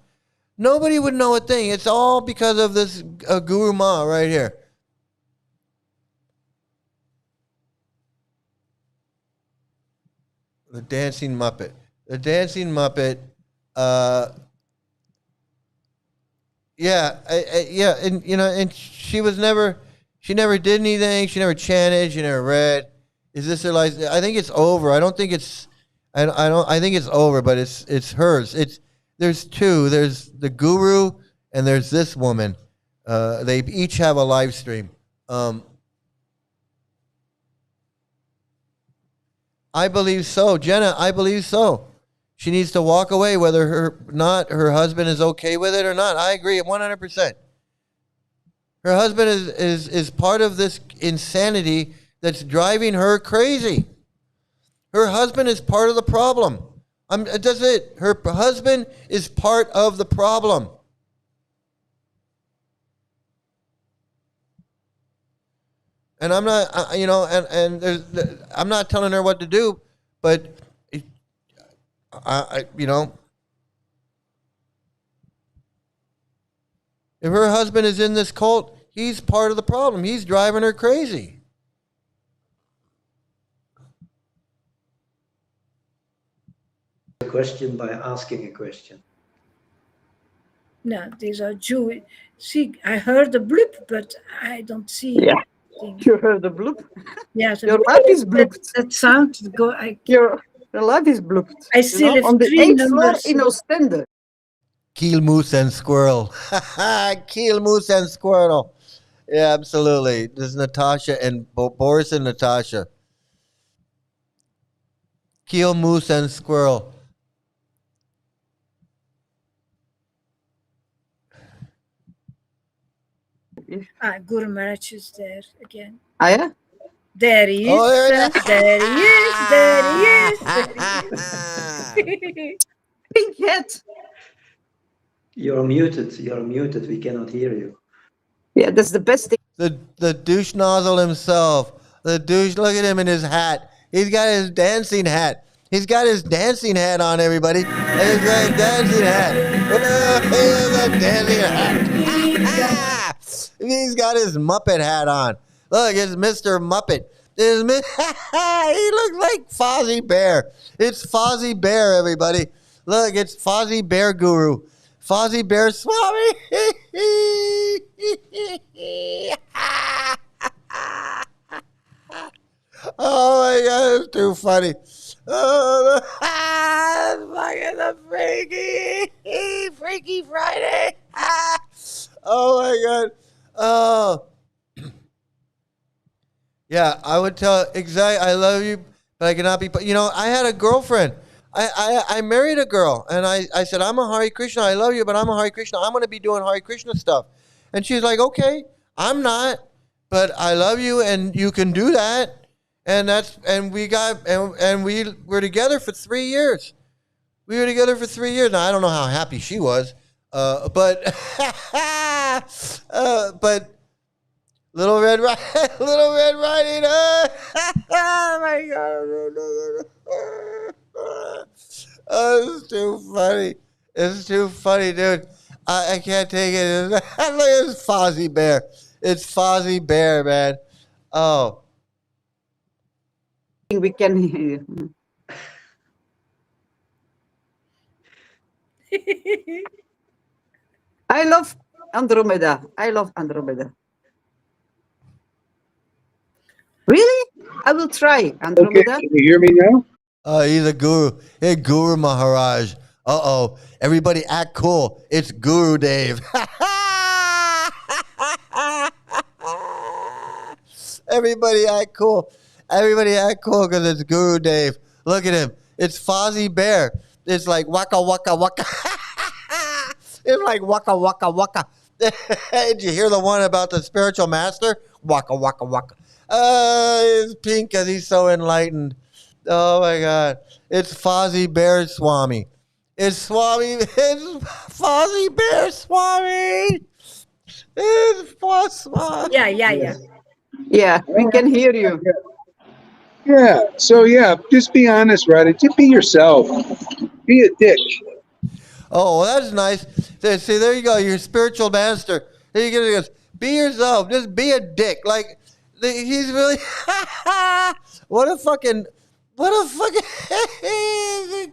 Nobody would know a thing. It's all because of this Guru Ma right here. The dancing Muppet. The dancing Muppet. Yeah, and you know, and she never did anything. She never chanted. She never read. Is this her life? I think it's over. I don't think it's. I think it's over. But it's hers. There's two. There's the guru and there's this woman. They each have a live stream. I believe so, Jenna. I believe so. She needs to walk away, whether her husband is okay with it or not. I agree 100%. Her husband is part of this insanity that's driving her crazy. Her husband is part of the problem. That's it. Her husband is part of the problem. And I'm not, you know, I'm not telling her what to do, but. You know, if her husband is in this cult, he's part of the problem. He's driving her crazy. A question by asking a question. No, these are Jewish. See, I heard the bloop, but I don't see. Yeah. Anything. You heard the bloop? Yes. Your life is blooped. That sound Your life is blooped. I still have on the 3 8th floor numbers. in Ostende. Kiel, moose, and squirrel. Kiel, moose, and squirrel. Yeah, absolutely. This is Natasha and Boris and Natasha. Kiel, moose, and squirrel. Guru Maharaj is there again. Ah, yeah? There he is. Oh, there There he is. Pink hat. You're muted. You're muted. We cannot hear you. Yeah, that's the best thing. The douche nozzle himself. The douche. Look at him in his hat. He's got his dancing hat. He's got his dancing hat on, everybody. He's got his dancing hat. He's got a dancing hat. He's got his Muppet hat on. Look, it's Mr. Muppet. He looks like Fozzie Bear. It's Fozzie Bear, everybody. Look, it's Fozzie Bear Guru. Fozzie Bear Swami. Oh my God, it's too funny. Oh, fucking the Freaky Friday. Oh my God. Oh. Yeah, I would tell exactly. I love you, but I cannot be. You know, I had a girlfriend. I married a girl, and I said, I'm a Hare Krishna. I love you, but I'm a Hare Krishna. I'm going to be doing Hare Krishna stuff. And she's like, okay, I'm not, but I love you, and you can do that. And we were together for 3 years. We were together for 3 years. Now I don't know how happy she was, but Little Red Riding Hood. Oh my God. Oh, it's too funny. It's too funny, dude. I can't take it. Look at this Fozzie Bear. It's Fozzie Bear, man. Oh. We can hear you. I love Andromeda. I love Andromeda. Really? I will try Andromeda. Okay, can you hear me now? He's a guru. Hey, Guru Maharaj. Uh-oh. Everybody act cool. It's Guru Dave. Everybody act cool. Everybody act cool because it's Guru Dave. Look at him. It's Fozzie Bear. It's like waka waka waka. It's like waka waka waka. Did you hear the one about the spiritual master? Waka waka waka. It's pink because he's so enlightened. Oh my God. It's Fozzie Bear Swami. It's Swami. It's Fozzie Bear Swami. It's Swami. Yeah. Yeah, we can hear you. Yeah, so yeah, just be honest, right? Just be yourself. Be a dick. Oh, well, that's nice. See, there you go. You're a spiritual master. There you go. He goes, be yourself. Just be a dick. Like, he's really, what a fucking, it's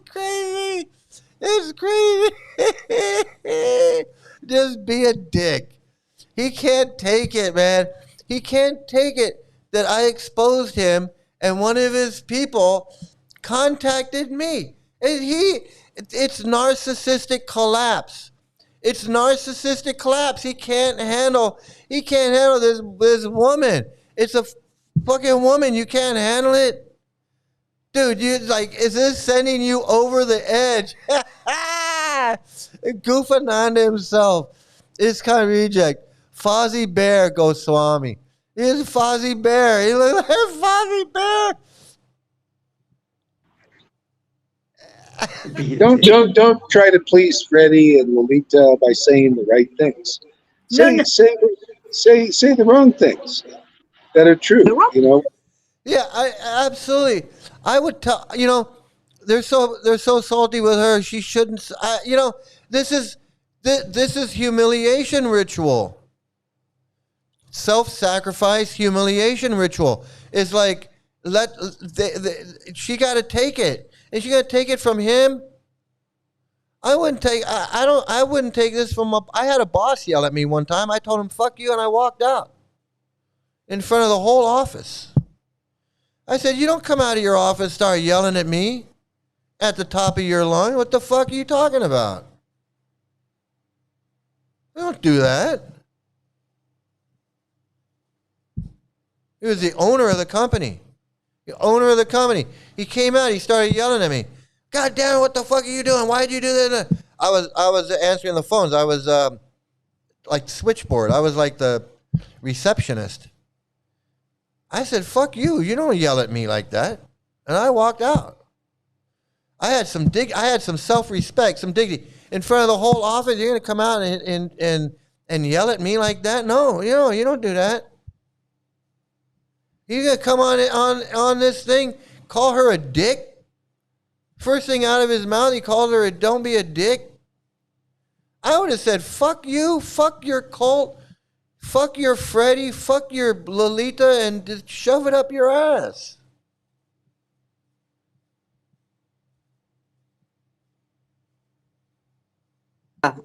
crazy. It's crazy. Just be a dick. He can't take it, man. He can't take it that I exposed him and one of his people contacted me. It's narcissistic collapse. It's narcissistic collapse. He can't handle this woman. It's a fucking woman. You can't handle it. Dude, is this sending you over the edge? Goofananda himself. This kind of reject. Fozzie Bear Goswami. Here's Fozzie Bear. He looks like Fozzie Bear. Don't try to please Freddie and Lalita by saying the right things. Say the wrong things that are true. You know. Yeah, absolutely. I would tell. You know, they're so salty with her. She shouldn't. You know, this is humiliation ritual. Self-sacrifice humiliation ritual. It's like she got to take it, and she got to take it from him. I wouldn't take this from I had a boss yell at me one time. I told him fuck you, and I walked out in front of the whole office. I said, you don't come out of your office and start yelling at me at the top of your lung. What the fuck are you talking about? I don't do that. He was the owner of the company. The owner of the company. He came out. He started yelling at me. God damn it, what the fuck are you doing? Why'd you do that? I was answering the phones. I was like switchboard. I was like the receptionist. I said, fuck you. You don't yell at me like that. And I walked out. I had some self-respect, some dignity. in front of the whole office. You're gonna come out and yell at me like that? No, you don't do that. You're gonna come on this thing, call her a dick. First thing out of his mouth, he called her don't be a dick. I would have said, fuck you, fuck your cult, fuck your Freddie, fuck your Lalita, and just shove it up your ass.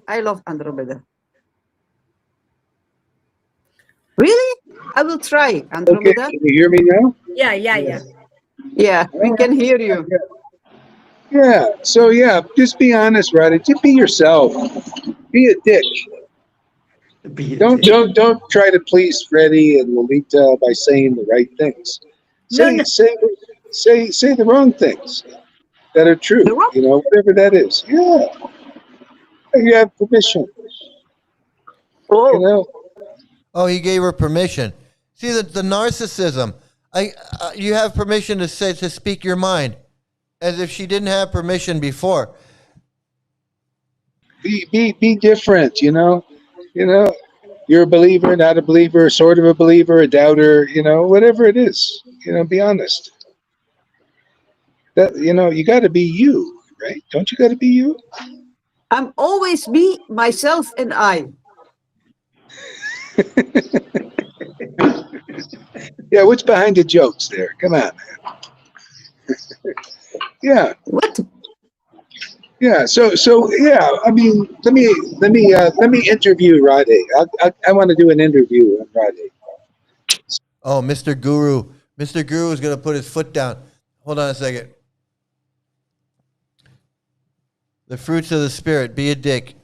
I love Andromeda. Really? I will try, Andromeda. Okay, can you hear me now? Yeah. Yeah, we can hear you. Yeah. So yeah, just be honest, Roddy. Just be yourself. Be a dick. Don't try to please Freddie and Lalita by saying the right things. Say the wrong things that are true. Whatever that is. Yeah. You have permission. Oh, he gave her permission. See the narcissism. You have permission to speak your mind, as if she didn't have permission before. Be different. You're a believer, not a believer, sort of a believer, a doubter. Whatever it is. Be honest. That you got to be you, right? Don't you got to be you? I'm always me, myself, and I. Yeah, what's behind the jokes there? Come on, man. Yeah. What? Yeah. So yeah. I mean, let me interview Radhe. I want to do an interview on Radhe. Oh, Mr. Guru. Mr. Guru is gonna put his foot down. Hold on a second. The fruits of the spirit. Be a dick.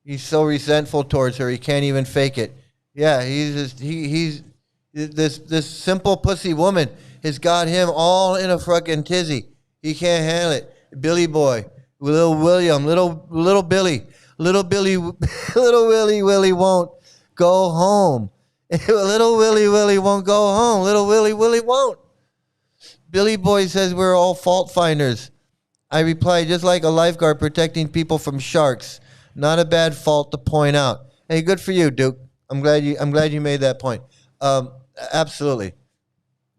He's so resentful towards her. He can't even fake it. Yeah, he's this simple pussy woman has got him all in a fucking tizzy. He can't handle it. Billy boy, little William, little Billy, little Willie won't go home. Little Willie won't go home. Little Willie won't. Billy boy says we're all fault finders. I reply, just like a lifeguard protecting people from sharks. Not a bad fault to point out. Hey, good for you, Duke. I'm glad you made that point. Absolutely.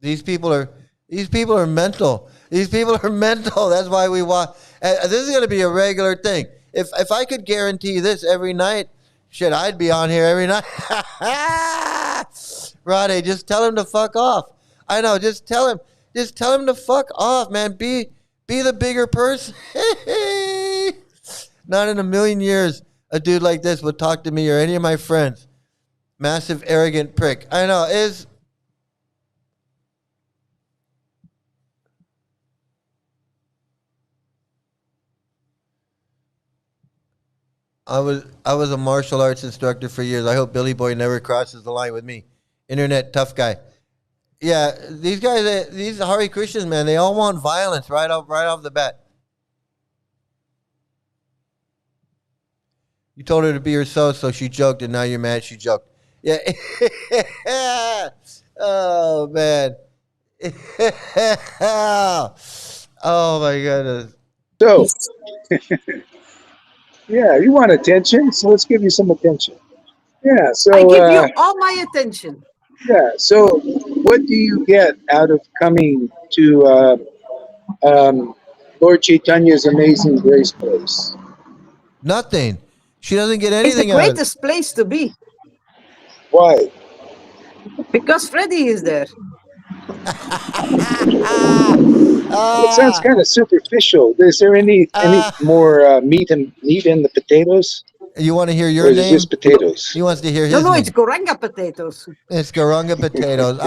These people are mental. These people are mental. That's why we watch. This is going to be a regular thing. If I could guarantee this every night, shit, I'd be on here every night. Roddy, just tell him to fuck off. I know. Just tell him to fuck off, man. Be the bigger person. Not in a million years a dude like this would talk to me or any of my friends. Massive, arrogant prick. I know. I was a martial arts instructor for years. I hope Billy Boy never crosses the line with me. Internet tough guy. Yeah, these guys, these Hare Krishnas, man, they all want violence right off the bat. You told her to be herself, so she joked, and now you're mad she joked. Yeah. Oh, man. Oh, my goodness. So, yeah, you want attention, so let's give you some attention. Yeah, so... I give you all my attention. Yeah, so what do you get out of coming to Lord Chaitanya's Amazing Grace place? Nothing. She doesn't get anything out of it. It's the greatest place to be. Why? Because Freddie is there. It sounds kind of superficial. Is there any more meat in the potatoes? You want to hear your name? Just potatoes. He wants to hear his name. No, it's Gauranga potatoes. It's Gauranga potatoes.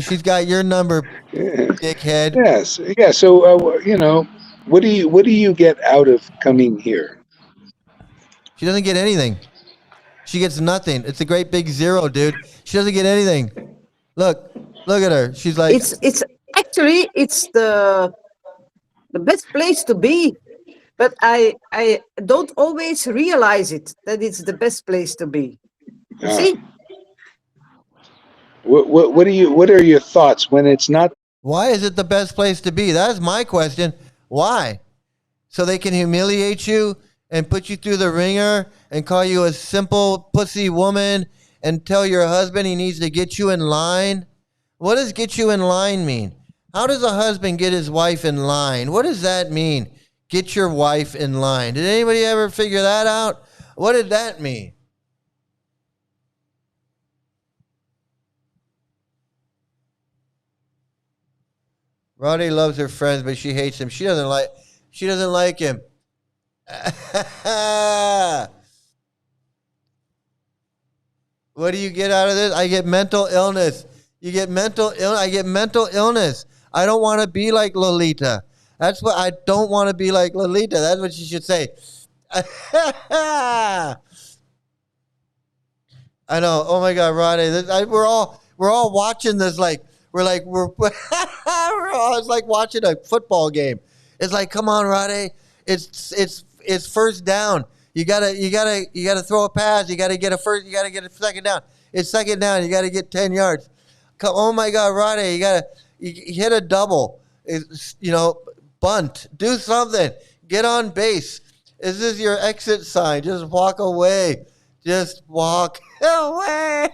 She's got your number, dickhead. Yes. Yeah. So what do you get out of coming here? She doesn't get anything. She gets nothing. It's a great big zero, dude. She doesn't get anything. Look at her. She's like, it's actually the best place to be, but I don't always realize it that it's the best place to be. See? What are your thoughts when it's not Why is it the best place to be? That's my question. Why? So they can humiliate you and put you through the ringer and call you a simple pussy woman and tell your husband he needs to get you in line? What does get you in line mean? How does a husband get his wife in line? What does that mean? Get your wife in line. Did anybody ever figure that out? What did that mean? Roddy loves her friends, but she hates him. She doesn't like him. What do you get out of this? I get mental illness. You get mental illness. I get mental illness. I don't want to be like Lalita. That's what I don't want to be like Lalita. That's what you should say. I know. Oh my God, Roddy. We're all watching this we're it's like watching a football game. It's like, come on, Roddy. It's first down. You gotta throw a pass. You gotta get a first. You gotta get a second down. It's second down. You gotta get 10 yards. Oh my God, Roddy. You hit a double. Bunt. Do something. Get on base. Is this your exit sign? Just walk away. Just walk away.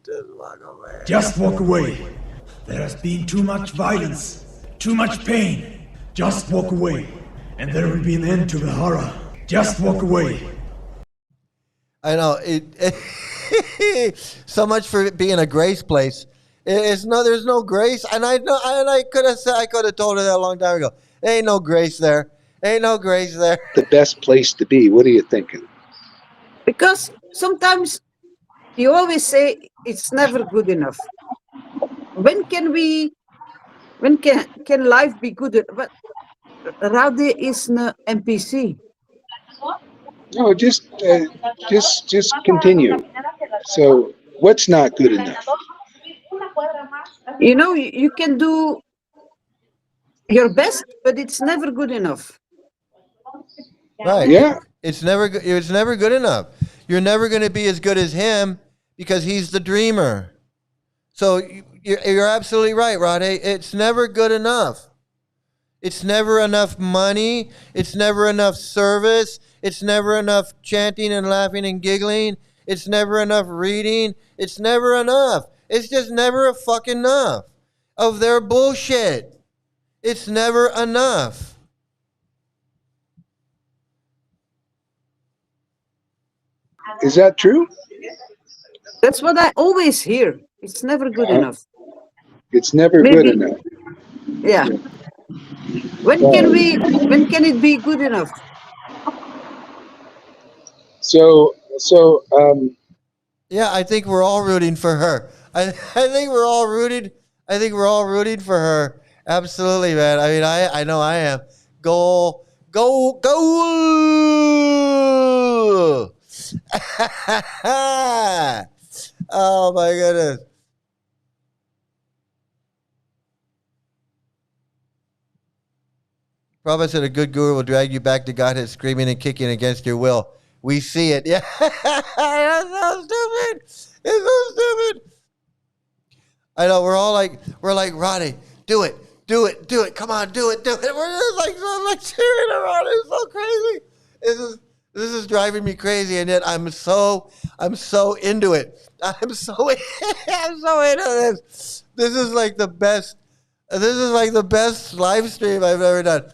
Just walk away. Just walk away. There has been too much violence, too much pain. Just walk away, and there will be an end to the horror. Just walk away. I know. So much for it being a grace place. There's no grace, and I could have told her that a long time ago. There ain't no grace there. Ain't no grace there. The best place to be. What are you thinking? Because sometimes you always say it's never good enough. When can life be good? But Radhe is an NPC. No, just continue. So what's not good enough? You can do your best, but it's never good enough. Right. Yeah. It's never good enough. You're never going to be as good as him because he's the dreamer. So you're absolutely right, Radhe. It's never good enough. It's never enough money. It's never enough service. It's never enough chanting and laughing and giggling. It's never enough reading. It's never enough. It's just never a fucking enough of their bullshit. It's never enough. Is that true? That's what I always hear. It's never good enough. It's never good enough. Yeah. When can it be good enough? Yeah, I think we're all rooting for her. I think we're all rooting for her. Absolutely, man. I mean, I know I am. Go. Oh my goodness. Prabhupada said a good guru will drag you back to Godhead screaming and kicking against your will. We see it. Yeah. That's so stupid. It's so stupid. I know. We're like, Roddy, do it. Come on, do it. We're just like cheering around. It's so crazy. This is driving me crazy, and yet I'm so into it. I'm so into this. This is like the best. This is like the best live stream I've ever done.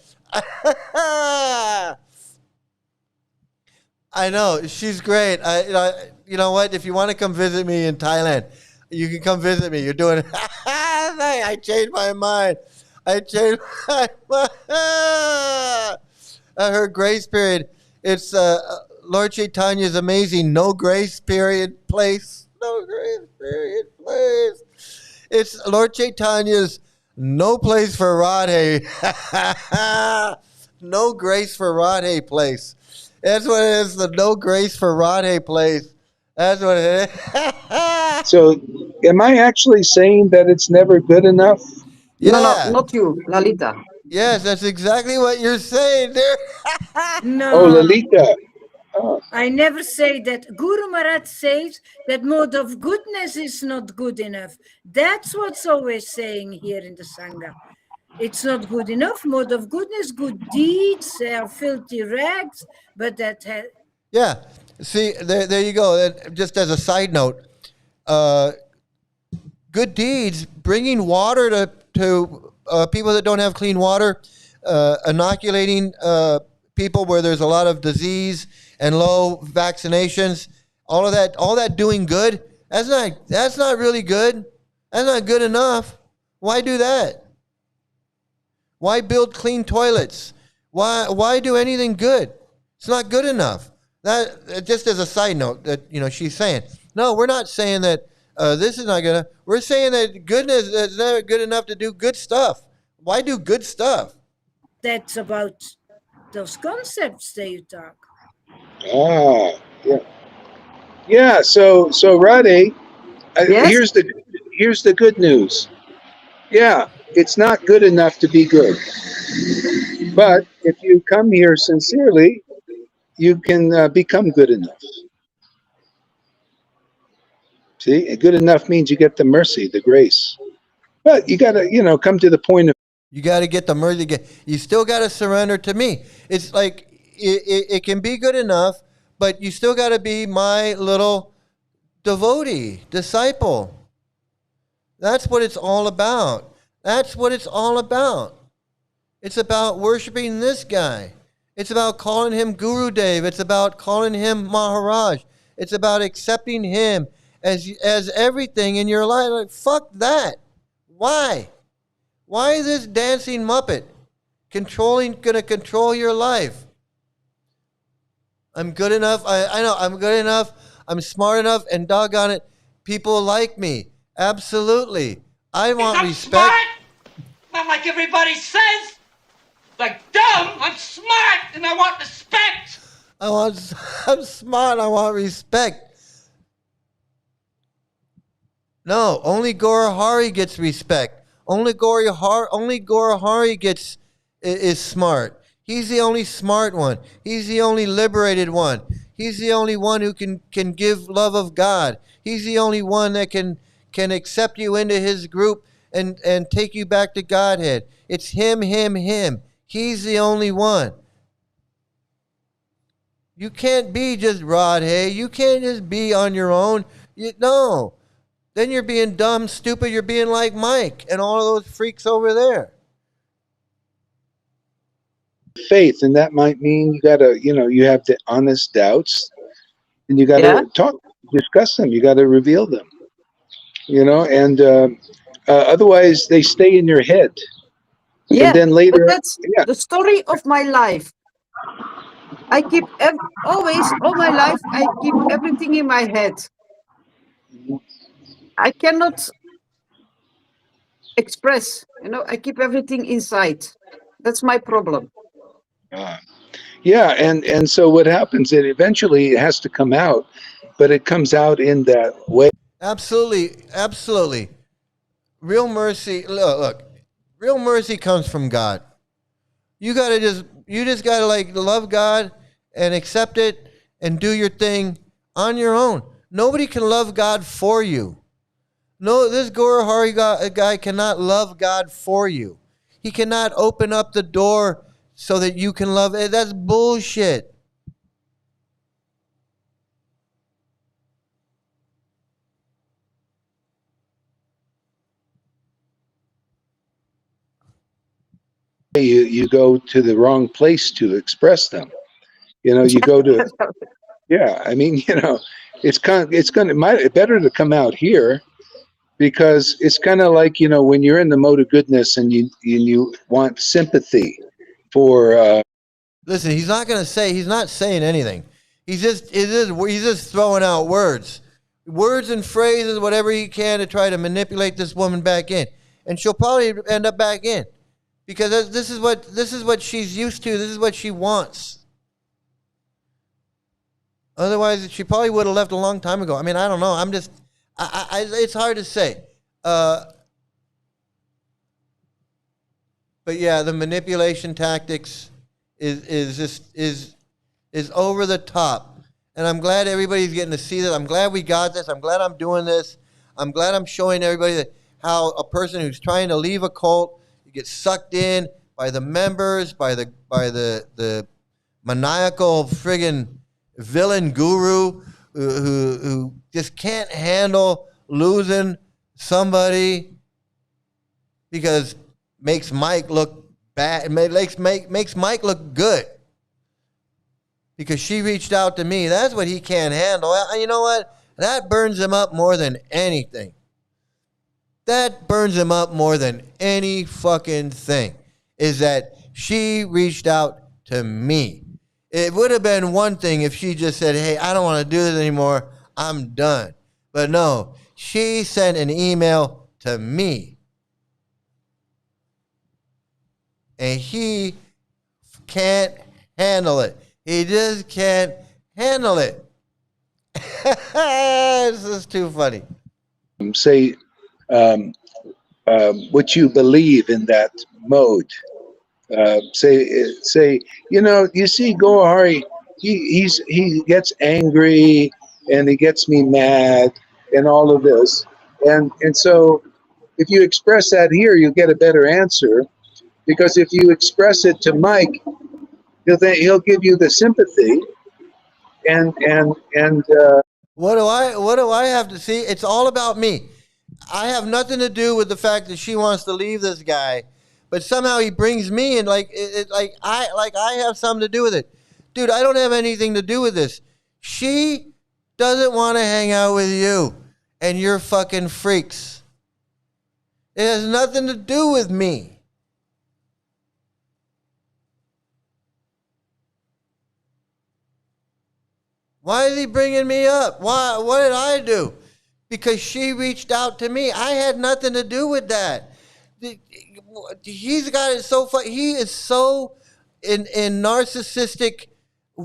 I know, she's great. You know what? If you want to come visit me in Thailand, you can come visit me. You're doing it. I changed my mind. Her grace period. It's Lord Chaitanya's amazing no grace period place. No grace period place. It's Lord Chaitanya's no place for Radhe. No grace for Radhe place. That's what it is, the no grace for Radhe place. That's what it is. So, am I actually saying that it's never good enough? Yeah. No, not you, Lalita. Yes, that's exactly what you're saying, dude. No. Oh, Lalita. I never say that. Guru Maharaj says that mode of goodness is not good enough. That's what's always saying here in the Sangha. It's not good enough. Mode of goodness, good deeds, filthy rags, but that has... Yeah. See, there you go. Just as a side note, good deeds, bringing water to people that don't have clean water, inoculating people where there's a lot of disease and low vaccinations, all that doing good, that's not really good. That's not good enough. Why do that? Why build clean toilets? Why do anything good? It's not good enough. That just as a side note that she's saying. No, we're not saying that this is not gonna. We're saying that goodness is never good enough to do good stuff. Why do good stuff? That's about those concepts that you talk. Yeah. Yeah, so Radhe, Yes? here's the good news. Yeah, it's not good enough to be good. But if you come here sincerely, you can become good enough. See, good enough means you get the mercy, the grace. But you got to, come to the point of... You got to get the mercy. You still got to surrender to me. It's like it can be good enough, but you still got to be my little devotee, disciple. That's what it's all about. That's what it's all about. It's about worshiping this guy. It's about calling him Guru Dev. It's about calling him Maharaj. It's about accepting him as everything in your life. Like, fuck that. Why? Why is this dancing Muppet gonna control your life? I'm good enough. I know I'm good enough. I'm smart enough, and doggone it, people like me. Absolutely. I want I'm respect. smart, not like everybody says. Like dumb, I'm smart and I want respect. I'm smart. I want respect. No, only Gaurahari gets respect. Only Gaurahari is smart. He's the only smart one. He's the only liberated one. He's the only one who can give love of God. He's the only one that can accept you into his group and take you back to Godhead. It's him. He's the only one. You can't be just Radhe. You can't just be on your own. No. Then you're being dumb, stupid. You're being like Mike and all of those freaks over there. Faith, and that might mean you got to, you have the honest doubts, and you got to discuss them. You got to reveal them, and otherwise they stay in your head. Yeah, and then later, but that's the story of my life. I keep always, all my life, I keep everything in my head. I cannot express, I keep everything inside. That's my problem. Yeah, and so what happens, it eventually has to come out, but it comes out in that way. Absolutely. Real mercy, look, real mercy comes from God. You just gotta love God and accept it and do your thing on your own. Nobody can love God for you. No, this Gaurahari guy cannot love God for you. He cannot open up the door so that you can love it. That's bullshit. You go to the wrong place to express them. You go to, yeah. I mean, it's better to come out here, because it's kind of like, when you're in the mode of goodness and you want sympathy for. Listen, he's not saying anything. He's just throwing out words and phrases, whatever he can, to try to manipulate this woman back in, and she'll probably end up back in, because this is what she's used to. This is what she wants. Otherwise, she probably would have left a long time ago. I mean, I don't know. It's hard to say. But yeah, the manipulation tactics is is over the top. And I'm glad everybody's getting to see this. I'm glad we got this. I'm glad I'm doing this. I'm glad I'm showing everybody that how a person who's trying to leave a cult gets sucked in by the members, by the maniacal friggin' villain guru who just can't handle losing somebody because makes Mike look bad. Makes Mike look good because she reached out to me. That's what he can't handle. You know what? That burns him up more than anything. That burns him up more than any fucking thing, is that she reached out to me. It would have been one thing if she just said, hey, I don't want to do this anymore. I'm done. But no, she sent an email to me. And he can't handle it. He just can't handle it. This is too funny. Say what you believe in that mode. Say, you see Gaurahari, he gets angry and he gets me mad and all of this. And so if you express that here, you get a better answer, because if you express it to Mike, he'll give you the sympathy and what do I have to see? It's all about me. I have nothing to do with the fact that she wants to leave this guy, but somehow he brings me in like I have something to do with it. Dude, I don't have anything to do with this. She doesn't want to hang out with you and you're fucking freaks. It has nothing to do with me. Why is he bringing me up? Why? What did I do? Because she reached out to me. I had nothing to do with that. He's got it so far. He is so in narcissistic.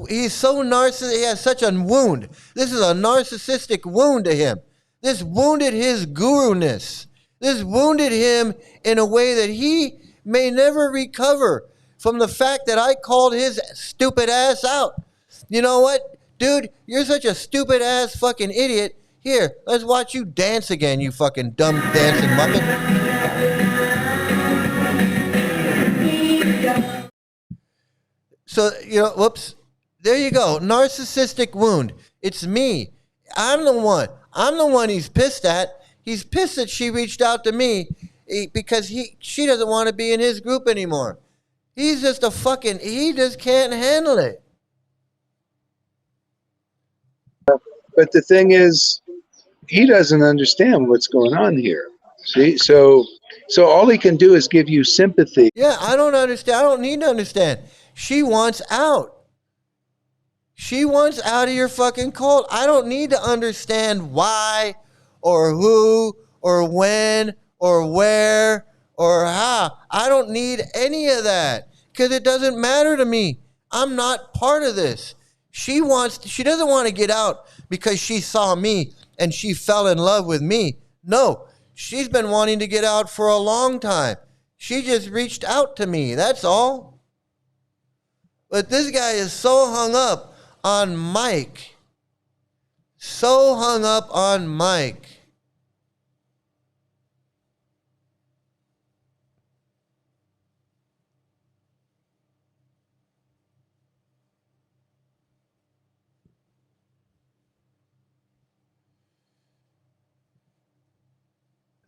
He's so narcissistic. He has such a wound. This is a narcissistic wound to him. This wounded his guru-ness. This wounded him in a way that he may never recover from the fact that I called his stupid ass out. You know what? Dude, you're such a stupid ass fucking idiot. Here, let's watch you dance again, you fucking dumb dancing muppet. So, whoops. There you go. Narcissistic wound. It's me. I'm the one. I'm the one he's pissed at. He's pissed that she reached out to me because she doesn't want to be in his group anymore. He's just he just can't handle it. But the thing is, he doesn't understand what's going on here. See, so all he can do is give you sympathy. Yeah, I don't understand. I don't need to understand. She wants out. She wants out of your fucking cult. I don't need to understand why or who or when or where or how. I don't need any of that because it doesn't matter to me. I'm not part of this. She doesn't want to get out because she saw me and she fell in love with me. No, she's been wanting to get out for a long time. She just reached out to me. That's all. But this guy is so hung up on Mike. So hung up on Mike.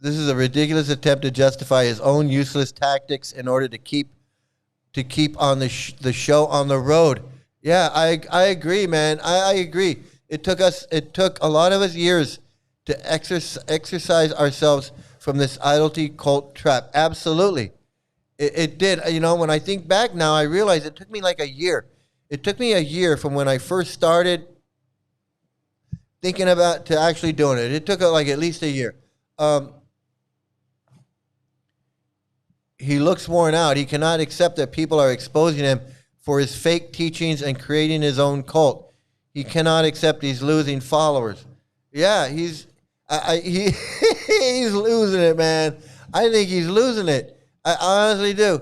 This is a ridiculous attempt to justify his own useless tactics in order to keep on the show on the road. Yeah, I agree, man. I agree. It took a lot of us years to exercise ourselves from this idolity cult trap. Absolutely. It did. When I think back now, I realize it took me like a year. It took me a year from when I first started thinking about to actually doing it. It took like at least a year. He looks worn out. He cannot accept that people are exposing him for his fake teachings and creating his own cult. He cannot accept he's losing followers. Yeah, he's losing it, man. I think he's losing it. I honestly do.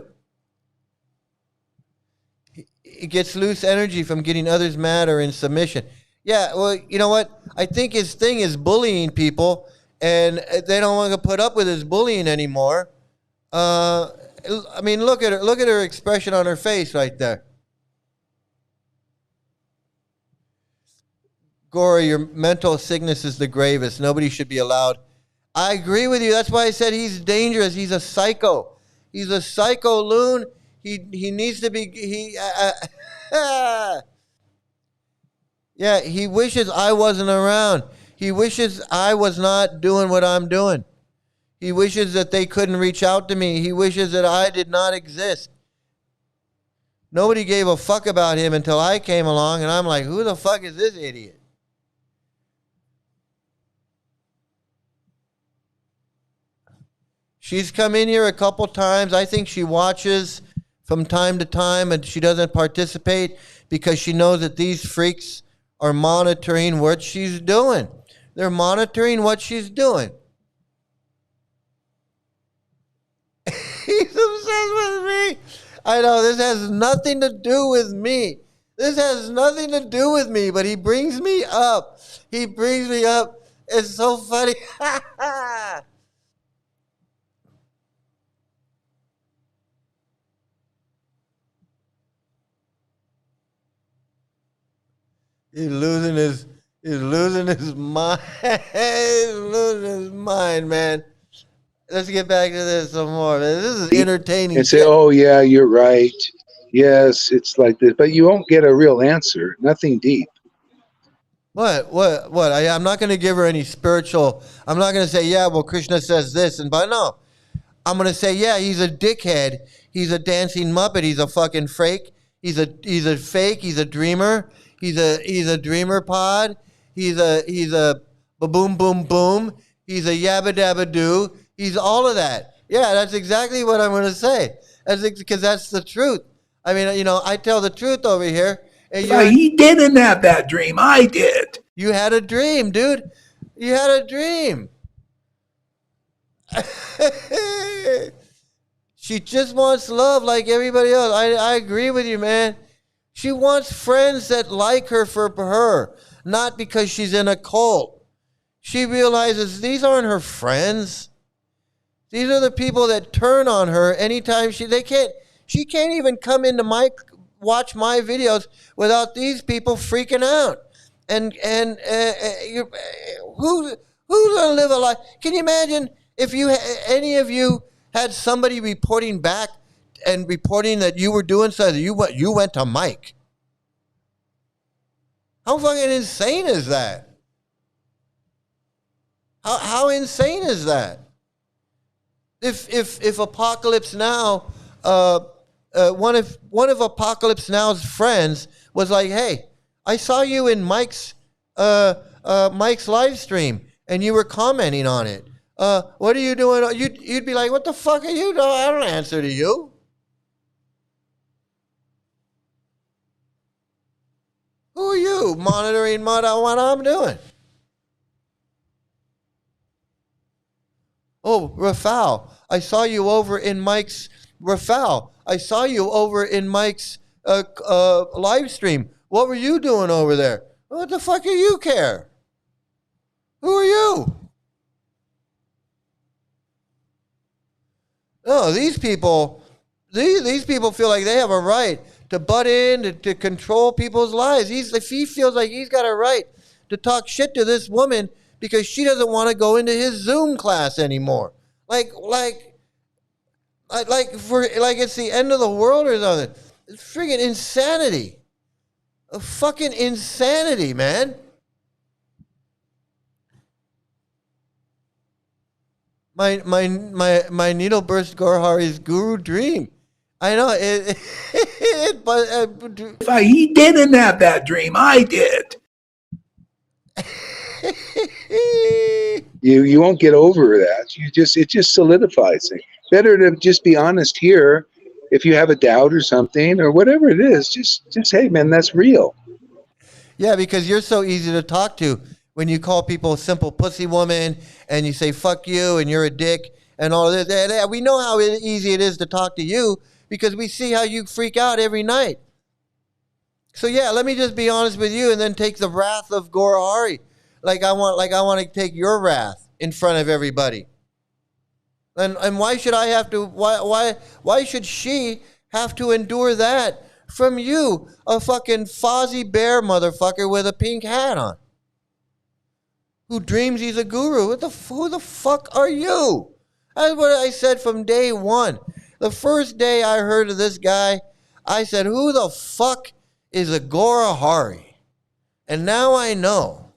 he gets loose energy from getting others mad or in submission. Yeah, well, you know what? I think his thing is bullying people, and they don't want to put up with his bullying anymore. I mean, look at her. Look at her expression on her face right there. Gory, your mental sickness is the gravest. Nobody should be allowed. I agree with you. That's why I said he's dangerous. He's a psycho. He's a psycho loon. He needs to be. Yeah, he wishes I wasn't around. He wishes I was not doing what I'm doing. He wishes that they couldn't reach out to me. He wishes that I did not exist. Nobody gave a fuck about him until I came along, and I'm like, who the fuck is this idiot? She's come in here a couple times. I think she watches from time to time, and she doesn't participate because she knows that these freaks are monitoring what she's doing. They're monitoring what she's doing. He's obsessed with me. I know, this has nothing to do with me. This has nothing to do with me, but he brings me up. He brings me up. It's so funny. He's losing his mind. He's losing his mind, man. Let's get back to this some more, man. This is entertaining. And say, oh, yeah, you're right. Yes, it's like this. But you won't get a real answer. Nothing deep. What? I'm not going to give her any spiritual. I'm not going to say, yeah, well, Krishna says this. But no. I'm going to say, yeah, he's a dickhead. He's a dancing Muppet. He's a fucking fake. He's a fake. He's a dreamer. He's a dreamer pod. He's a boom boom boom. He's a yabba dabba doo. He's all of that. Yeah, that's exactly what I'm going to say. Because that's the truth. I mean, you know, I tell the truth over here. And he didn't have that dream. I did. You had a dream, dude. You had a dream. She just wants love like everybody else. I agree with you, man. She wants friends that like her for her, not because she's in a cult. She realizes these aren't her friends. These are the people that turn on her anytime she can't even come into watch my videos without these people freaking out. And who's gonna live a life? Can you imagine if any of you had somebody reporting back and reporting that you were doing something, you went to Mike? How fucking insane is that? How insane is that? If Apocalypse Now, one of Apocalypse Now's friends was like, hey, I saw you in Mike's live stream and you were commenting on it. What are you doing? You'd be like, what the fuck are you doing? I don't answer to you. Who are you monitoring what I'm doing? Oh, Rafal, I saw you over in Mike's live stream. What were you doing over there? What the fuck do you care? Who are you? No, these people feel like they have a right to butt in, to control people's lives. If he feels like he's got a right to talk shit to this woman because she doesn't want to go into his Zoom class anymore. Like it's the end of the world or something. It's friggin' insanity. A fucking insanity, man. My needle burst Gaurahari's guru dream. I know but he didn't have that dream. I did. You won't get over that. It just solidifies it. Better to just be honest here. If you have a doubt or something or whatever it is, just hey, man, that's real. Yeah, because you're so easy to talk to when you call people a simple pussy woman and you say fuck you and you're a dick and all this. And we know how easy it is to talk to you because we see how you freak out every night. So yeah, let me just be honest with you, and then take the wrath of Gaurahari, like I want to take your wrath in front of everybody. And why should I have to? Why should she have to endure that from you, a fucking Fozzie Bear motherfucker with a pink hat on, who dreams he's a guru? Who the fuck are you? That's what I said from day one. The first day I heard of this guy, I said, who the fuck is a Gaurahari? And now I know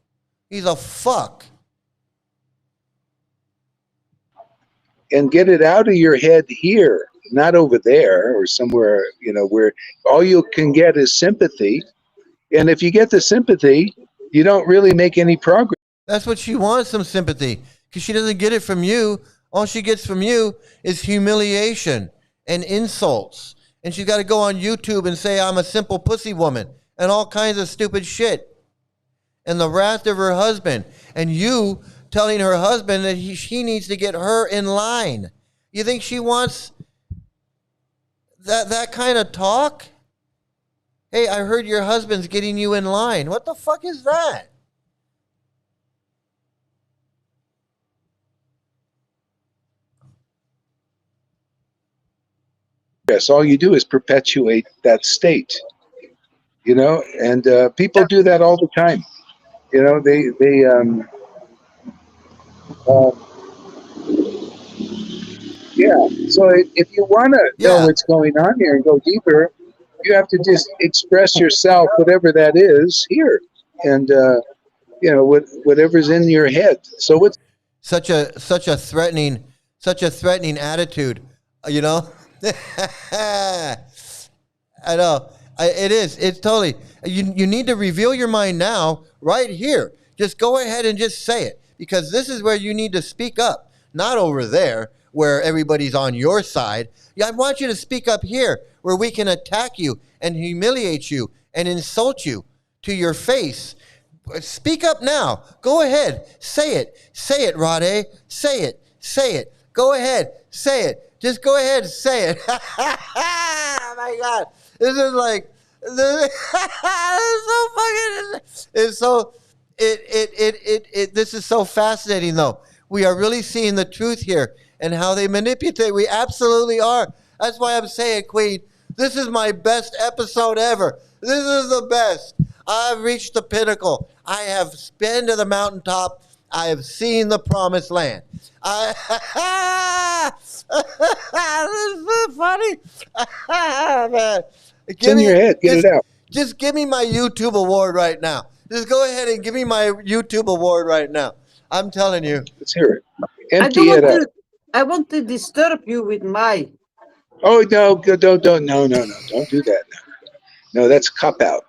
he's a fuck. And get it out of your head here, not over there or somewhere, you know, where all you can get is sympathy. And if you get the sympathy, you don't really make any progress. That's what she wants, some sympathy, because she doesn't get it from you. All she gets from you is humiliation and insults. And she's got to go on YouTube and say, I'm a simple pussy woman, and all kinds of stupid shit. And the wrath of her husband, and you telling her husband that she needs to get her in line. You think she wants that kind of talk? Hey, I heard your husband's getting you in line. What the fuck is that? Yes, all you do is perpetuate that state, you know, and people do that all the time. You know, yeah. So if you want to know what's going on here and go deeper, you have to just express yourself, whatever that is, here, and you know, whatever's in your head. So what's such a threatening attitude, you know? I know. It is. It's totally. You need to reveal your mind now, right here. Just go ahead and just say it, because this is where you need to speak up, not over there where everybody's on your side. Yeah, I want you to speak up here where we can attack you and humiliate you and insult you to your face. Speak up now. Go ahead. Say it. Say it, Rade. Say it. Say it. Go ahead. Say it. Just go ahead and say it. Oh my God. This is like, this is so fascinating though. We are really seeing the truth here and how they manipulate. We absolutely are. That's why I'm saying, Queen, this is my best episode ever. This is the best. I've reached the pinnacle. I have been to the mountaintop. I have seen the promised land. This is so funny. Man. It's in your head. Get it out. Just give me my YouTube award right now. Just go ahead and give me my YouTube award right now. I'm telling you. Let's hear it. Empty it out. I want to disturb you with my. Oh no! Don't no! Don't do that. No, that's cop out.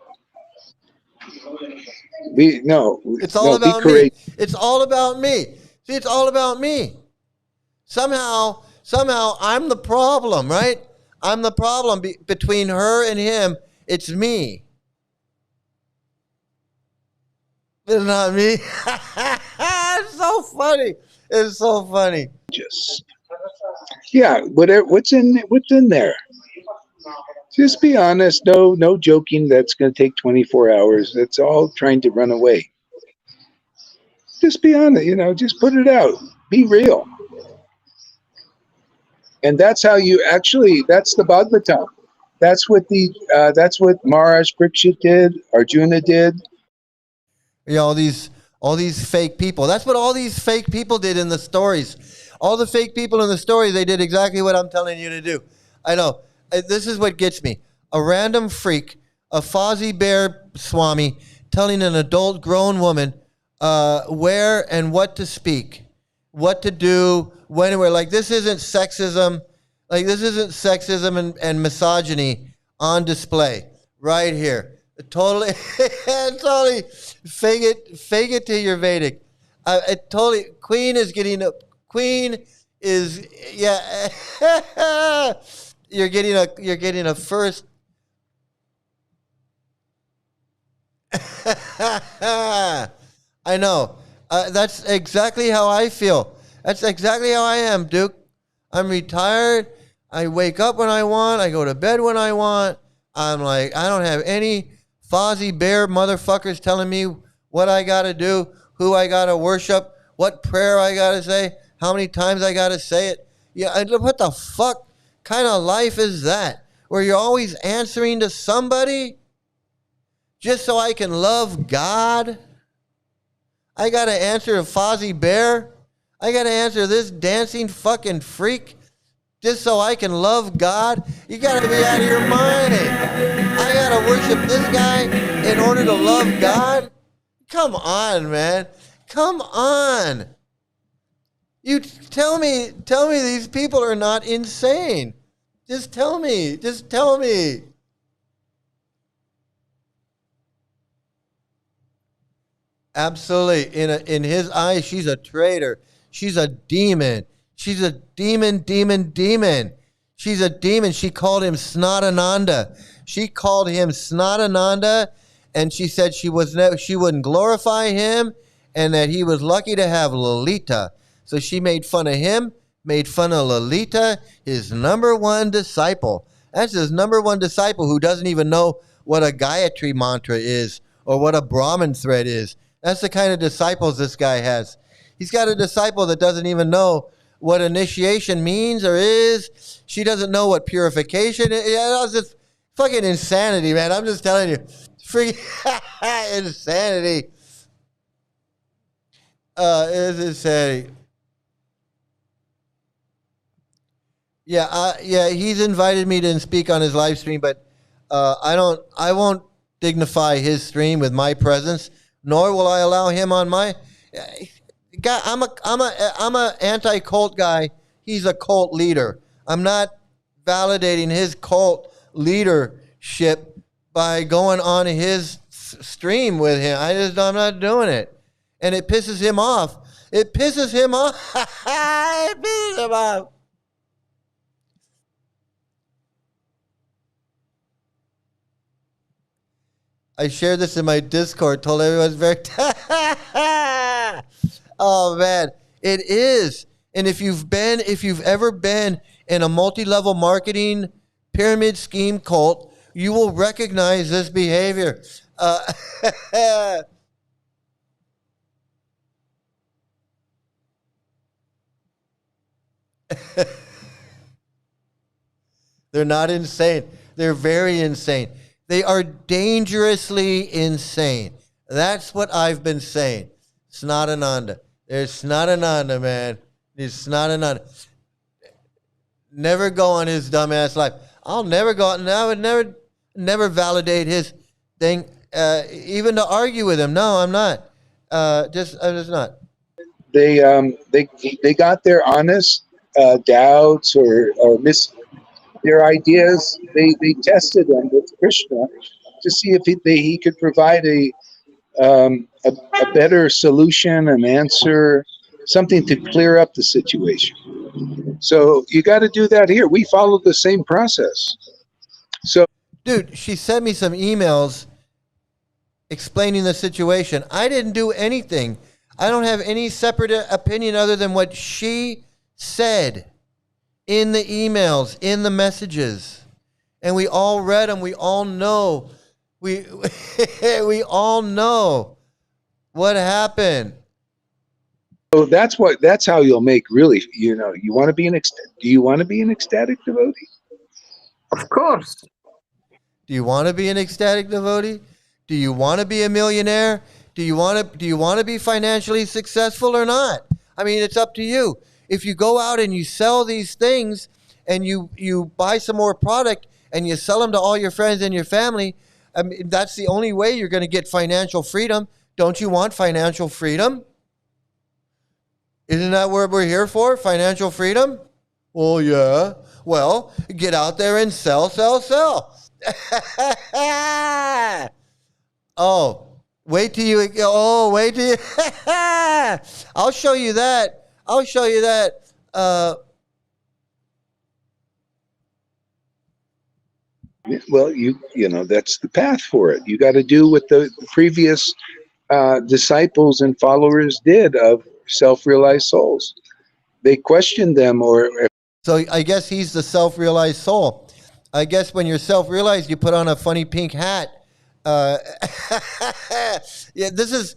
It's all about me. It's all about me. See, it's all about me. Somehow I'm the problem, right? I'm the problem between her and him. It's me. It's not me. It's so funny. It's so funny. Yeah, what's in there? Just be honest. No joking. That's going to take 24 hours. That's all trying to run away. Just be honest. You know, just put it out. Be real. And that's how you actually. That's the Bhagavatam. That's what Maharaj Parikshit did. Arjuna did. You know, all these fake people. That's what all these fake people did in the stories. All the fake people in the story, they did exactly what I'm telling you to do. I know. This is what gets me. A random freak, a Fozzie Bear Swami, telling an adult grown woman where and what to speak, what to do, when and where. Like, this isn't sexism. Like, this isn't sexism and misogyny on display right here. Totally fake it till you're Vedic. Queen is yeah. You're getting a first. I know. That's exactly how I feel. That's exactly how I am, Duke. I'm retired. I wake up when I want. I go to bed when I want. I'm like, I don't have any Fozzie Bear motherfuckers telling me what I got to do, who I got to worship, what prayer I got to say, how many times I got to say it. Yeah, what the fuck kind of life is that? Where you're always answering to somebody just so I can love God? I got to answer to Fozzie Bear? I got to answer this dancing fucking freak just so I can love God? You got to be out of your mind. I got to worship this guy in order to love God? Come on, man. Come on. You tell me these people are not insane. Just tell me. Just tell me. Absolutely. In his eyes, she's a traitor. She's a demon. She's a demon. She's a demon. She called him Snotananda. She called him Snotananda, and she said she wouldn't glorify him, and that he was lucky to have Lalita. So she made fun of him, made fun of Lalita, his number one disciple. That's his number one disciple who doesn't even know what a Gayatri mantra is or what a Brahmin thread is. That's the kind of disciples this guy has. He's got a disciple that doesn't even know what initiation means or is. She doesn't know what purification is. Yeah, it's just fucking insanity, man. I'm just telling you. Freaking insanity. It's insanity. Yeah, he's invited me to speak on his live stream, but I won't dignify his stream with my presence, nor will I allow him on my. Guy, I'm a anti-cult guy. He's a cult leader. I'm not validating his cult leadership by going on his stream with him. I'm not doing it, and it pisses him off. It pisses him off. It pisses him off. I shared this in my Discord, told everyone it's very... Oh, man. It is. And if you've ever been in a multi-level marketing pyramid scheme cult, you will recognize this behavior. They're not insane. They're very insane. They are dangerously insane. That's what I've been saying. Snotananda. There's Snotananda, man. There's Snotananda. Never go on his dumbass life. I'll never go on. I would never validate his thing, even to argue with him. No, I'm not. I'm just not. They got their honest doubts or their ideas. They tested them with Krishna to see if he could provide a better solution, an answer, something to clear up the situation. So you got to do that here. We follow the same process. So, dude, she sent me some emails explaining the situation. I didn't do anything. I don't have any separate opinion other than what she said in the emails, in the messages. And we all read them. We all know. We all know what happened. So that's how you'll make really, you want to be do you want to be an ecstatic devotee? Of course. Do you want to be an ecstatic devotee? Do you want to be a millionaire? Do you want to be financially successful or not? I mean, it's up to you. If you go out and you sell these things and you buy some more product and you sell them to all your friends and your family, I mean, that's the only way you're going to get financial freedom. Don't you want financial freedom? Isn't that what we're here for? Financial freedom? Well, yeah. Well, get out there and sell. Wait till you. I'll show you that. Well, that's the path for it. You got to do what the previous disciples and followers did of self-realized souls. They questioned them, So I guess he's the self-realized soul. I guess when you're self-realized, you put on a funny pink hat Yeah, this is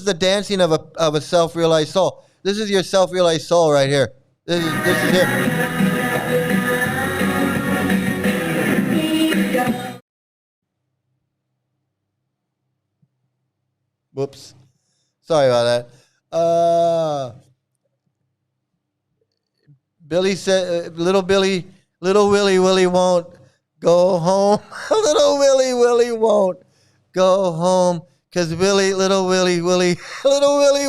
the dancing of a self-realized soul. This is your self-realized soul right here. This is it. Whoops. Sorry about that. Billy said, little Willie won't go home. Little Willie won't go home. Cause little Willie, little Willie, little Willie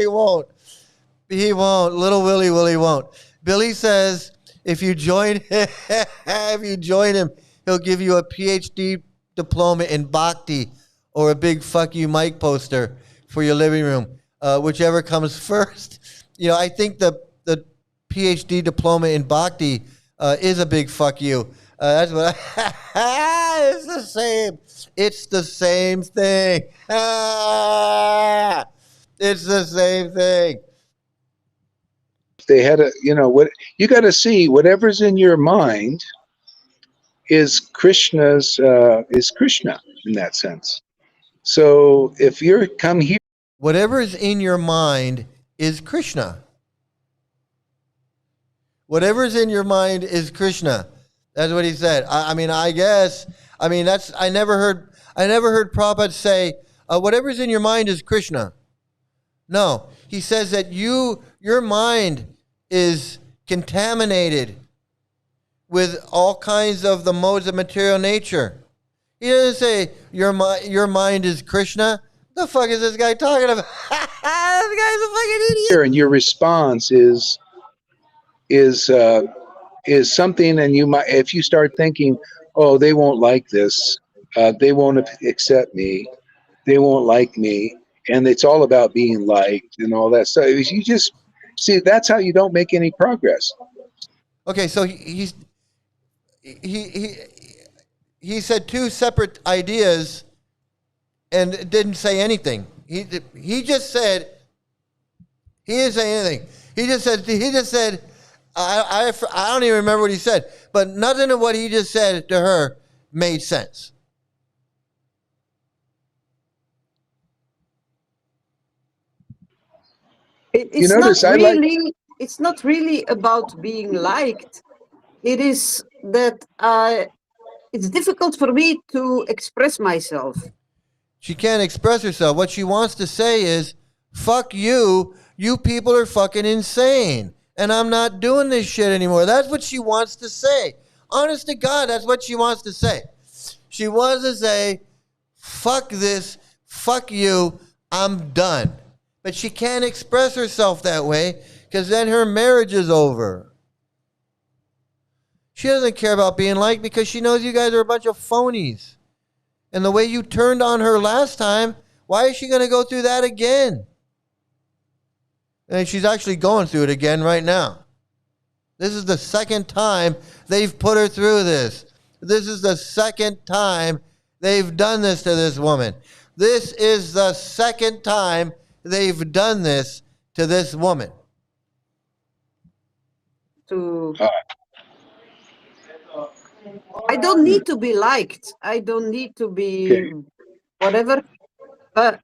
won't. He won't. Little Willie won't. Billy says if you join him, he'll give you a PhD diploma in bhakti or a big fuck you Mike poster for your living room, whichever comes first. You know, I think the PhD diploma in bhakti is a big fuck you. That's what it's the same. It's the same thing. It's the same thing. They had what you got to see. Whatever's in your mind is Krishna in that sense. So if you're come here, whatever is in your mind is Krishna. Whatever is in your mind is Krishna. That's what he said. I mean, I never heard Prabhupada say, whatever's in your mind is Krishna. No, he says that your mind is contaminated with all kinds of the modes of material nature. He doesn't say your mind is Krishna. The fuck is this guy talking about? This guy's a fucking idiot. And your response is something, and you might, if you start thinking, oh, they won't like this, they won't accept me, they won't like me, and it's all about being liked and all that stuff. You just see, that's how you don't make any progress. Okay, so he said two separate ideas and didn't say anything. He just said, he didn't say anything. He just said I don't even remember what he said, but nothing of what he just said to her made sense. It's not really about being liked. It is that it's difficult for me to express myself. She can't express herself. What she wants to say is, fuck you. You people are fucking insane. And I'm not doing this shit anymore. That's what she wants to say. Honest to God, that's what she wants to say. She wants to say, fuck this, fuck you, I'm done. But she can't express herself that way because then her marriage is over. She doesn't care about being liked because she knows you guys are a bunch of phonies. And the way you turned on her last time, why is she going to go through that again? And she's actually going through it again right now. This is the second time they've put her through this. This is the second time they've done this to this woman. This is the second time they've done this to this woman. I don't need to be liked. I don't need to be whatever. But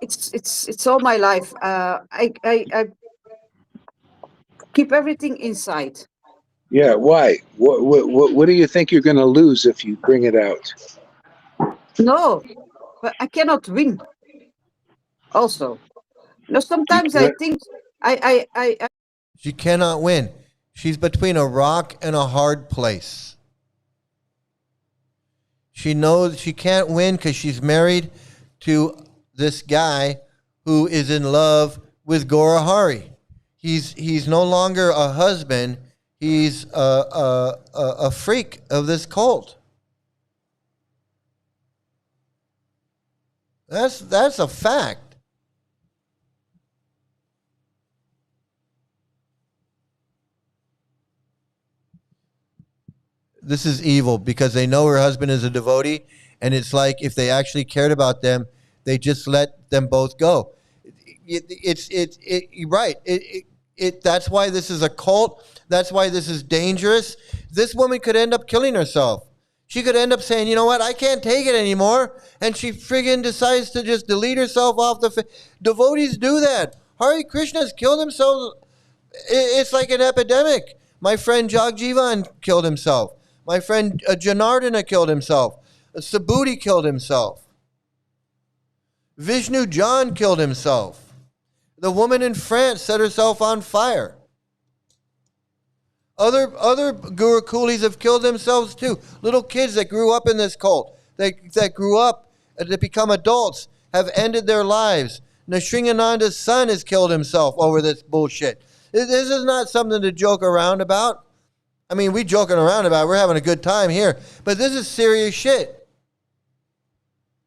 it's all my life. I keep everything inside. Yeah, why? What do you think you're going to lose if you bring it out? No, but I cannot win. Also, sometimes I think I She cannot win. She's between a rock and a hard place. She knows she can't win because she's married to this guy who is in love with Gaurahari. He's no longer a husband. He's a freak of this cult. That's a fact. This is evil because they know her husband is a devotee, and it's like if they actually cared about them, they just let them both go. Right. That's why this is a cult. That's why this is dangerous. This woman could end up killing herself. She could end up saying, you know what, I can't take it anymore. And she friggin' decides to just delete herself off the... Devotees do that. Hare Krishnas killed themselves. It's like an epidemic. My friend Jagjivan killed himself. My friend Janardana killed himself. Subhuti killed himself. Vishnu John killed himself. The woman in France set herself on fire. Other Guru coolies have killed themselves too. Little kids that grew up in this cult, that grew up to become adults, have ended their lives. Nrsingananda's son has killed himself over this bullshit. This is not something to joke around about. I mean, we joking around about it. We're having a good time here. But this is serious shit.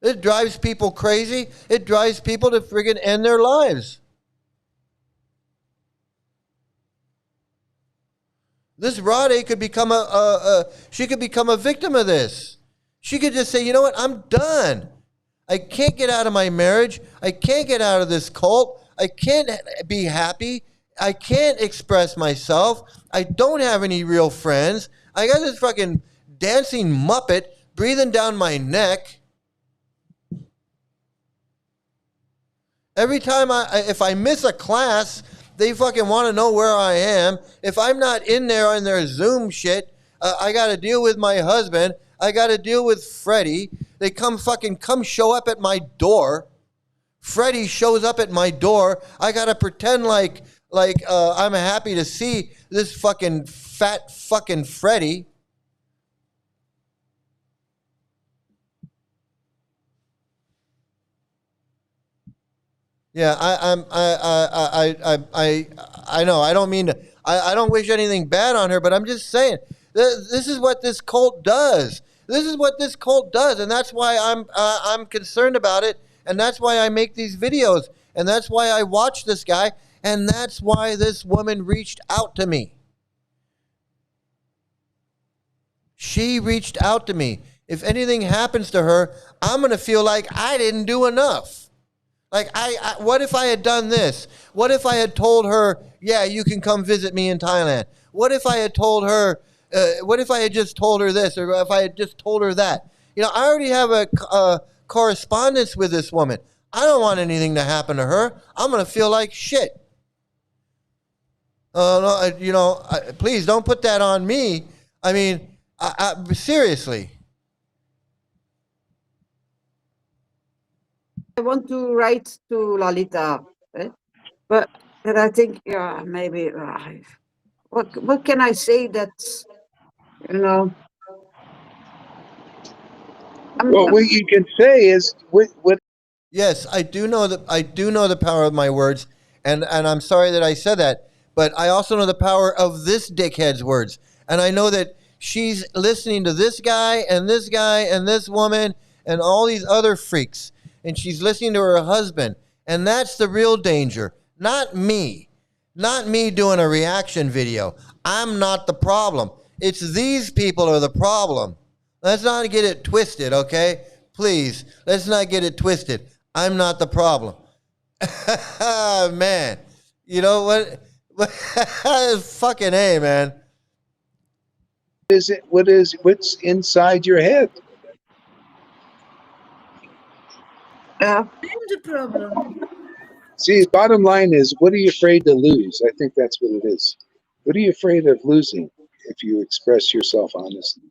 It drives people crazy. It drives people to friggin' end their lives. This Radhe could become she could become a victim of this. She could just say, you know what, I'm done. I can't get out of my marriage. I can't get out of this cult. I can't be happy. I can't express myself. I don't have any real friends. I got this fucking dancing Muppet breathing down my neck. Every time if I miss a class, they fucking want to know where I am. If I'm not in there on their Zoom shit, I got to deal with my husband. I got to deal with Freddie. They come show up at my door. Freddie shows up at my door. I got to pretend like I'm happy to see this fucking fat fucking Freddie. Yeah, I know. I don't mean to. I don't wish anything bad on her, but I'm just saying this is what this cult does. This is what this cult does, and that's why I'm concerned about it, and that's why I make these videos, and that's why I watch this guy, and that's why this woman reached out to me. She reached out to me. If anything happens to her, I'm gonna feel like I didn't do enough. Like, what if I had done this? What if I had told her, yeah, you can come visit me in Thailand? What if I had told her, what if I had just told her this, or if I had just told her that? You know, I already have a correspondence with this woman. I don't want anything to happen to her. I'm going to feel like shit. No, please don't put that on me. I mean, seriously. I want to write to Lalita, but I think, yeah, maybe. What can I say that, you know? Well, what you can say is what. Yes, I do know the power of my words, and I'm sorry that I said that, but I also know the power of this dickhead's words, and I know that she's listening to this guy and this woman and all these other freaks. And she's listening to her husband. And that's the real danger. Not me. Not me doing a reaction video. I'm not the problem. It's these people are the problem. Let's not get it twisted, okay? Please, let's not get it twisted. I'm not the problem. Man, you know what? Fucking A, man. What's inside your head? I'm the problem. See, bottom line is, what are you afraid to lose? I think that's what it is. What are you afraid of losing if you express yourself honestly?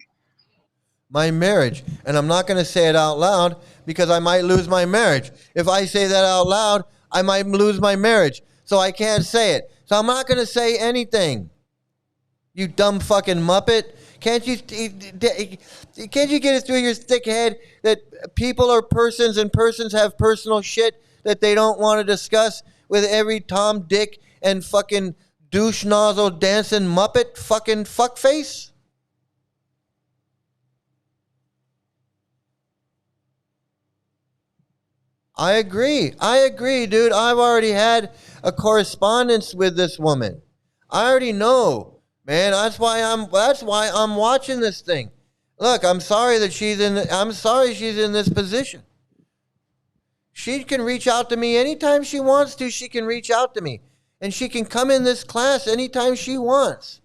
My marriage. And I'm not going to say it out loud because I might lose my marriage. If I say that out loud, I might lose my marriage. So I can't say it. So I'm not going to say anything. You dumb fucking Muppet. Can't you get it through your thick head that people are persons and persons have personal shit that they don't want to discuss with every Tom, Dick, and fucking douche nozzle dancing Muppet fucking fuckface? I agree, dude. I've already had a correspondence with this woman. I already know. Man, that's why I'm watching this thing. Look, I'm sorry she's in this position. She can reach out to me anytime she wants to. She can reach out to me. And she can come in this class anytime she wants.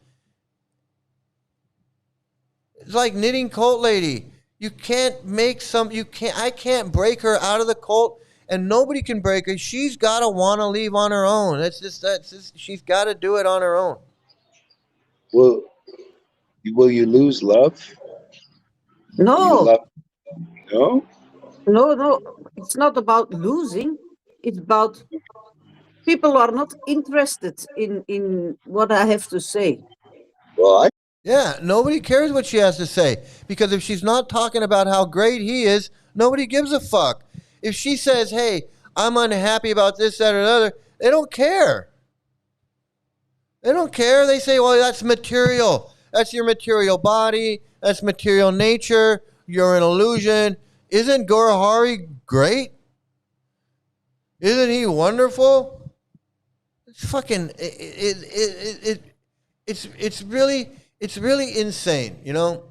It's like knitting cult lady. You can't make I can't break her out of the cult, and nobody can break her. She's got to want to leave on her own. That's just she's got to do it on her own. Will you lose love? No. No? No. It's not about losing. It's about people are not interested in what I have to say. Well, Yeah, nobody cares what she has to say, because if she's not talking about how great he is, nobody gives a fuck. If she says, hey, I'm unhappy about this, that, or the other, they don't care. They don't care. They say, well, that's material. That's your material body. That's material nature. You're an illusion. Isn't Gaurahari great? Isn't he wonderful? It's fucking, it's really insane, you know?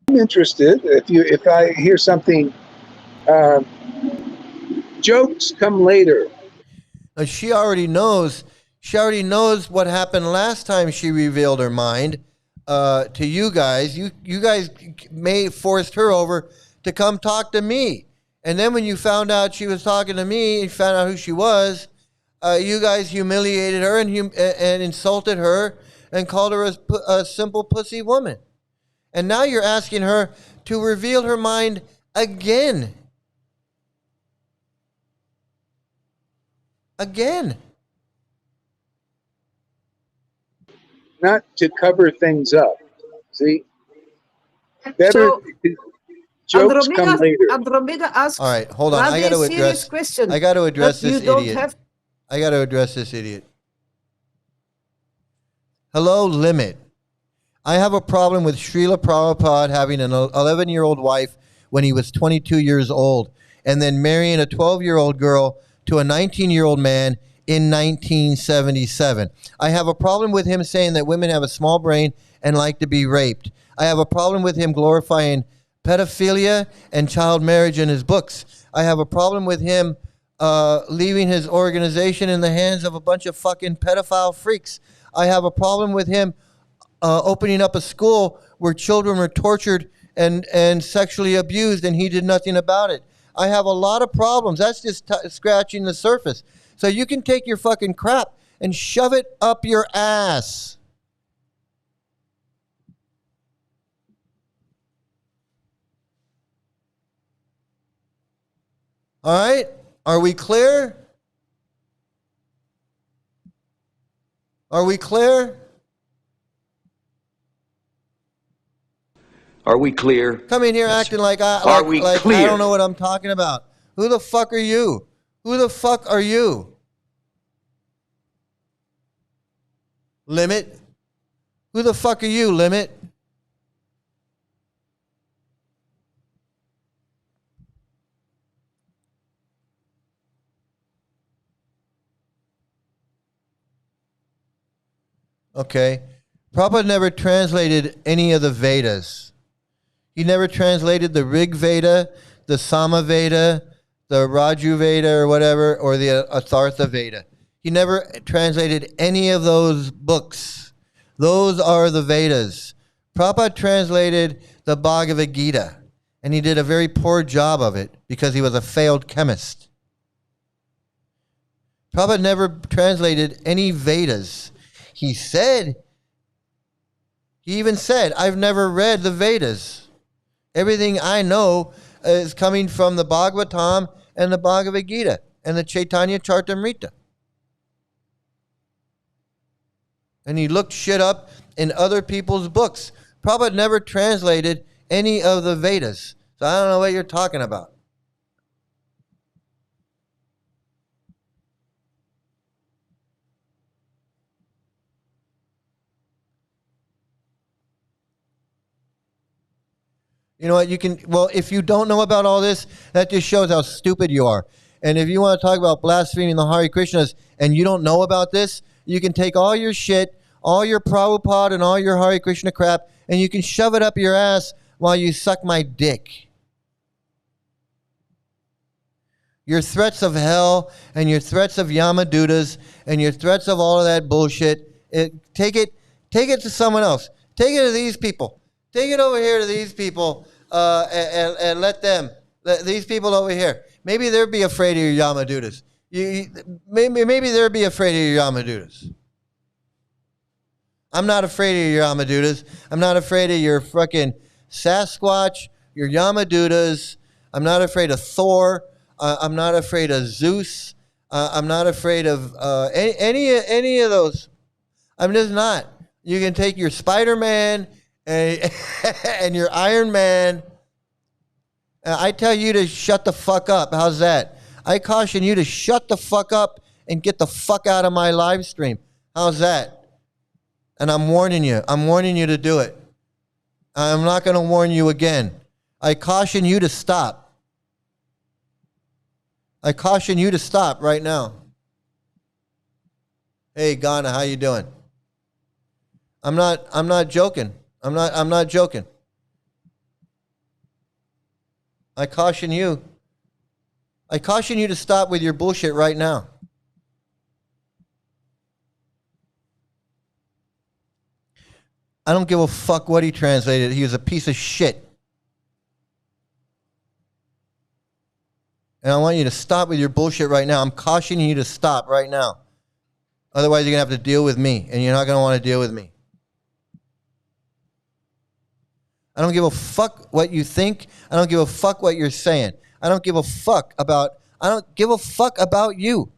I'm interested. If I hear something, jokes come later. She already knows. She already knows what happened last time she revealed her mind to you guys. You guys forced her over to come talk to me. And then when you found out she was talking to me and found out who she was, you guys humiliated her and insulted her and called her a simple pussy woman. And now you're asking her to reveal her mind again. Again. Not to cover things up. See? Better jokes come later. Andromeda asks, all right, hold on. I got to address question. I got to address this idiot. Have... I got to address this idiot. Hello, Limit. I have a problem with Srila Prabhupada having an 11-year-old wife when he was 22 years old, and then marrying a 12-year-old girl to a 19-year-old man in 1977. I have a problem with him saying that women have a small brain and like to be raped. I have a problem with him glorifying pedophilia and child marriage in his books. I have a problem with him leaving his organization in the hands of a bunch of fucking pedophile freaks. I have a problem with him opening up a school where children were tortured and sexually abused, and he did nothing about it. I have a lot of problems. That's just scratching the surface. So you can take your fucking crap and shove it up your ass. All right? Are we clear? Are we clear? Are we clear? Come in here acting like I don't know what I'm talking about. Who the fuck are you? Who the fuck are you? Limit? Who the fuck are you, Limit? Okay. Prabhupada never translated any of the Vedas. He never translated the Rig Veda, the Sama Veda, the Raju Veda or whatever, or the Athartha Veda. He never translated any of those books. Those are the Vedas. Prabhupada translated the Bhagavad Gita, and he did a very poor job of it because he was a failed chemist. Prabhupada never translated any Vedas. He even said, I've never read the Vedas. Everything I know is coming from the Bhagavatam and the Bhagavad Gita and the Chaitanya Charitamrita. And he looked shit up in other people's books. Prabhupada never translated any of the Vedas. So I don't know what you're talking about. You know what, if you don't know about all this, that just shows how stupid you are. And if you want to talk about blaspheming the Hare Krishnas and you don't know about this, you can take all your shit, all your Prabhupada and all your Hare Krishna crap, and you can shove it up your ass while you suck my dick. Your threats of hell and your threats of Yamadutas and your threats of all of that bullshit, take it to someone else. Take it to these people. Take it over here to these people and let these people over here. Maybe they'll be afraid of your Yamadutas. Maybe they'll be afraid of your Yamadutas. I'm not afraid of your Yamadutas. I'm not afraid of your fucking Sasquatch, your Yamadutas. I'm not afraid of Thor. I'm not afraid of Zeus. I'm not afraid of any of those. I'm just not. You can take your Spider-Man and your Iron Man. I tell you to shut the fuck up. How's that? I caution you to shut the fuck up and get the fuck out of my live stream. How's that? And I'm warning you. I'm warning you to do it. I'm not going to warn you again. I caution you to stop. I caution you to stop right now. Hey, Ghana, how you doing? I'm not joking. I'm not joking. I caution you. I caution you to stop with your bullshit right now. I don't give a fuck what he translated. He was a piece of shit. And I want you to stop with your bullshit right now. I'm cautioning you to stop right now. Otherwise, you're going to have to deal with me, and you're not going to want to deal with me. I don't give a fuck what you think. I don't give a fuck what you're saying. I don't give a fuck about you.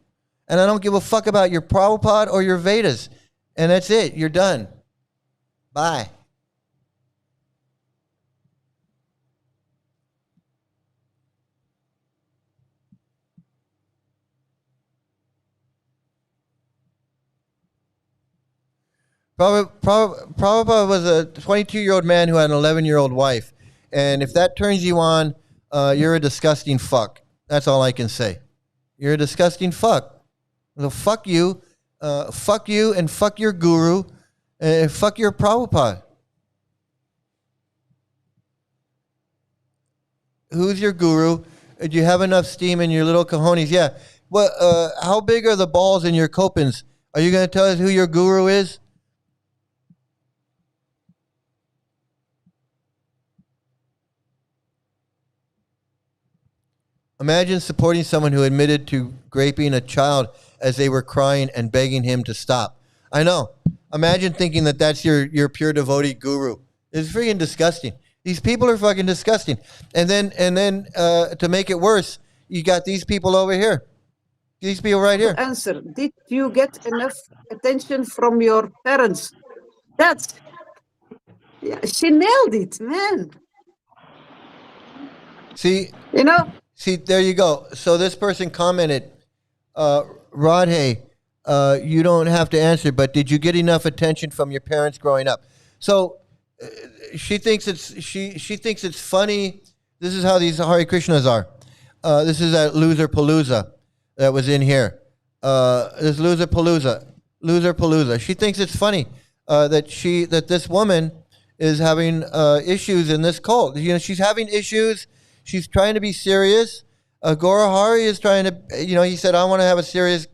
And I don't give a fuck about your Prabhupada or your Vedas. And that's it. You're done. Bye. Prabhupada was a 22-year-old man who had an 11-year-old wife. And if that turns you on, you're a disgusting fuck. That's all I can say. You're a disgusting fuck. So fuck you and fuck your guru, and fuck your Prabhupada. Who's your guru? Do you have enough steam in your little cojones? Yeah. Well, how big are the balls in your copins? Are you going to tell us who your guru is? Imagine supporting someone who admitted to raping a child as they were crying and begging him to stop. I know. Imagine thinking that that's your pure devotee guru. It's freaking disgusting. These people are fucking disgusting. And then to make it worse, you got these people over here. These people right here. Answer. Did you get enough attention from your parents? She nailed it, man. See, See, there you go. So this person commented, Radhe, you don't have to answer, but did you get enough attention from your parents growing up? So she thinks it's funny. This is how these Hare Krishnas are. This is that loser palooza that was in here. This loser palooza. She thinks it's funny that this woman is having issues in this cult. You know, she's having issues. She's trying to be serious. Gaurahari is trying to, he said, I want to have a serious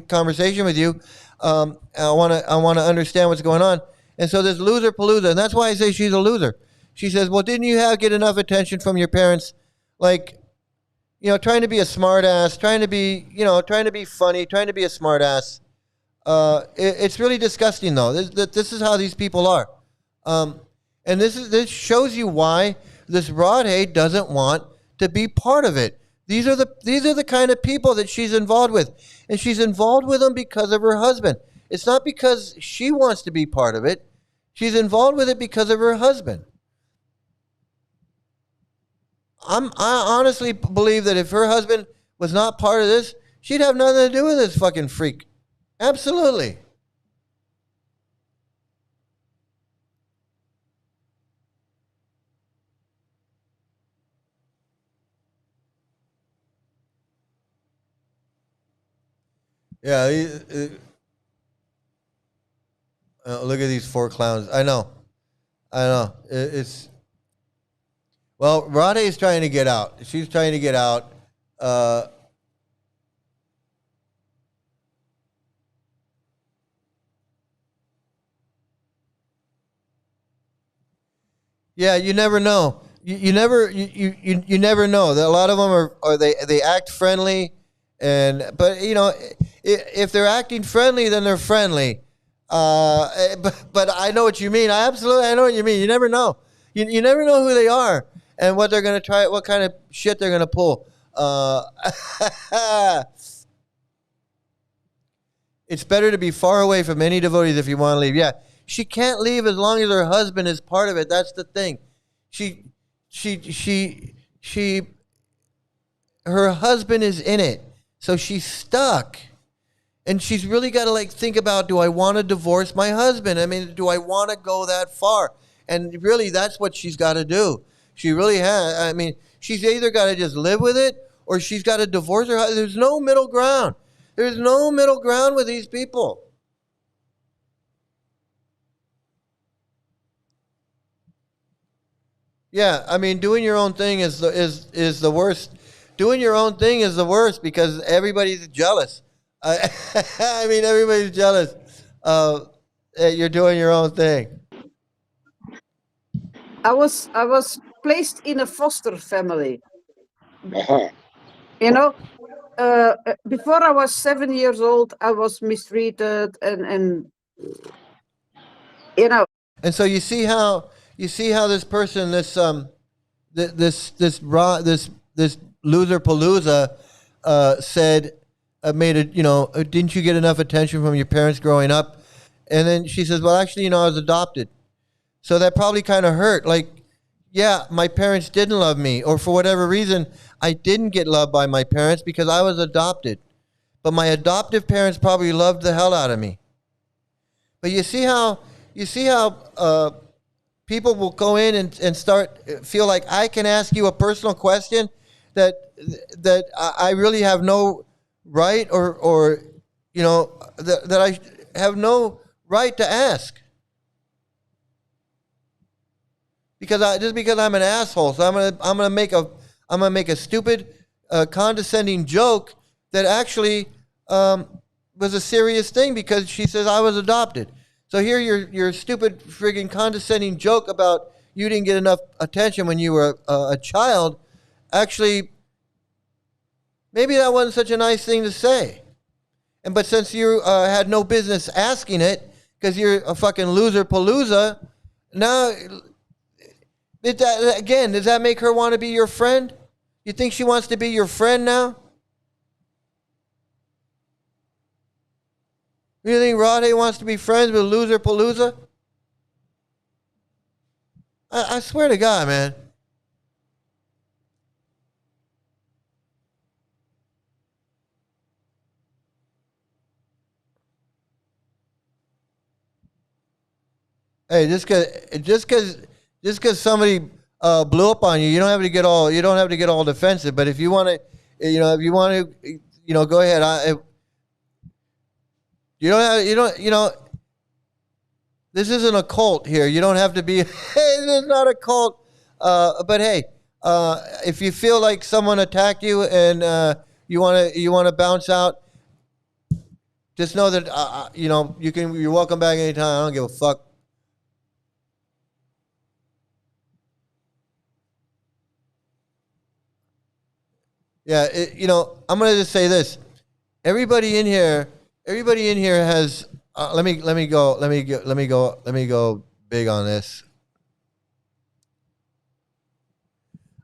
conversation with you. I want to understand what's going on. And so this loser palooza, and that's why I say she's a loser. She says, well, didn't you get enough attention from your parents? Like, trying to be a smart ass, trying to be funny, trying to be a smart ass. It's really disgusting though. This is how these people are. And this shows you why this Radhe doesn't want to be part of it. These are the kind of people that she's involved with. And she's involved with them because of her husband. It's not because she wants to be part of it. She's involved with it because of her husband. I honestly believe that if her husband was not part of this, she'd have nothing to do with this fucking freak. Absolutely. Yeah, look at these four clowns. I know. Well, Radhe is trying to get out. She's trying to get out. Yeah, you never know. You never know. That a lot of them are they act friendly, but if they're acting friendly, then they're friendly. But I know what you mean. I know what you mean. You never know. You never know who they are and what they're gonna try. What kind of shit they're gonna pull. It's better to be far away from any devotees if you want to leave. Yeah, she can't leave as long as her husband is part of it. That's the thing. Her husband is in it, so she's stuck. And she's really got to think about, do I want to divorce my husband? I mean, do I want to go that far? And really, that's what she's got to do. She really has. I mean, she's either got to just live with it or she's got to divorce her husband. There's no middle ground. There's no middle ground with these people. Yeah, I mean, doing your own thing is the worst. Doing your own thing is the worst because everybody's jealous. I mean, everybody's jealous that you're doing your own thing. I was placed in a foster family. You know, before I was 7 years old, I was mistreated, and And so you see how this person, this loser palooza, said. Made it, didn't you get enough attention from your parents growing up? And then she says, well, actually, I was adopted. So that probably kind of hurt. Yeah, my parents didn't love me, or for whatever reason, I didn't get loved by my parents because I was adopted. But my adoptive parents probably loved the hell out of me. But you see how people will go in and feel like I can ask you a personal question that I really have no right or that I have no right to ask because I'm an asshole. So I'm gonna make a stupid condescending joke that actually was a serious thing because she says I was adopted. So here your stupid friggin' condescending joke about you didn't get enough attention when you were a child actually. Maybe that wasn't such a nice thing to say. But since you had no business asking it, because you're a fucking loser palooza, now, does that make her want to be your friend? You think she wants to be your friend now? You think Radhe wants to be friends with loser palooza? I swear to God, man. Hey, just because somebody blew up on you, you don't have to get all defensive. But if you want to, go ahead. This isn't a cult here. You don't have to be. Hey, this is not a cult. But hey, if you feel like someone attacked you and you want to bounce out, just know that you're welcome back anytime. I don't give a fuck. Yeah, I'm gonna just say this. Everybody in here has. Let me go big on this.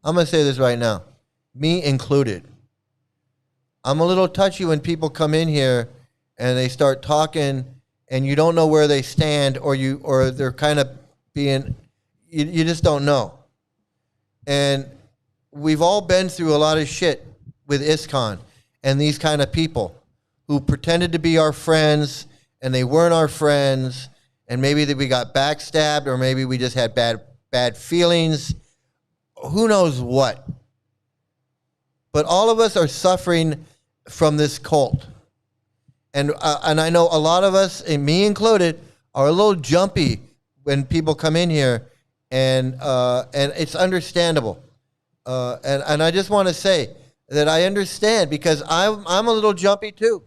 I'm gonna say this right now, me included. I'm a little touchy when people come in here and they start talking, and you don't know where they stand, or they're kind of being. You just don't know, and we've all been through a lot of shit with ISKCON and these kind of people who pretended to be our friends and they weren't our friends, and maybe that we got backstabbed, or maybe we just had bad feelings. Who knows what? But all of us are suffering from this cult, and I know a lot of us, and me included, are a little jumpy when people come in here, and it's understandable. And I just want to say that I understand, because I'm a little jumpy too.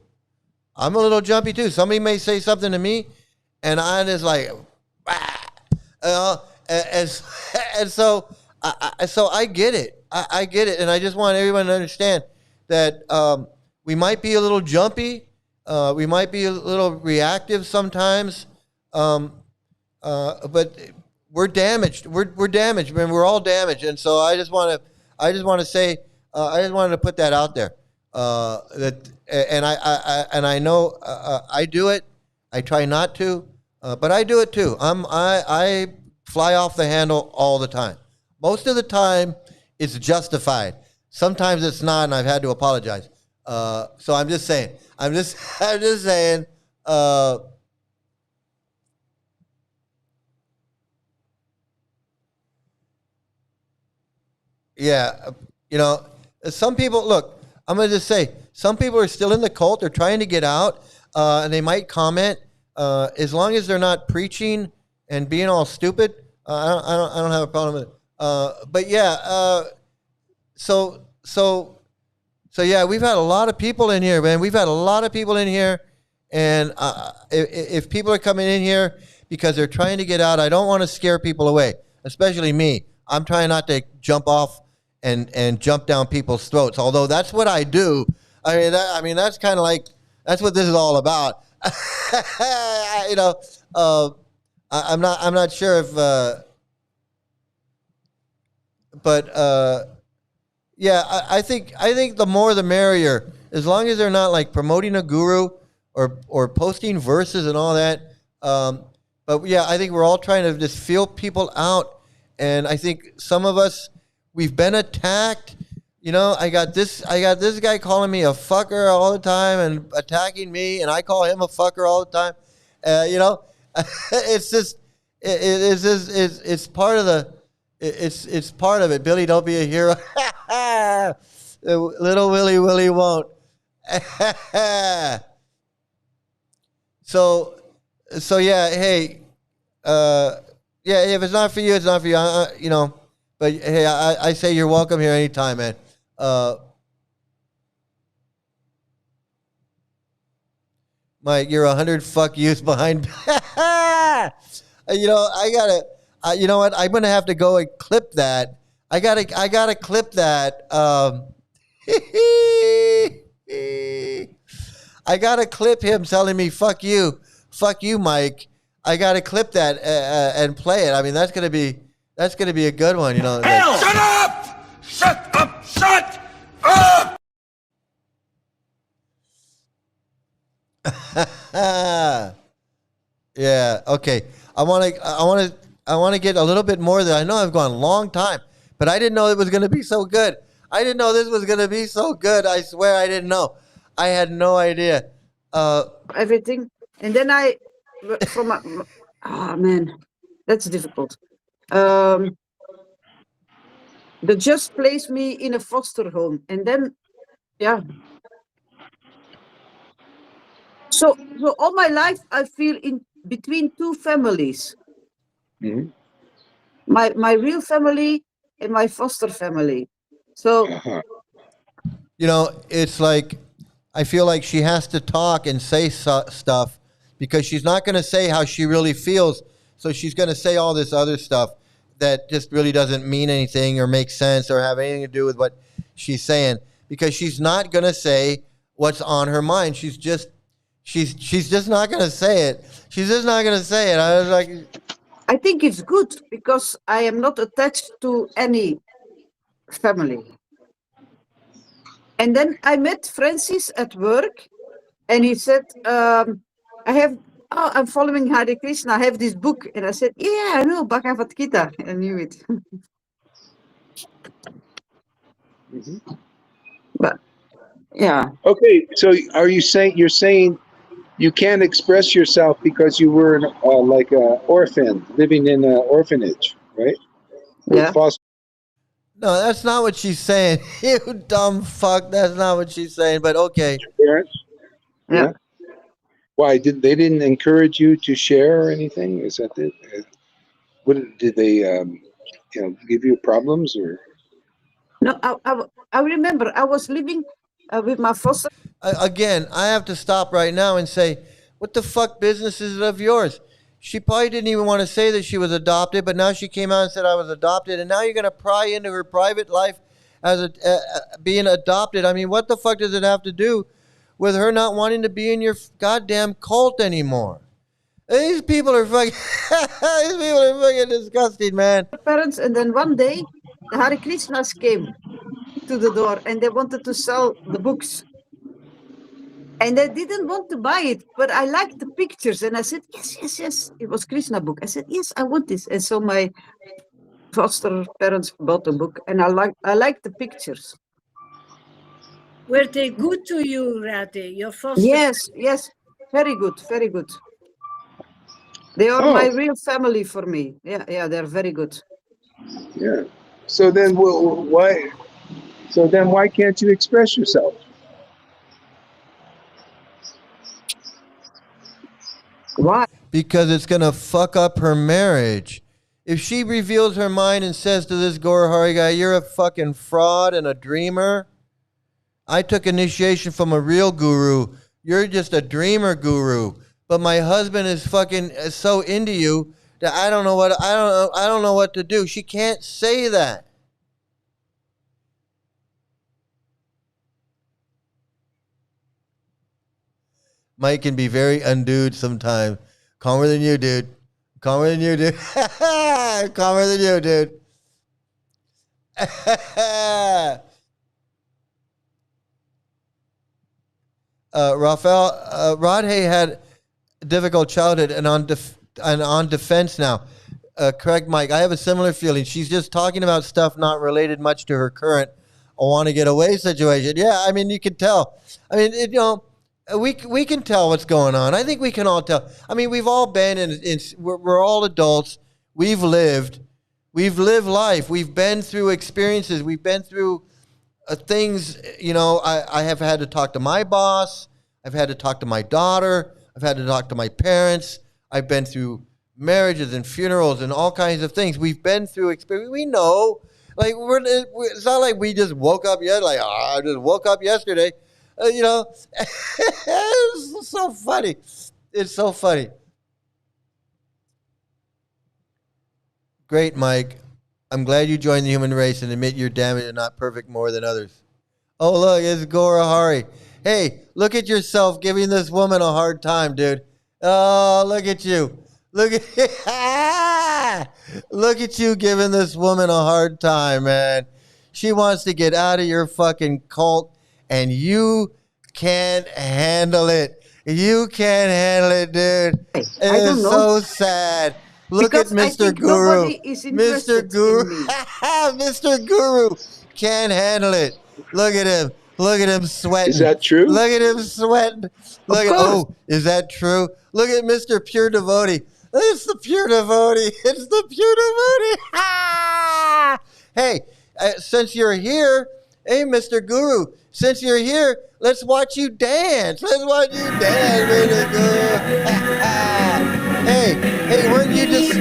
Somebody may say something to me, and I'm just like, and so I get it. I get it, and I just want everyone to understand that we might be a little jumpy, we might be a little reactive sometimes, but we're damaged. We're damaged, man. We're all damaged, and so I just want to say, I just wanted to put that out there. I know I do it. I try not to, but I do it too. I fly off the handle all the time. Most of the time, it's justified. Sometimes it's not, and I've had to apologize. So I'm just saying. I'm just saying. Yeah, some people, look, I'm going to just say, some people are still in the cult. They're trying to get out, and they might comment. As long as they're not preaching and being all stupid, I don't have a problem with it. But yeah, so yeah, we've had a lot of people in here, man. We've had a lot of people in here, and if people are coming in here because they're trying to get out, I don't want to scare people away, especially me. I'm trying not to jump off and jump down people's throats, although that's what I do. I mean, that's kind of like, that's what this is all about. I'm not sure if, but yeah, I think the more the merrier, as long as they're not like promoting a guru or posting verses and all that. But yeah, I think we're all trying to just feel people out, and I think some of us, we've been attacked. I got this guy calling me a fucker all the time and attacking me, and I call him a fucker all the time. It's just it's part of the it's part of it. Billy, don't be a hero. Little Willie won't. So yeah, hey, yeah, if it's not for you, it's not for you. But hey, I say you're welcome here anytime, man. Mike, you're 100 fuck yous behind. I gotta. You know what? I'm gonna have to go and clip that. I gotta clip that. I gotta clip him telling me "fuck you, Mike." I gotta clip that and play it. I mean, that's gonna be a good one. Hell! Shut up! Shut up! Shut up! Yeah. Okay. I want to get a little bit more than I know. I've gone a long time, but I didn't know it was going to be so good. I didn't know this was going to be so good. I swear I didn't know. I had no idea. Everything, and then man, that's difficult. They just placed me in a foster home, and then, yeah. So all my life I feel in between two families. Mm-hmm. My real family and my foster family. So, it's like, I feel like she has to talk and say stuff because she's not going to say how she really feels. So she's going to say all this other stuff that just really doesn't mean anything or make sense or have anything to do with what she's saying, because she's not going to say what's on her mind. She's just not going to say it. She's just not going to say it. I was like, I think it's good because I am not attached to any family. And then I met Francis at work, and he said, I'm following Hare Krishna. I have this book. And I said, yeah, I know, Bhagavad Gita. I knew it. Mm-hmm. But, yeah. Okay, so you're saying you can't express yourself because you were like an orphan, living in an orphanage, right? Yeah. No, that's not what she's saying. You dumb fuck. That's not what she's saying, but okay. Parents? Yeah. Why they didn't encourage you to share or anything? Is that it? What did they give you problems or? No, I remember I was living with my foster. Again, I have to stop right now and say, what the fuck business is it of yours? She probably didn't even want to say that she was adopted, but now she came out and said I was adopted, and now you're going to pry into her private life as being adopted. I mean, what the fuck does it have to do with her not wanting to be in your goddamn cult anymore? These people are fucking, these people are fucking disgusting, man. Parents, and then one day, the Hare Krishnas came to the door and they wanted to sell the books. And I didn't want to buy it, but I liked the pictures. And I said, yes, yes, yes. It was Krishna book. I said, yes, I want this. And so my foster parents bought the book, and I liked the pictures. Were they good to you, Radhe? Your foster? Yes, yes. Very good, very good. They are my real family for me. Yeah, yeah, they're very good. Yeah. So then why? So then why can't you express yourself? Why? Because it's going to fuck up her marriage. If she reveals her mind and says to this Gaurahari guy, you're a fucking fraud and a dreamer. I took initiation from a real guru. You're just a dreamer guru. But my husband is fucking so into you that I don't know what to do. She can't say that. Mike can be very undude sometimes. Calmer than you, dude. Calmer than you, dude. Calmer than you, dude. Raphael, Radhe had a difficult childhood and on defense now. Correct, Mike. I have a similar feeling. She's just talking about stuff not related much to her current I want to get away situation. Yeah, I mean, you can tell. I mean, you know, we can tell what's going on. I think we can all tell. I mean, we've all been we're all adults. We've lived life. We've been through experiences. We've been through things. You know, I have had to talk to my boss. I've had to talk to my daughter. I've had to talk to my parents. I've been through marriages and funerals and all kinds of things. We've been through experience. We know. Like it's not like we just woke up I just woke up yesterday. You know, it's so funny. It's so funny. Great, Mike. I'm glad you joined the human race and admit you're damaged and not perfect more than others. Oh, look, it's Gaurahari. Hey, look at yourself giving this woman a hard time, dude. Oh, look at you. Look at look at you giving this woman a hard time, man. She wants to get out of your fucking cult, and you can't handle it. You can't handle it, dude. It is so sad. Look because at Mr. Guru. Mr. Guru. Mr. Guru can't handle it. Look at him. Look at him sweating. Is that true? Look at him sweating. Is that true? Look at Mr. Pure Devotee. It's the pure devotee. It's the pure devotee. Hey, since you're here, hey, Mr. Guru, since you're here, let's watch you dance. Let's watch you dance, Mr. Guru. Hey,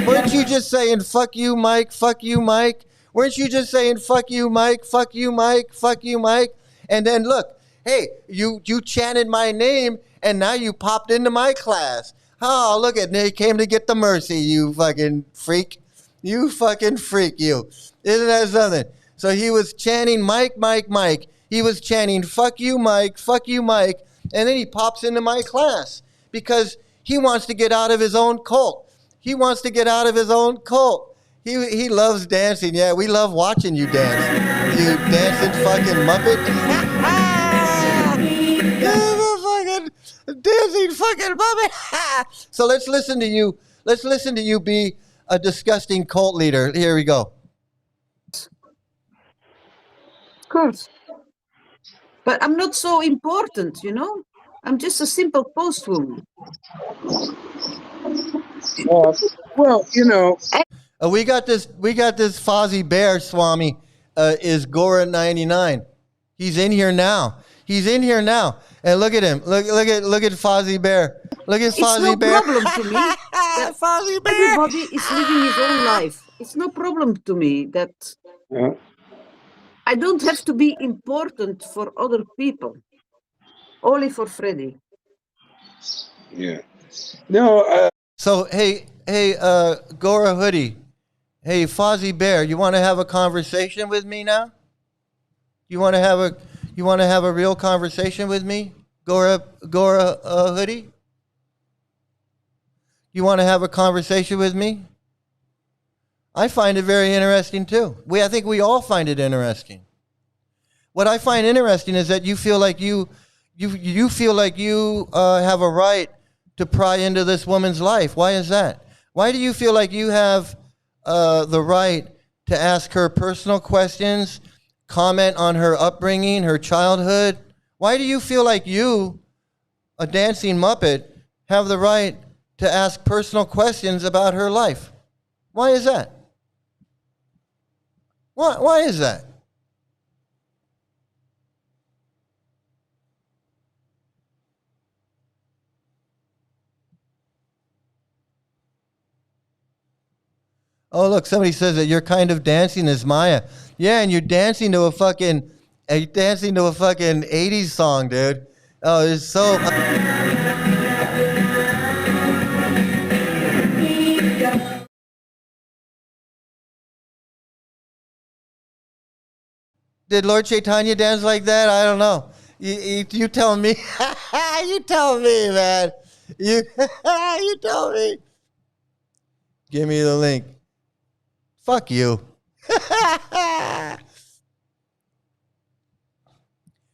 weren't you just saying fuck you, Mike? Fuck you, Mike? Weren't you just saying fuck you, Mike? Fuck you, Mike? Fuck you, Mike? And then look, hey, you chanted my name, and now you popped into my class. Oh, look at me. Came to get the mercy, you fucking freak. You fucking freak, you. Isn't that something? So he was chanting Mike, Mike, Mike. He was chanting fuck you, Mike, fuck you, Mike. And then he pops into my class because he wants to get out of his own cult. He wants to get out of his own cult. He loves dancing. Yeah, we love watching you dance. You dancing fucking Muppet. Dancing fucking Muppet. So let's listen to you. Let's listen to you be a disgusting cult leader. Here we go. Of course. But I'm not so important, you know? I'm just a simple postwoman. Well, you know. We got this Fozzie Bear Swami is Gora 99. He's in here now. He's in here now. And look at him. Look at Fozzie Bear. Look at Fozzie Bear. It's no problem to me. Fozzie Bear. Everybody is living his own life. It's no problem to me that I don't have to be important for other people. Only for Freddy. Yeah. No. So, hey, Gaurahari, hey, Fozzie Bear, you want to have a conversation with me now? You want to have a real conversation with me, Gaurahari? You want to have a conversation with me? I find it very interesting too. I think we all find it interesting. What I find interesting is that you feel like you feel like you have a right to pry into this woman's life. Why is that? Why do you feel like you have the right to ask her personal questions, comment on her upbringing, her childhood? Why do you feel like you, a dancing Muppet, have the right to ask personal questions about her life? Why is that? Why is that? Oh, look, somebody says that you're kind of dancing as Maya. Yeah, and you're dancing to a fucking 80s song, dude. Oh, it's so... Did Lord Chaitanya dance like that? I don't know. You tell me. You tell me, man. You tell me. Give me the link. Fuck you.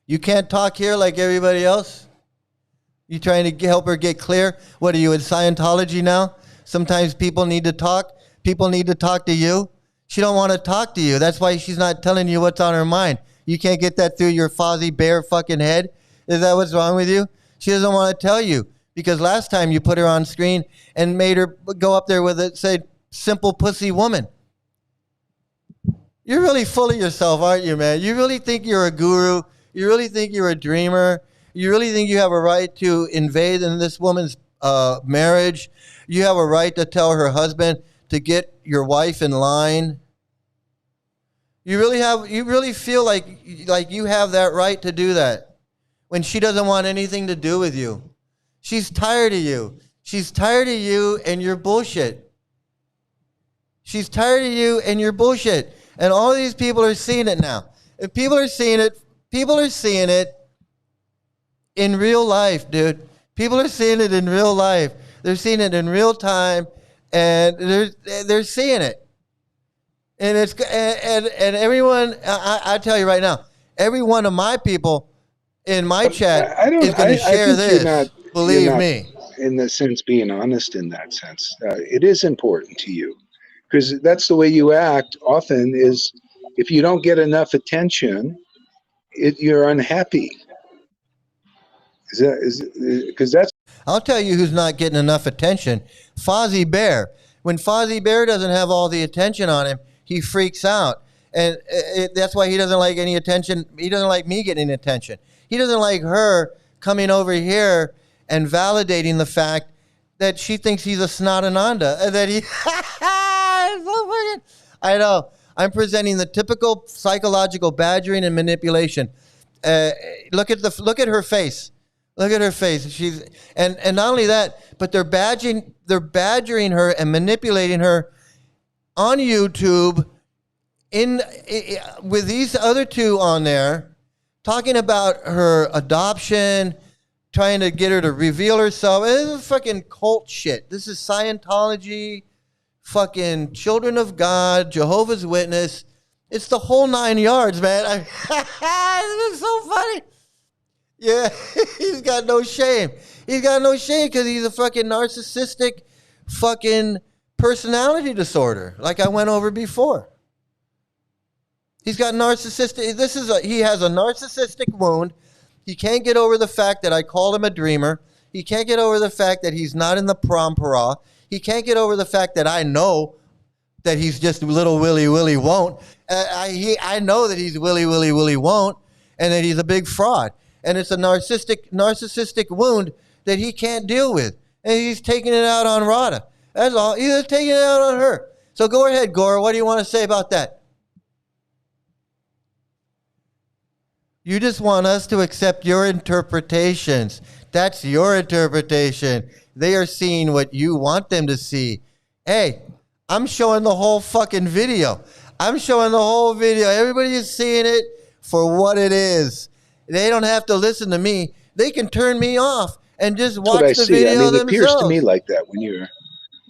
You can't talk here like everybody else? You trying to help her get clear? What are you, in Scientology now? Sometimes people need to talk. People need to talk to you. She don't want to talk to you. That's why she's not telling you what's on her mind. You can't get that through your Fozzie Bear fucking head? Is that what's wrong with you? She doesn't want to tell you. Because last time you put her on screen and made her go up there with it, say, simple pussy woman. You're really full of yourself, aren't you, man? You really think you're a guru? You really think you're a dreamer? You really think you have a right to invade in this woman's marriage? You have a right to tell her husband to get your wife in line? You really feel like you have that right to do that when she doesn't want anything to do with you. She's tired of you. She's tired of you and your bullshit. She's tired of you and your bullshit. And all these people are seeing it now. And people are seeing it in real life, dude. People are seeing it in real life. They're seeing it in real time, and they're seeing it. And it's and everyone, I tell you right now, every one of my people in my chat is going to share this. Believe me. In the sense, being honest in that sense, it is important to you, because that's the way you act. Often is if you don't get enough attention, you're unhappy. Because that's. I'll tell you who's not getting enough attention. Fozzie Bear. When Fozzie Bear doesn't have all the attention on him, he freaks out. And that's why he doesn't like any attention. He doesn't like me getting attention. He doesn't like her coming over here and validating the fact that she thinks he's a Snotananda. And that he... I know. I'm presenting the typical psychological badgering and manipulation. Look at her face. Look at her face. She's and not only that, but they're badgering her and manipulating her on YouTube with these other two on there, talking about her adoption, trying to get her to reveal herself. This is fucking cult shit. This is Scientology, fucking Children of God, Jehovah's Witness. It's the whole 9 yards, man. This is so funny. Yeah, he's got no shame. He's got no shame because he's a fucking narcissistic fucking personality disorder, like I went over before. He's got narcissistic. He has a narcissistic wound. He can't get over the fact that I called him a dreamer. He can't get over the fact that he's not in the parampara. He can't get over the fact that I know that he's just little Willy Willy won't. I know that he's Willy Willy Willy won't, and that he's a big fraud. And it's a narcissistic wound that he can't deal with. And he's taking it out on Radha. That's all. He's just taking it out on her. So go ahead, Gora. What do you want to say about that? You just want us to accept your interpretations. That's your interpretation. They are seeing what you want them to see. Hey, I'm showing the whole fucking video. I'm showing the whole video. Everybody is seeing it for what it is. They don't have to listen to me. They can turn me off and just That's what I watch the see. I video mean, it appears to me themselves. like that when you're,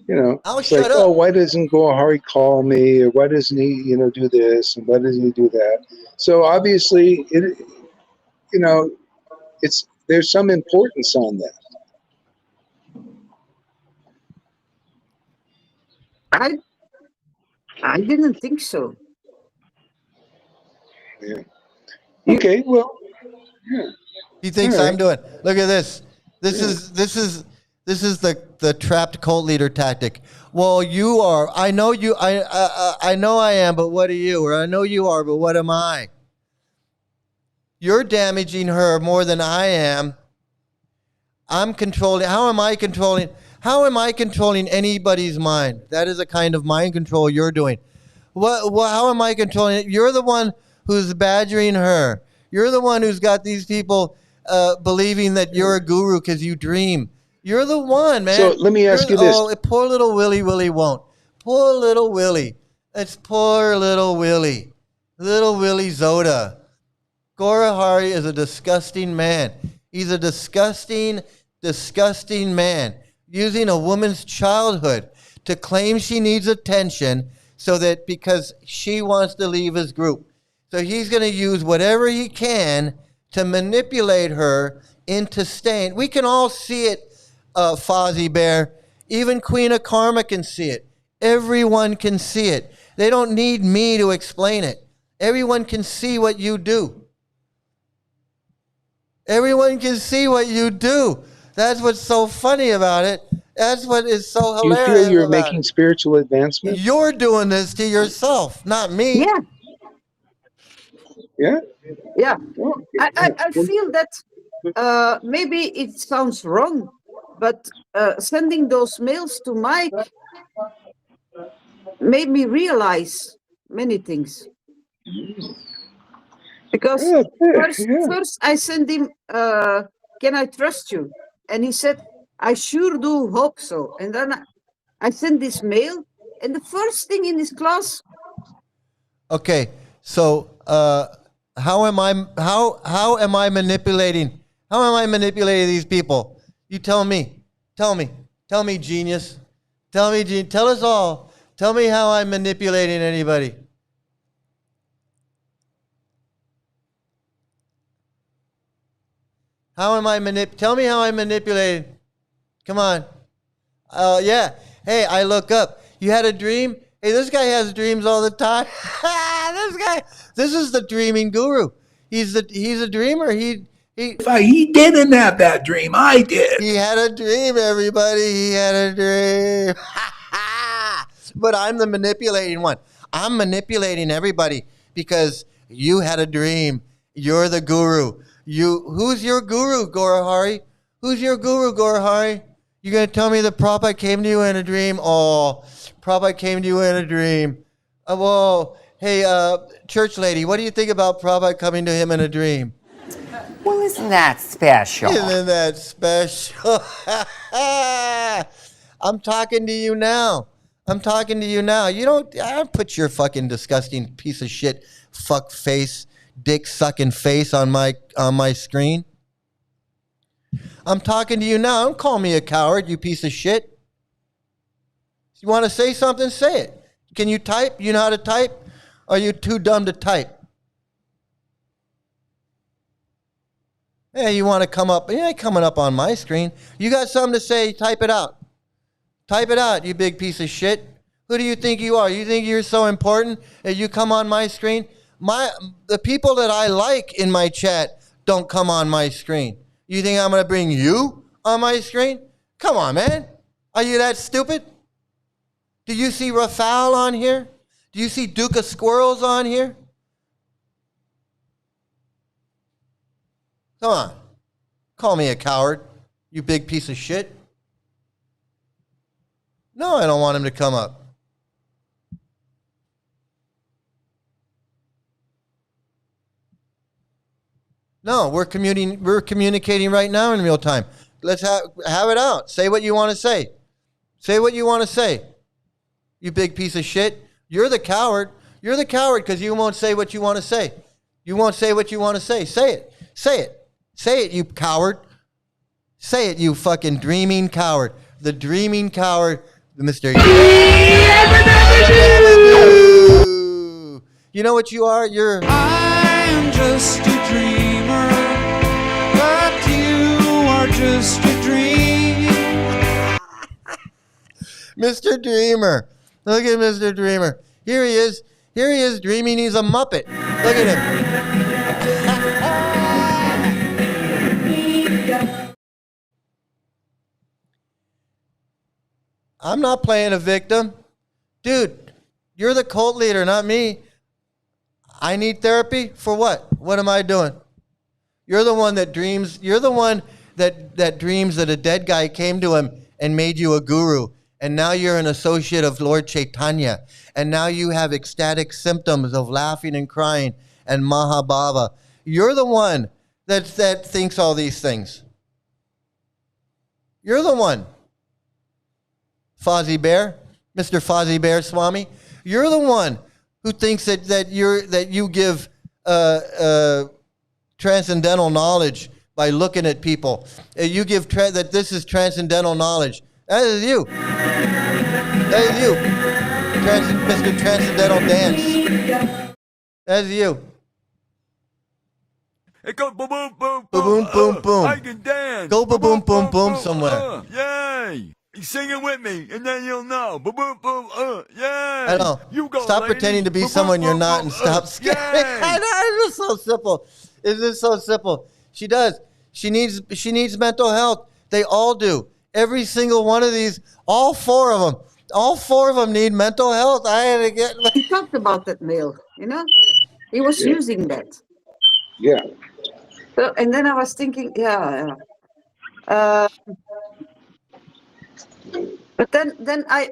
you know, I'll it's like, shut oh, up. why doesn't Gaurahari call me? Or why doesn't he, you know, do this? And why doesn't he do that? So obviously, it, you know, there's some importance on that. I didn't think so. Yeah. Okay, well, yeah. He thinks All right. I'm doing. Look at this. This is the trapped cult leader tactic. Well, you are. I know you. I know I am, but what are you? Or I know you are, but what am I? You're damaging her more than I am. I'm controlling. How am I controlling? How am I controlling anybody's mind? That is a kind of mind control you're doing. What? How am I controlling it? You're the one who's badgering her. You're the one who's got these people believing that you're a guru because you dream. You're the one, man. So let me ask you this. Oh, poor little Willie won't. Poor little Willie. It's poor little Willie. Little Willie Zoda. Gaurahari is a disgusting man. He's a disgusting, disgusting man. Using a woman's childhood to claim she needs attention so that because she wants to leave his group. So he's going to use whatever he can to manipulate her into staying. We can all see it, Fozzie Bear. Even Queen of Karma can see it. Everyone can see it. They don't need me to explain it. Everyone can see what you do. Everyone can see what you do. That's what's so funny about it. That's what is so Do you hilarious. feel you're about making it. spiritual advancement? You're doing this to yourself, not me. Yeah. Yeah. Yeah. I feel that maybe it sounds wrong, but sending those mails to Mike made me realize many things. Because first I sent him, can I trust you? And he said, I sure do hope so. And then I sent this mail, and the first thing in his class. Okay, so how am I manipulating? How am I manipulating these people? You tell me. Tell me, genius. Tell me, tell us all. Tell me how I'm manipulating anybody. How am I Tell me how I'm manipulating. Come on. Yeah. Hey, I look up. You had a dream? Hey, this guy has dreams all the time. This is the dreaming guru. He's a dreamer. He didn't have that dream. I did. He had a dream, everybody. He had a dream. But I'm the manipulating one. I'm manipulating everybody because you had a dream. You're the guru. Who's your guru, Gaurahari? Who's your guru, Gaurahari? You gonna tell me that Prabhupada came to you in a dream? Oh, Prabhupada came to you in a dream. Whoa. Hey, church lady, what do you think about Prabhupada coming to him in a dream? Well, isn't that special? Isn't that special? I'm talking to you now. I'm talking to you now. I don't put your fucking disgusting piece of shit, fuck face, dick sucking face on my screen. I'm talking to you now. Don't call me a coward, you piece of shit. You want to say something? Say it. Can you type? You know how to type? Or are you too dumb to type? Hey, you want to come up? You ain't coming up on my screen. You got something to say? Type it out. Type it out, you big piece of shit. Who do you think you are? You think you're so important that you come on my screen? The people that I like in my chat don't come on my screen. You think I'm going to bring you on my screen? Come on, man. Are you that stupid? Do you see Rafal on here? Do you see Duke of Squirrels on here? Come on. Call me a coward, you big piece of shit. No, I don't want him to come up. No, we're communicating right now in real time. Let's have it out. Say what you want to say. Say what you want to say. You big piece of shit. You're the coward. You're the coward because you won't say what you want to say. You won't say what you want to say. Say it. Say it. Say it, you coward. Say it, you fucking dreaming coward. The dreaming coward, Mr. You know what you are? I'm just a dreamer, but you are just a dream. Mr. Dreamer. Look at Mr. Dreamer. Here he is. Here he is dreaming he's a Muppet. Look at him. I'm not playing a victim. Dude, you're the cult leader, not me. I need therapy for what? What am I doing? You're the one that dreams. You're the one that dreams that a dead guy came to him and made you a guru. And now you're an associate of Lord Chaitanya. And now you have ecstatic symptoms of laughing and crying and Mahabhava. You're the one that thinks all these things. You're the one. Fozzie Bear, Mr. Fozzie Bear Swami, you're the one who thinks that you give transcendental knowledge by looking at people. You give that this is transcendental knowledge. That is you. That is you, Mr. Transcendental Dance. That is you. It goes boom, boom, boom, boom, boom, boom. I can dance. Go boom, boom, boom, boom somewhere. Yay! Sing it with me, and then you'll know. Boom, boom, boom, yay! I know. You go, stop lady. pretending to be Boom, someone boom, you're boom, not, boom, and stop scaring. I know. It's just so simple. It's just so simple. She does. She needs mental health. They all do. Every single one of these. All four of them. All four of them need mental health. I had to get. He talked about that male. You know, he was using that. Yeah. So, and then I was thinking, but then I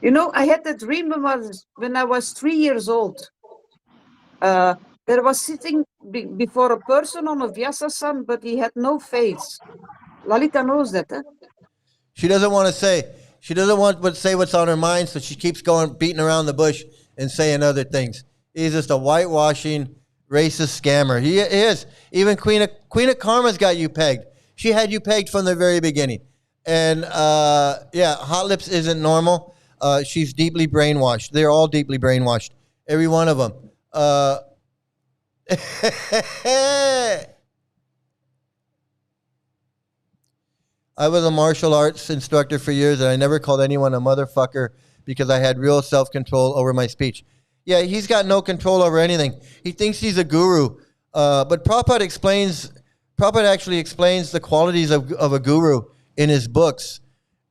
you know, I had that dream when I was 3 years old. That I was sitting before a person on a Vyasa-san, but he had no face. Lalita knows that, huh? She doesn't want to say. She doesn't want to say what's on her mind, so she keeps going, beating around the bush and saying other things. He's just a whitewashing, racist scammer. He is. Even Queen of Karma's got you pegged. She had you pegged from the very beginning. And, Hot Lips isn't normal. She's deeply brainwashed. They're all deeply brainwashed. Every one of them. I was a martial arts instructor for years, and I never called anyone a motherfucker because I had real self-control over my speech. Yeah, he's got no control over anything. He thinks he's a guru. But Prabhupada actually explains the qualities of a guru in his books.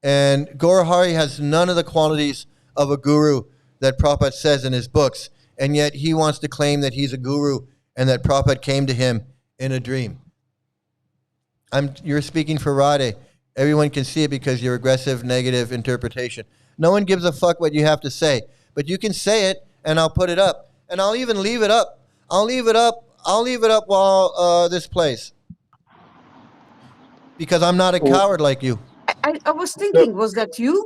And Gaurahari has none of the qualities of a guru that Prabhupada says in his books. And yet he wants to claim that he's a guru and that Prabhupada came to him in a dream. You're speaking for Radhe. Everyone can see it because your aggressive, negative interpretation. No one gives a fuck what you have to say. But you can say it, and I'll put it up. And I'll even leave it up. I'll leave it up while this plays. Because I'm not a coward like you. I was thinking, was that you?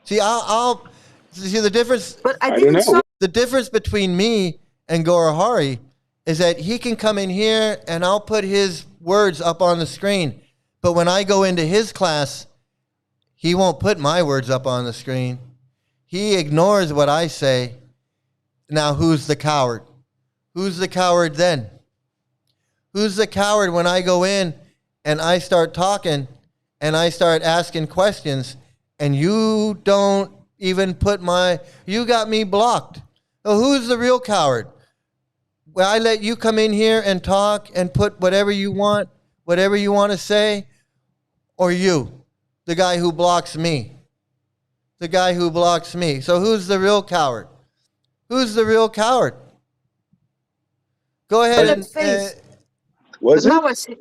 See, I'll see the difference. But I didn't know. The difference between me and Gaurahari is that he can come in here and I'll put his words up on the screen. But when I go into his class, he won't put my words up on the screen. He ignores what I say. Now, who's the coward? Who's the coward then? Who's the coward when I go in and I start talking and I start asking questions and you don't even put you got me blocked. So who's the real coward? Well, I let you come in here and talk and put whatever you want to say, or you, the guy who blocks me. The guy who blocks me. So who's the real coward? Who's the real coward? Go ahead and... was it? Now I see.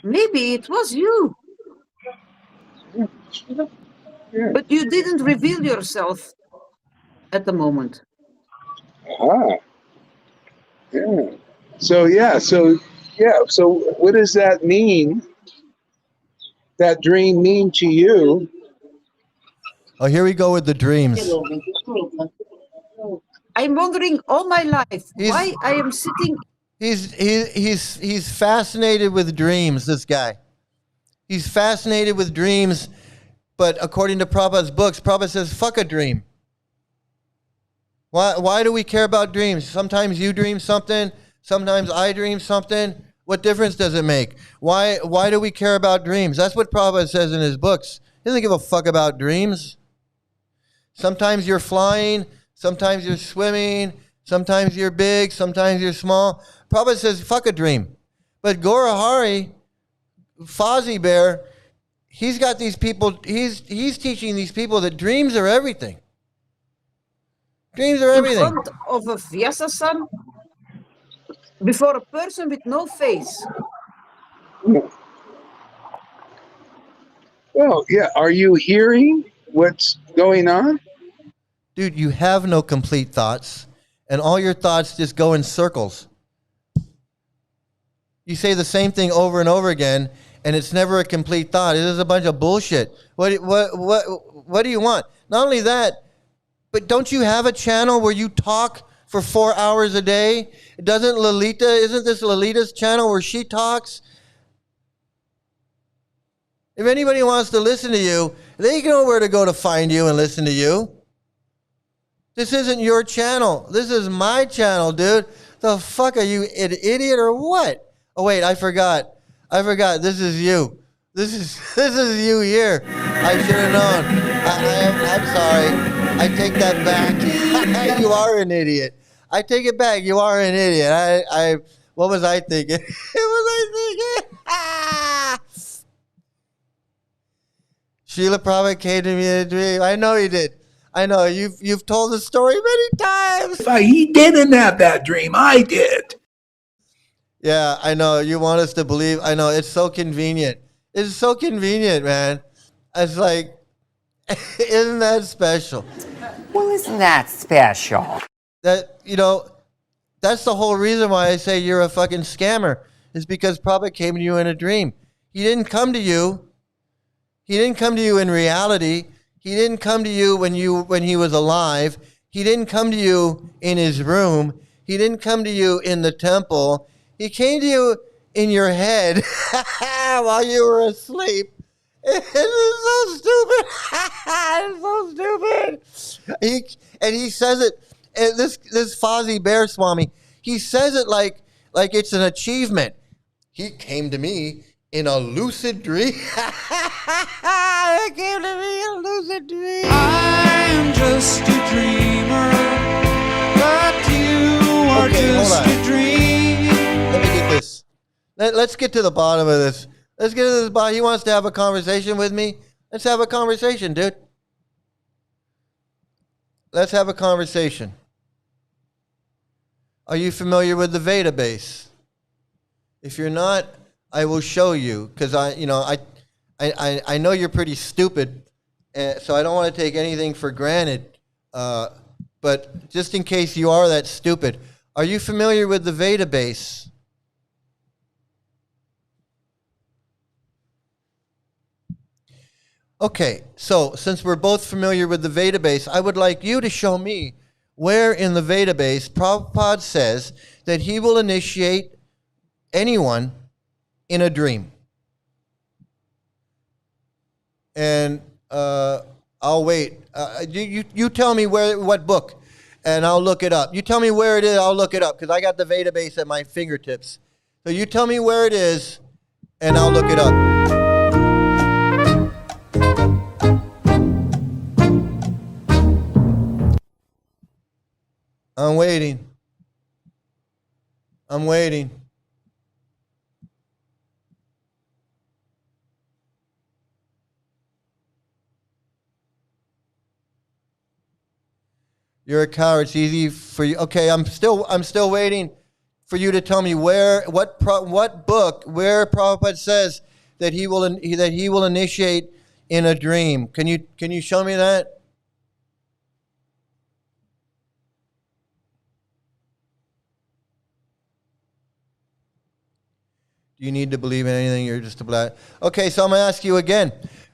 Maybe it was you. But you didn't reveal yourself at the moment. Ah. Yeah. So Yeah, so what does that mean? That dream mean to you? Oh, here we go with the dreams. I'm wondering all my life why I am sitting. He's fascinated with dreams, this guy. He's fascinated with dreams, but according to Prabhupada's books, Prabhupada says, fuck a dream. Why do we care about dreams? Sometimes you dream something, sometimes I dream something. What difference does it make? Why do we care about dreams? That's what Prabhupada says in his books. He doesn't give a fuck about dreams. Sometimes you're flying, sometimes you're swimming, sometimes you're big, sometimes you're small. Prabhupada says, fuck a dream. But Gaurahari, Fozzie Bear, he's got these people, he's teaching these people that dreams are everything. Dreams are everything. In front of a Vyasa-san, before a person with no face. Well, yeah. Are you hearing what's going on? Dude, you have no complete thoughts, and all your thoughts just go in circles. You say the same thing over and over again, and it's never a complete thought. It is a bunch of bullshit. What do you want? Not only that, but don't you have a channel where you talk for 4 hours a day? Isn't this Lalita's channel where she talks? If anybody wants to listen to you, they know where to go to find you and listen to you. This isn't your channel. This is my channel, dude. The fuck are you, an idiot or what? Oh wait, I forgot. This is you. This is you here. I should have known. I'm sorry. I take that back. You are an idiot. I take it back. You are an idiot. What was I thinking? Srila Prabhupada came to me in a dream. I know he did. I know. You've told the story many times. He didn't have that dream. I did. Yeah, I know. You want us to believe. I know. It's so convenient. It's so convenient, man. It's like, isn't that special? Well, isn't that special? That's the whole reason why I say you're a fucking scammer, is because Prabhupada came to you in a dream. He didn't come to you. He didn't come to you in reality. He didn't come to you when he was alive. He didn't come to you in his room. He didn't come to you in the temple. He came to you in your head while you were asleep. This is so stupid. It's so stupid. He says it. This Fozzie Bear Swami, he says it like it's an achievement. He came to me in a lucid dream. He came to me in a lucid dream. I'm just a dreamer, but you are just a dream. Let me get this. Let's get to the bottom of this. Let's get to this bottom. He wants to have a conversation with me. Let's have a conversation, dude. Let's have a conversation. Are you familiar with the Veda base? If you're not, I will show you, because I know you're pretty stupid, so I don't want to take anything for granted. But just in case you are that stupid, are you familiar with the Veda base? Okay, so since we're both familiar with the Veda base, I would like you to show me where in the Veda base Prabhupada says that he will initiate anyone in a dream. And I'll wait. You tell me what book, and I'll look it up. You tell me where it is, I'll look it up, because I got the Veda base at my fingertips. So you tell me where it is, and I'll look it up. I'm waiting. I'm waiting. You're a coward. It's easy for you. Okay, I'm still waiting for you to tell me what book where Prabhupada says that he will initiate in a dream. Can you show me that? Do you need to believe in anything? You're just a black. Okay, so I'm going to ask you again.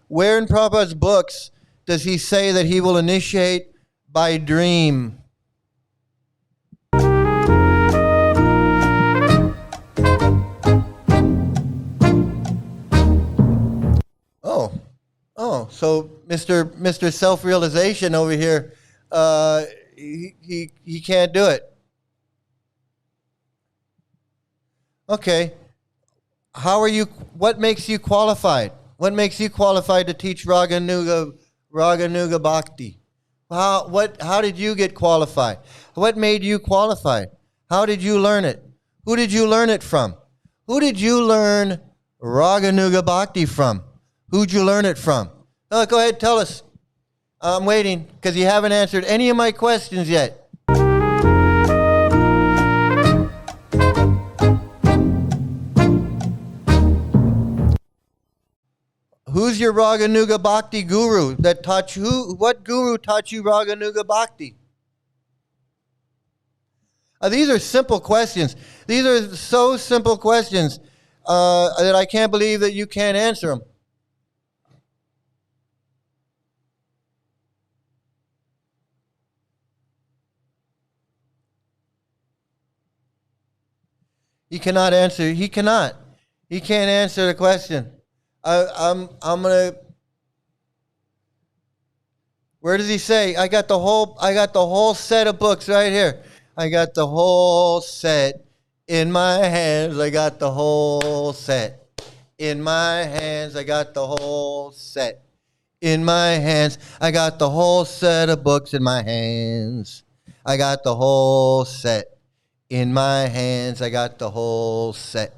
Where in Prabhupada's books does he say that he will initiate by dream? So Mr. Self-realization over here, he can't do it. Okay. What makes you qualified? What makes you qualified to teach Raganuga Bhakti? How did you get qualified? What made you qualified? How did you learn it? Who did you learn it from? Who did you learn Raganuga Bhakti from? Who'd you learn it from? Oh, go ahead, tell us. I'm waiting because you haven't answered any of my questions yet. Who's your Raganuga Bhakti guru that taught you? What guru taught you Raganuga Bhakti? These are simple questions. These are so simple questions that I can't believe that you can't answer them. He cannot answer. He cannot. He can't answer the question. I'm gonna. Where does he say? I got the whole set of books right here. I got the whole set in my hands. I got the whole set in my hands. I got the whole set in my hands. I got the whole set of books in my hands. I got the whole set in my hands. I got the whole set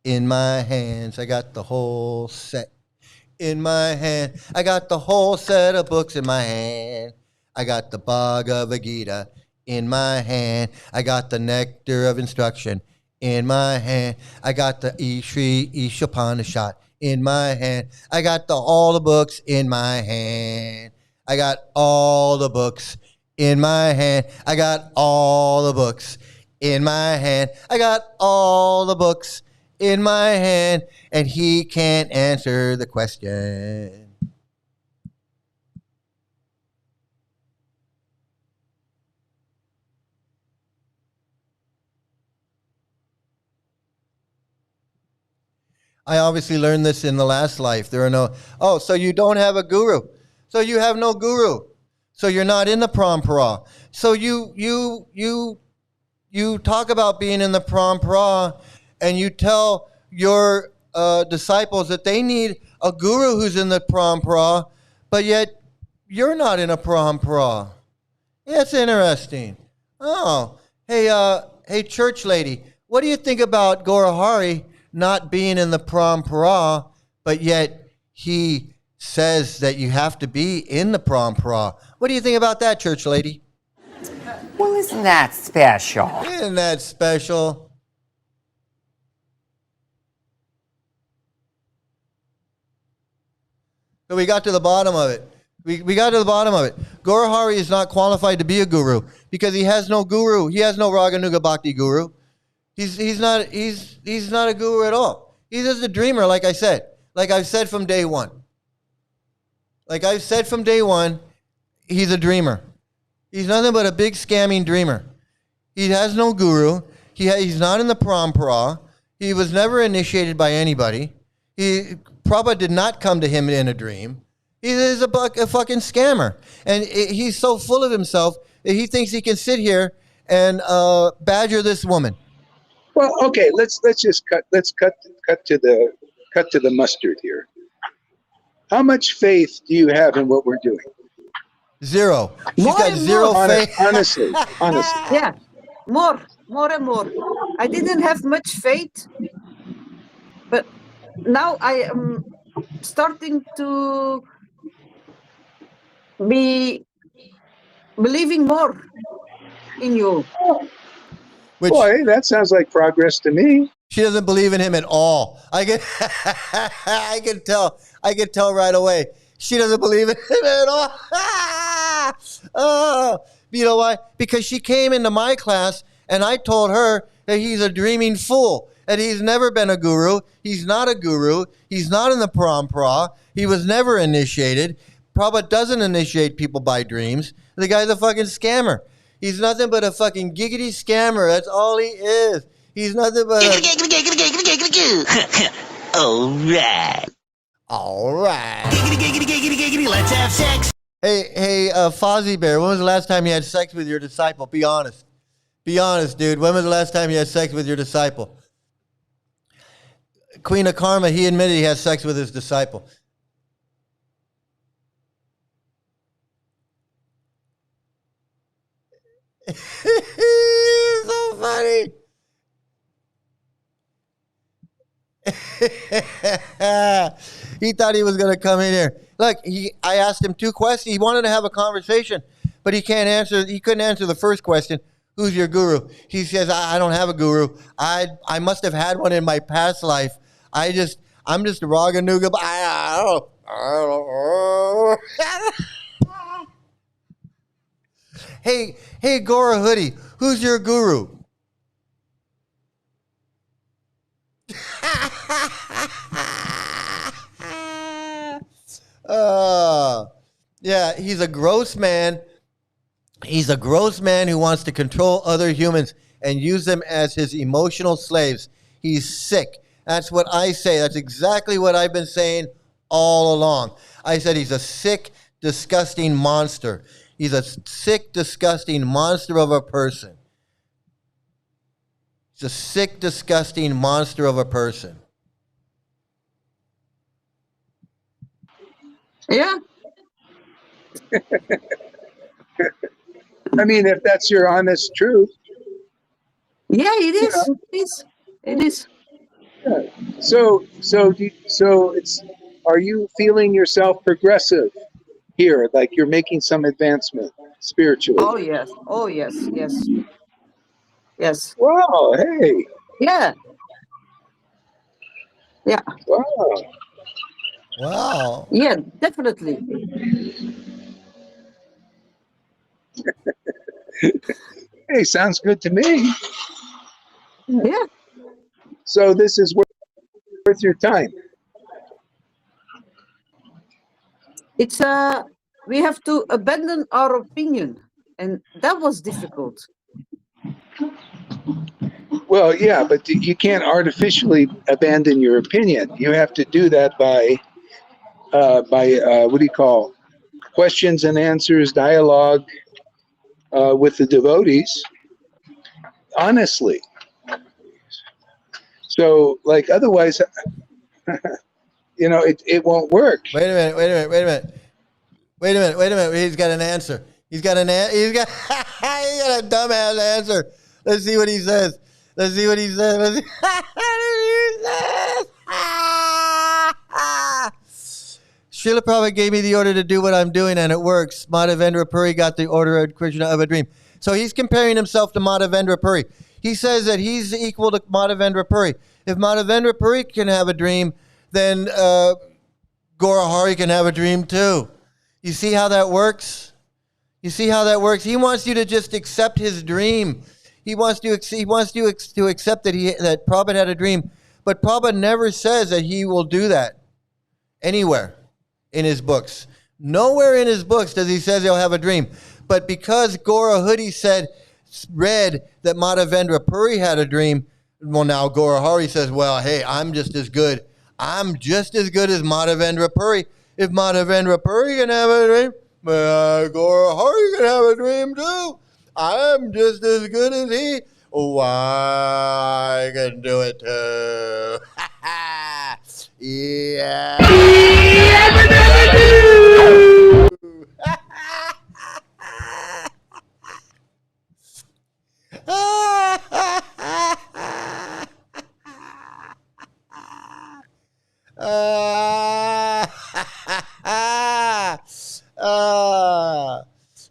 in my hands. I got the whole set in my hand. I got the whole set of books in my hand. I got the Bhagavad Gita in my hand. I got the nectar of instruction in my hand. I got the Sri Ishopanishad in my hand. I got all the books in my hand. I got all the books in my hand. I got all the books in my hand. I got all the books in my hand, and he can't answer the question. I obviously learned this in the last life. There are no, so you don't have a guru. So you have no guru. So you're not in the parampara. So you talk about being in the parampara, and you tell your disciples that they need a guru who's in the parampara, but yet you're not in a parampara. Yeah, it's interesting. Oh, hey, church lady, what do you think about Gaurahari not being in the parampara, but yet he says that you have to be in the parampara? What do you think about that, church lady? Well, isn't that special? Isn't that special? So we got to the bottom of it. We got to the bottom of it. Gaurahari is not qualified to be a guru because he has no guru. He has no Raganuga Bhakti guru. He's not a guru at all. He's just a dreamer, like I said. Like I've said from day one. He's a dreamer. He's nothing but a big scamming dreamer. He has no guru. He's not in the parampara. He was never initiated by anybody. Prabhupada did not come to him in a dream. He is a fucking scammer. And he's so full of himself that he thinks he can sit here and badger this woman. Well, okay, let's cut to the mustard here. How much faith do you have in what we're doing? Zero. She's got zero faith. Honestly. Yeah, more and more. I didn't have much faith, but now I am starting to be believing more in you. Boy, that sounds like progress to me. She doesn't believe in him at all. I can tell right away. She doesn't believe in him at all. Oh, you know why? Because she came into my class and I told her that he's a dreaming fool. that he's never been a guru. He's not a guru. He's not in the Parampara. He was never initiated. Prabhupada doesn't initiate people by dreams. The guy's a fucking scammer. He's nothing but a fucking giggity scammer. That's all he is. He's nothing but a... All right. All right. Let's have sex. Hey, Fozzie Bear, when was the last time you had sex with your disciple? Be honest. Be honest, dude. When was the last time you had sex with your disciple? Queen of Karma, he admitted he had sex with his disciple. So funny. He thought he was going to come in here. Look, I asked him 2 questions. He wanted to have a conversation, but he couldn't answer the first question. Who's your guru? He says, I don't have a guru. I must have had one in my past life. I'm just a Raganuga. I don't know. Hey, Gaurahari, who's your guru? Yeah, he's a gross man. He's a gross man who wants to control other humans and use them as his emotional slaves. He's sick. That's what I say. That's exactly what I've been saying all along. I said he's a sick, disgusting monster. He's a sick, disgusting monster of a person. He's a sick, disgusting monster of a person. Yeah. I mean, if that's your honest truth. Yeah, it is. It is. It is. Yeah. So it's. Are you feeling yourself progressive here? Like you're making some advancement spiritually? Oh yes. Oh yes. Yes. Yes. Wow. Hey. Yeah. Yeah. Wow. Wow. Yeah, definitely. Hey, sounds good to me. Yeah. So this is worth your time. It's we have to abandon our opinion, and that was difficult. Well, yeah, but you can't artificially abandon your opinion. You have to do that by what do you call, questions and answers, dialogue with the devotees, honestly. So, like, otherwise, you know, it won't work. Wait a minute. He's got an answer. He's got a dumbass answer. Let's see what he says. Srila Prabhupada gave me the order to do what I'm doing, and it works. Madhavendra Puri got the order of Krishna of a dream. So he's comparing himself to Madhavendra Puri. He says that he's equal to Madhavendra Puri. If Madhavendra Puri can have a dream, then Gaurahari can have a dream too. You see how that works? He wants you to just accept his dream. He wants you to accept that Prabhupada had a dream. But Prabhupada never says that he will do that anywhere in his books. Nowhere in his books does he say he'll have a dream. But because Gaurahari read that Madhavendra Puri had a dream, well, now Gaurahari says, well, hey, I'm just as good as Madhavendra Puri. If Madhavendra Puri can have a dream, Gaurahari can have a dream too. I'm just as good as he. Oh, I can do it too. Yeah.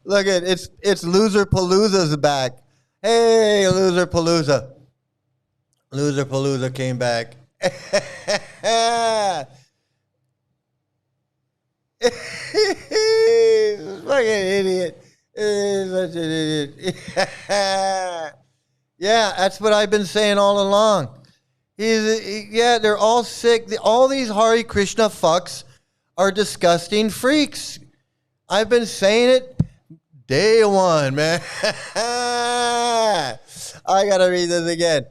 Look at it's Loser Palooza's back. Hey, Loser Palooza. Loser Palooza came back. Fucking idiot. Such an idiot. Yeah, that's what I've been saying all along. Yeah, they're all sick. All these Hare Krishna fucks are disgusting freaks. I've been saying it day one, man. I gotta read this again.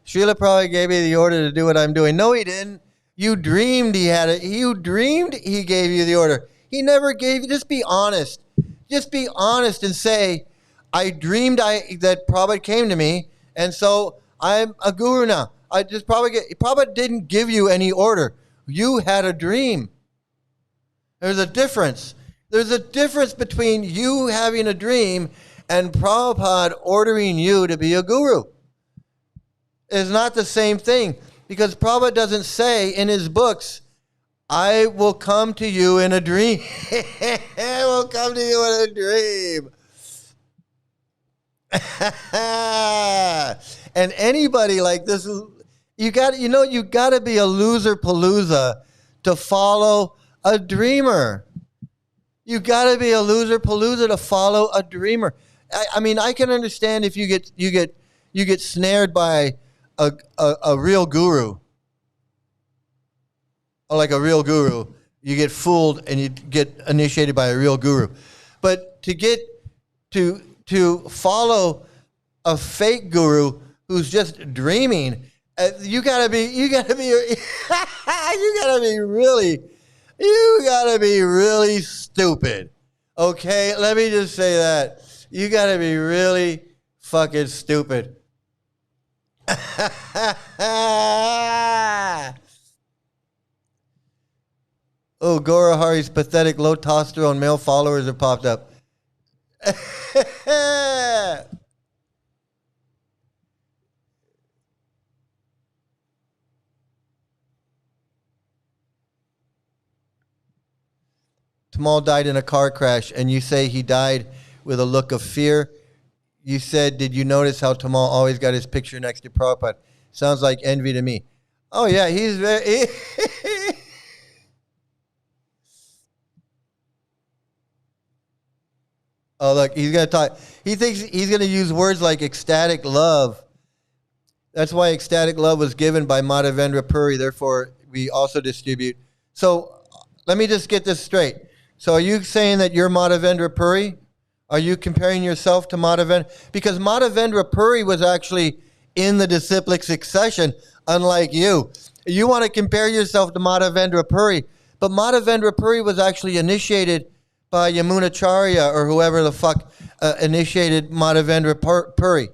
Srila probably gave me the order to do what I'm doing. No, he didn't. You dreamed he had it. You dreamed he gave you the order. He never gave you. Just be honest. Just be honest and say, I dreamed that Prabhupada came to me, and so I'm a guru now. Prabhupada didn't give you any order. You had a dream. There's a difference. There's a difference between you having a dream and Prabhupada ordering you to be a guru. It's not the same thing, because Prabhupada doesn't say in his books, I will come to you in a dream. I will come to you in a dream. And anybody like this, you got to be a loser palooza to follow a dreamer. You got to be a loser palooza to follow a dreamer. I mean, I can understand if you get snared by a real guru. Or like a real guru, you get fooled and you get initiated by a real guru. But to follow a fake guru who's just dreaming, you gotta be really stupid. Okay, let me just say that. You gotta be really fucking stupid. Oh, Gaurahari's pathetic low testosterone male followers have popped up. Tamal died in a car crash, and you say he died with a look of fear. You said, did you notice how Tamal always got his picture next to Prabhupada? Sounds like envy to me. Oh, yeah, he's very... Oh, look, he's going to talk. He thinks he's going to use words like ecstatic love. That's why ecstatic love was given by Madhavendra Puri. Therefore, we also distribute. So let me just get this straight. So are you saying that you're Madhavendra Puri? Are you comparing yourself to Madhavendra? Because Madhavendra Puri was actually in the disciplic succession, unlike you. You want to compare yourself to Madhavendra Puri, but Madhavendra Puri was actually initiated by Yamunacharya or whoever the fuck initiated Madhavendra Puri.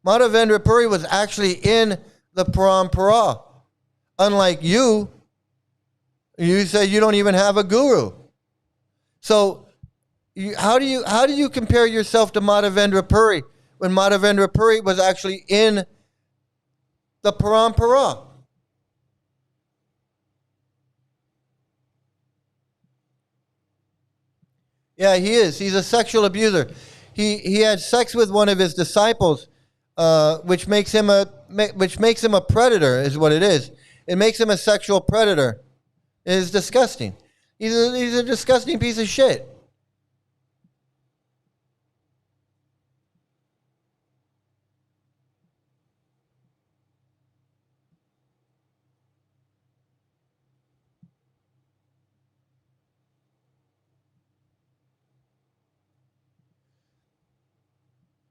Madhavendra Puri was actually in the parampara. Unlike you, you say you don't even have a guru. So how do you compare yourself to Madhavendra Puri when Madhavendra Puri was actually in the parampara? Yeah, he is. He's a sexual abuser. He had sex with one of his disciples, which makes him a predator, is what it is. It makes him a sexual predator. It is disgusting. He's a disgusting piece of shit.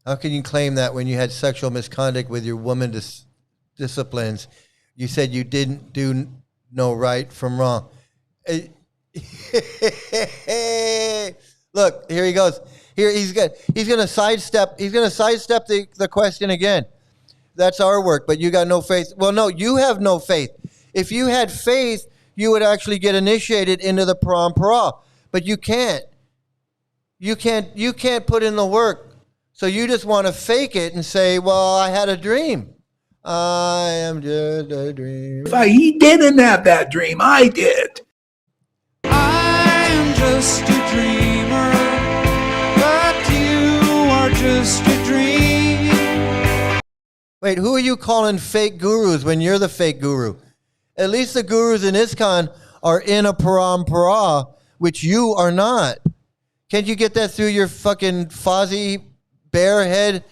How can you claim that when you had sexual misconduct with your woman disciplines? You said you didn't know right from wrong. Look, here he goes. Here he's gonna sidestep. He's gonna sidestep the question again. That's our work, but you got no faith. Well, no, you have no faith. If you had faith, you would actually get initiated into the parampara, but you can't. You can't put in the work. So you just want to fake it and say, well, I had a dream. I am just a dream. He didn't have that dream. I did. I'm just a dreamer, but you are just a dream. Wait, who are you calling fake gurus when you're the fake guru? At least the gurus in ISKCON are in a parampara, which you are not. Can't you get that through your fucking Fozzie bear head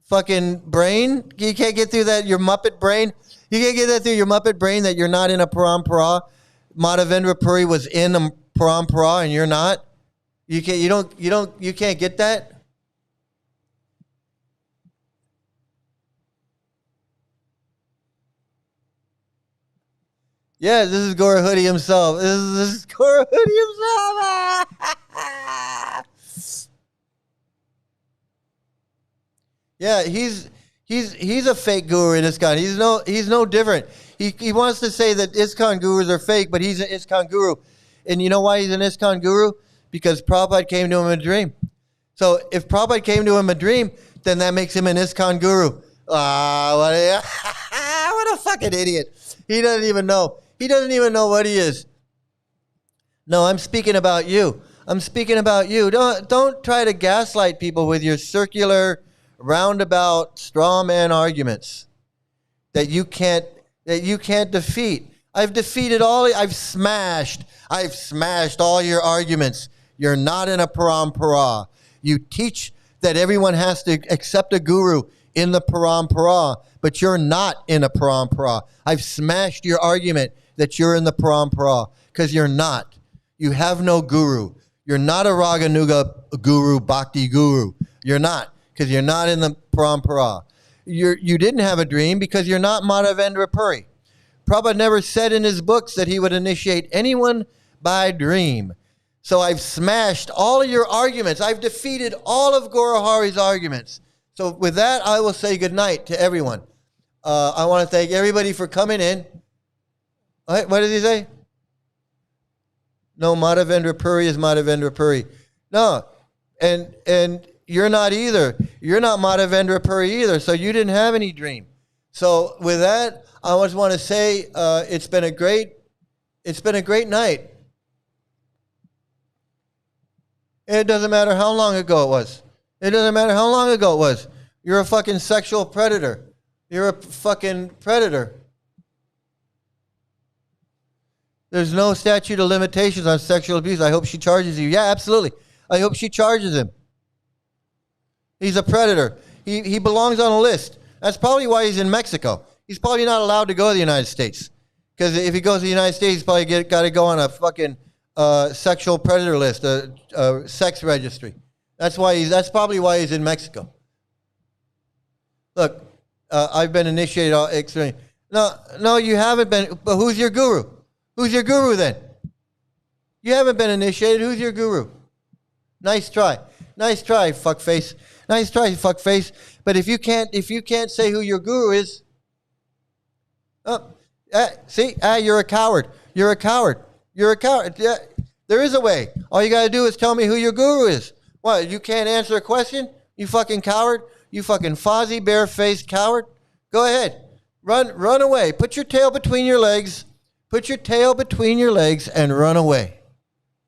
fucking brain? You can't get through that, your Muppet brain? You can't get that through your Muppet brain that you're not in a parampara? Madhavendra Puri was in a parampara and you're not? You can't get that? Yeah, this is Gaurahari himself. This is Gaurahari himself. Yeah, he's a fake guru in ISKCON. He's no different. He wants to say that ISKCON gurus are fake, but he's an ISKCON guru. And you know why he's an ISKCON guru? Because Prabhupada came to him in a dream. So if Prabhupada came to him in a dream, then that makes him an ISKCON guru. What a fucking idiot. He doesn't even know. He doesn't even know what he is. No, I'm speaking about you. I'm speaking about you. Don't try to gaslight people with your circular, roundabout, straw man arguments that you can't defeat. I've defeated I've smashed all your arguments. You're not in a parampara. You teach that everyone has to accept a guru in the parampara, but you're not in a parampara. I've smashed your argument that you're in the parampara because you're not. You have no guru. You're not a Raganuga guru, Bhakti guru. You're not, because you're not in the parampara. You didn't have a dream because you're not Madhavendra Puri. Prabhupada never said in his books that he would initiate anyone by dream. So I've smashed all of your arguments. I've defeated all of Gaurahari's arguments. So with that, I will say goodnight to everyone. I want to thank everybody for coming in. What did he say? No, Madhavendra Puri is Madhavendra Puri. No, and you're not either. You're not Madhavendra Puri either, so you didn't have any dream. So with that, I just want to say it's been a great night. It doesn't matter how long ago it was. It doesn't matter how long ago it was. You're a fucking sexual predator. You're a fucking predator. There's no statute of limitations on sexual abuse. I hope she charges you. Yeah, absolutely. I hope she charges him. He's a predator. He belongs on a list. That's probably why he's in Mexico. He's probably not allowed to go to the United States. Because if he goes to the United States, he's probably got to go on a fucking sexual predator list, a sex registry. That's probably why he's in Mexico. Look, I've been initiated all extremely. No, you haven't been. But who's your guru? Who's your guru then? You haven't been initiated. Who's your guru? Nice try. Nice try, fuckface. Nice try, fuckface. But if you can't say who your guru is, you're a coward. You're a coward. You're a coward. Yeah, there is a way. All you got to do is tell me who your guru is. What, you can't answer a question? You fucking coward? You fucking fozzie, bare-faced coward? Go ahead. Run away. Put your tail between your legs. Put your tail between your legs and run away.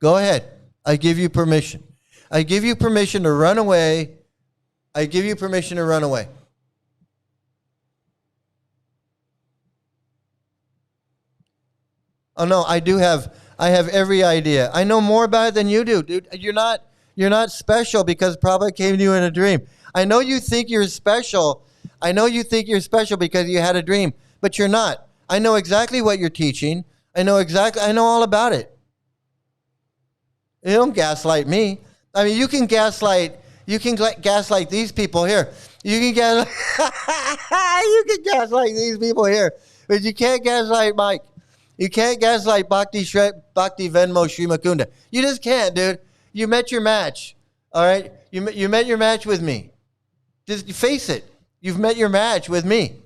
Go ahead. I give you permission. I give you permission to run away. I give you permission to run away. Oh no, I have every idea. I know more about it than you do, dude. You're not special because Prabhupada came to you in a dream. I know you think you're special. I know you think you're special because you had a dream, but you're not. I know exactly what you're teaching. I know all about it. You don't gaslight me. I mean, you can gaslight these people here. You can gaslight these people here, but you can't gaslight Mike. You can't gaslight Bhakti Venmo Sri Mukunda. You just can't, dude. You met your match. All right? You met your match with me. Just face it. You've met your match with me.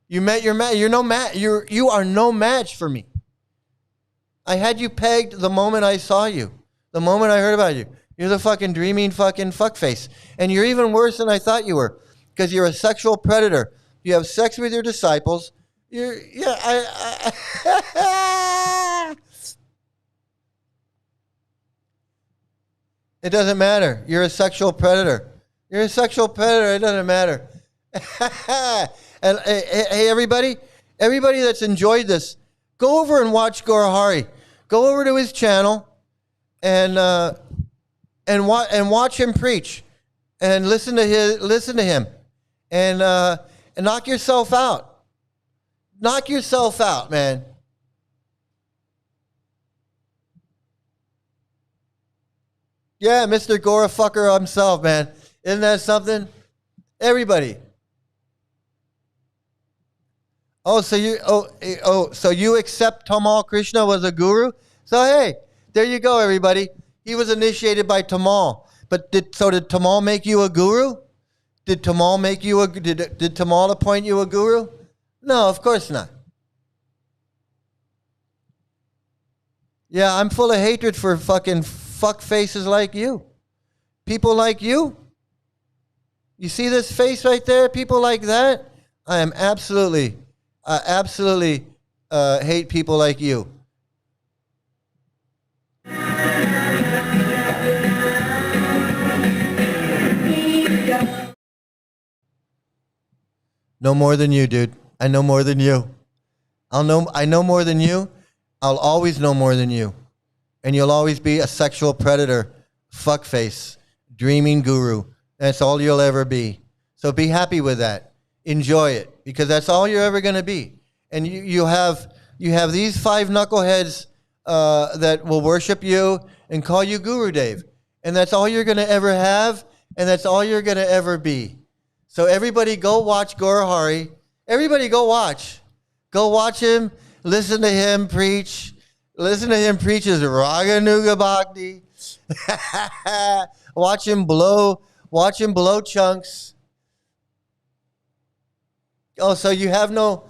You met your match. You're no match. You are no match for me. I had you pegged the moment I saw you. The moment I heard about you. You're the fucking dreaming fucking fuckface. And you're even worse than I thought you were. Because you're a sexual predator. You have sex with your disciples. It doesn't matter. You're a sexual predator. You're a sexual predator. It doesn't matter. And hey, everybody that's enjoyed this, go over and watch Gaurahari. Go over to his channel and watch him preach and listen to him and knock yourself out. Knock yourself out, man. Yeah, Mr. Gora fucker himself, man. Isn't that something? Everybody. So you accept Tamal Krishna was a guru? So hey, there you go, everybody. He was initiated by Tamal. But did Tamal make you a guru? Did Tamal make you did Tamal appoint you a guru? No, of course not. Yeah, I'm full of hatred for fucking fuck faces like you. People like you. You see this face right there? People like that? I am absolutely hate people like you. No more than you, dude. I know more than you. I know more than you. I'll always know more than you. And you'll always be a sexual predator, fuckface, dreaming guru. That's all you'll ever be. So be happy with that. Enjoy it, because that's all you're ever going to be. And you have these 5 knuckleheads that will worship you and call you Guru Dave. And that's all you're going to ever have, and that's all you're going to ever be. So everybody go watch Gaurahari. Everybody go watch. Go watch him. Listen to him preach. Listen to him preach his Raga Nuga Bhakti. Watch him blow chunks. Oh, so you have no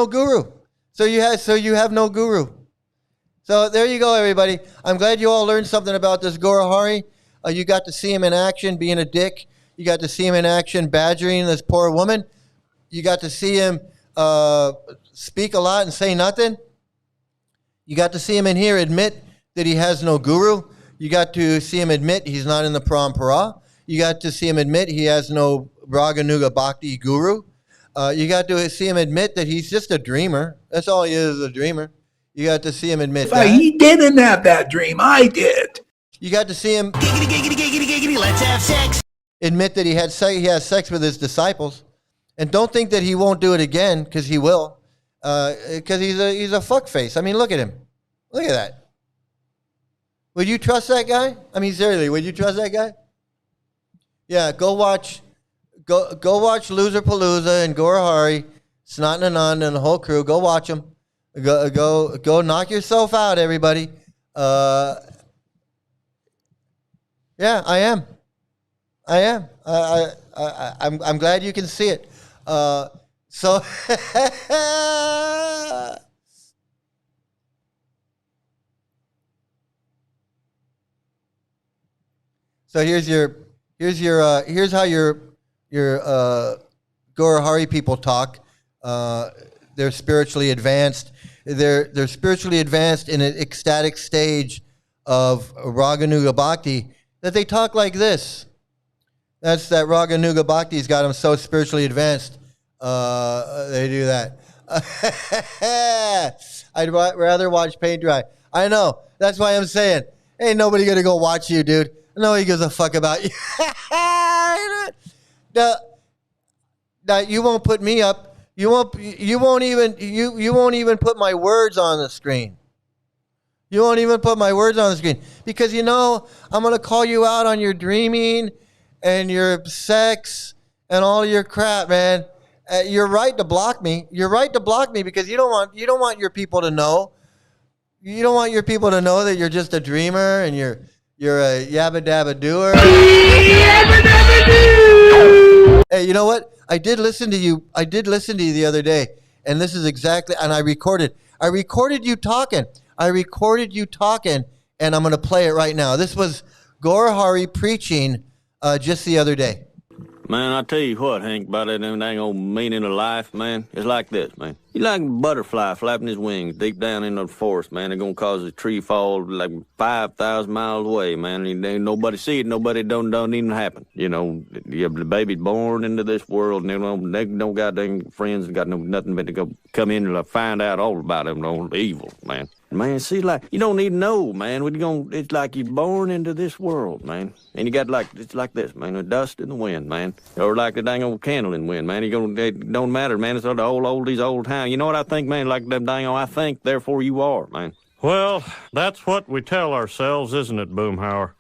guru. So you have no guru. So there you go, everybody. I'm glad you all learned something about this Gaurahari. You got to see him in action being a dick. You got to see him in action badgering this poor woman. You got to see him speak a lot and say nothing. You got to see him in here admit that he has no guru. You got to see him admit he's not in the Parampara. You got to see him admit he has no Raganuga Bhakti guru. You got to see him admit that he's just a dreamer. That's all he is, a dreamer. You got to see him admit that. He didn't have that dream. I did. You got to see him Giggity, let's have sex. admit that he has sex with his disciples. And don't think that he won't do it again, because he will. Because he's a fuckface. I mean, look at him. Look at that. Would you trust that guy? I mean, seriously, would you trust that guy? Yeah, go watch Loser Palooza and Gaurahari, Snot and Anand and the whole crew. Go watch them. Go knock yourself out, everybody. Yeah, I am. I'm glad you can see it. So here's how your Gaurahari people talk. They're spiritually advanced. They're spiritually advanced in an ecstatic stage of Raganuga Bhakti that they talk like this. That's that Raganuga Bhakti's got them so spiritually advanced. They do that. I'd rather watch paint dry. I know. That's why I'm saying, ain't nobody gonna go watch you, dude. Nobody gives a fuck about you. Now you won't put me up. You won't even put my words on the screen. You won't even put my words on the screen, because I'm gonna call you out on your dreaming and your sex and all your crap, man. You're right to block me. You're right to block me, because you don't want your people to know. You don't want your people to know that you're just a dreamer and you're a yabba dabba doer. Hey, you know what? I did listen to you the other day, and this is exactly. And I recorded you talking. And I'm going to play it right now. This was Gaurahari preaching just the other day. Man, I tell you what, Hank, about that dang old meaning of life, man. It's like this, man. He's like a butterfly flapping his wings deep down in the forest, man. They're gonna cause a tree fall like 5,000 miles away, man. Ain't nobody see it, nobody don't even happen. You know, the baby's born into this world, and they don't got dang friends and got nothing but to go come in and find out all about them, no evil, man. Man, see, like, you don't need to know, man. It's like you're born into this world, man. And you got it's like this, man, the dust in the wind, man. Or like the dang old candle in the wind, man. It don't matter, man. It's all the oldies, old time. You know what I think, man? Like them dang old, I think, therefore you are, man. Well, that's what we tell ourselves, isn't it, Boomhauer?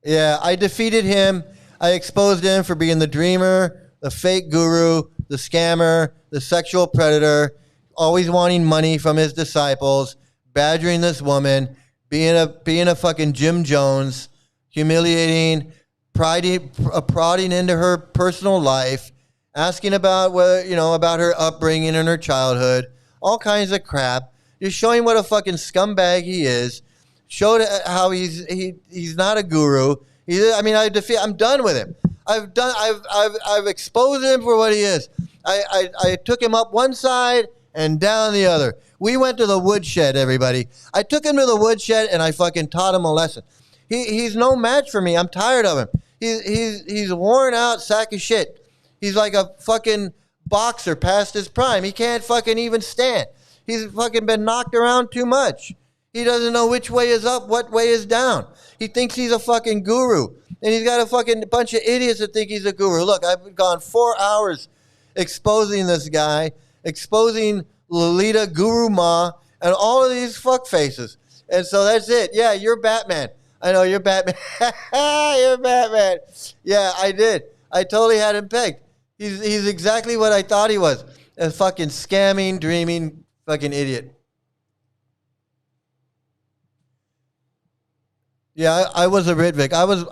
Yeah, I defeated him. I exposed him for being the dreamer, the fake guru, the scammer, the sexual predator, always wanting money from his disciples, badgering this woman, being a fucking Jim Jones, humiliating, prodding into her personal life, asking about about her upbringing and her childhood, all kinds of crap. Just showing what a fucking scumbag he is. Showed how he's not a guru. I'm done with him. I've exposed him for what he is. I took him up one side and down the other. We went to the woodshed, everybody. I took him to the woodshed and I fucking taught him a lesson. He's no match for me. I'm tired of him. He's a worn out sack of shit. He's like a fucking boxer past his prime. He can't fucking even stand. He's fucking been knocked around too much. He doesn't know which way is up, what way is down. He thinks he's a fucking guru. And he's got a fucking bunch of idiots that think he's a guru. Look, I've gone 4 hours exposing this guy, exposing Lalita, Guru Ma, and all of these fuck faces. And so that's it. Yeah, you're Batman. I know you're Batman. You're Batman. Yeah, I did. I totally had him pegged. He's exactly what I thought he was. A fucking scamming, dreaming fucking idiot. Yeah, I was a Ritvik. I was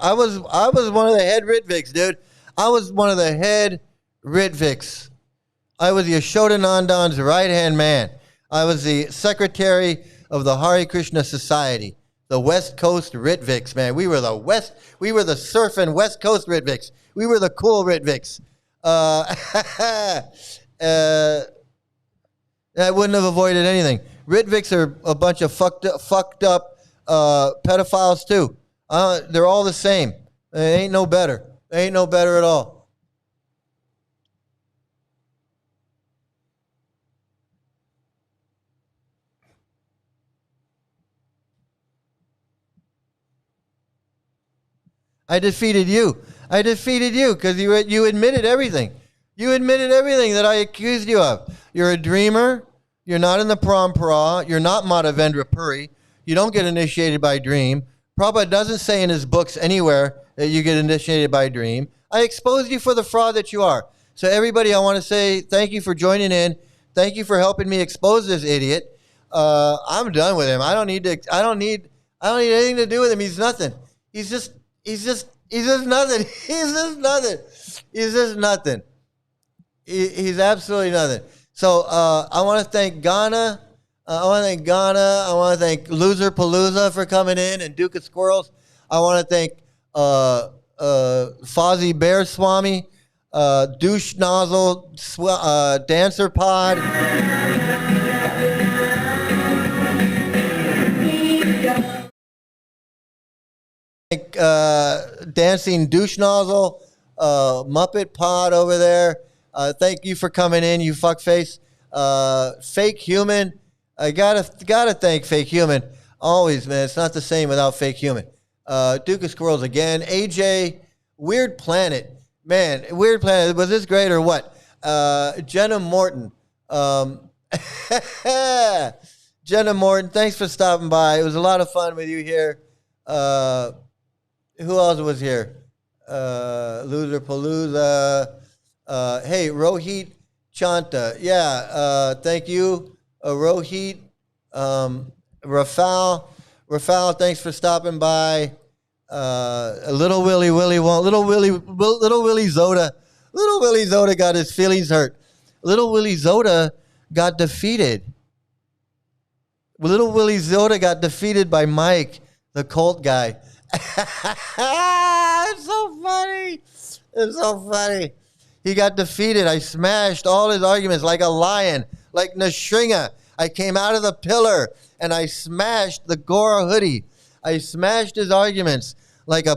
one of the head Ritviks, dude. I was one of the head Ritviks. I was Yashodanandan's right-hand man. I was the secretary of the Hare Krishna Society, the West Coast Ritviks, man. We were the surfing West Coast Ritviks. We were the cool Ritviks. I wouldn't have avoided anything. Ritviks are a bunch of fucked up pedophiles too. They're all the same. They ain't no better. They ain't no better at all. I defeated you because you admitted everything. You admitted everything that I accused you of. You're a dreamer. You're not in the Parampara. You're not Madhavendra Puri. You don't get initiated by dream. Prabhupada doesn't say in his books anywhere that you get initiated by dream. I exposed you for the fraud that you are. So everybody, I want to say thank you for joining in. Thank you for helping me expose this idiot. I'm done with him. I don't need anything to do with him. He's nothing. He's just nothing. He's absolutely nothing. So I want to thank Ghana. I want to thank Loser Palooza for coming in and Duke of Squirrels. I want to thank Fozzie Bear Swami, Douche Nozzle, Dancer Pod. Dancing Douche Nozzle, Muppet Pod over there. Thank you for coming in, you fuckface. Fake Human. I gotta thank Fake Human. Always, man. It's not the same without Fake Human. Duke of Squirrels again. AJ, Weird Planet. Man, Weird Planet. Was this great or what? Jenna Morton. Jenna Morton, thanks for stopping by. It was a lot of fun with you here. Who else was here? Loser Palooza. Hey, Rohit Chanta. Yeah, thank you. Rohit. Rafal, thanks for stopping by. Little Willie Zoda. Little Willie Zoda got his feelings hurt. Little Willie Zoda got defeated. Little Willie Zoda got defeated by Mike, the cult guy. It's so funny. He got defeated. I smashed all his arguments like a lion, like Nashringa. I came out of the pillar and I smashed the Gaurahari. I smashed his arguments like a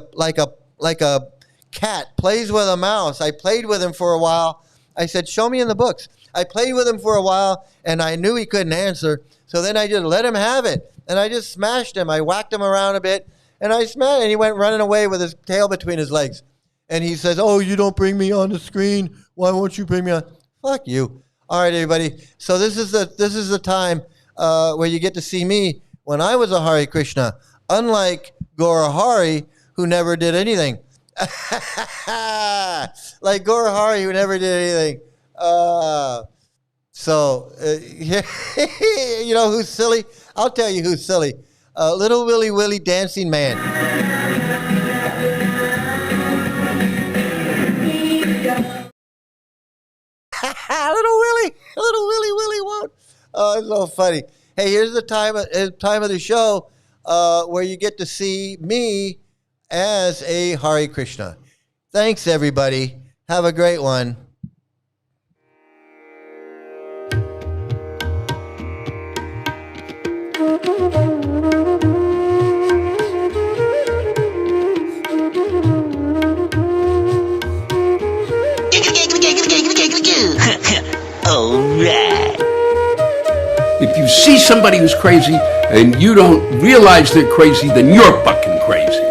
cat plays with a mouse. I played with him for a while. I said, show me in the books. I played with him for a while and I knew he couldn't answer. So then I just let him have it. And I just smashed him. I whacked him around a bit and I smashed him. And he went running away with his tail between his legs. And he says, oh, you don't bring me on the screen. Why won't you bring me on? Fuck you. All right, everybody. So this is the time where you get to see me when I was a Hare Krishna, unlike Gaurahari, who never did anything. Like Gaurahari, who never did anything. You know who's silly? I'll tell you who's silly. Little Willy Willy Dancing Man. Little Willy won't. Oh, it's so funny. Hey, here's the time of the show where you get to see me as a Hare Krishna. Thanks, everybody. Have a great one. Alright. If you see somebody who's crazy and you don't realize they're crazy, then you're fucking crazy.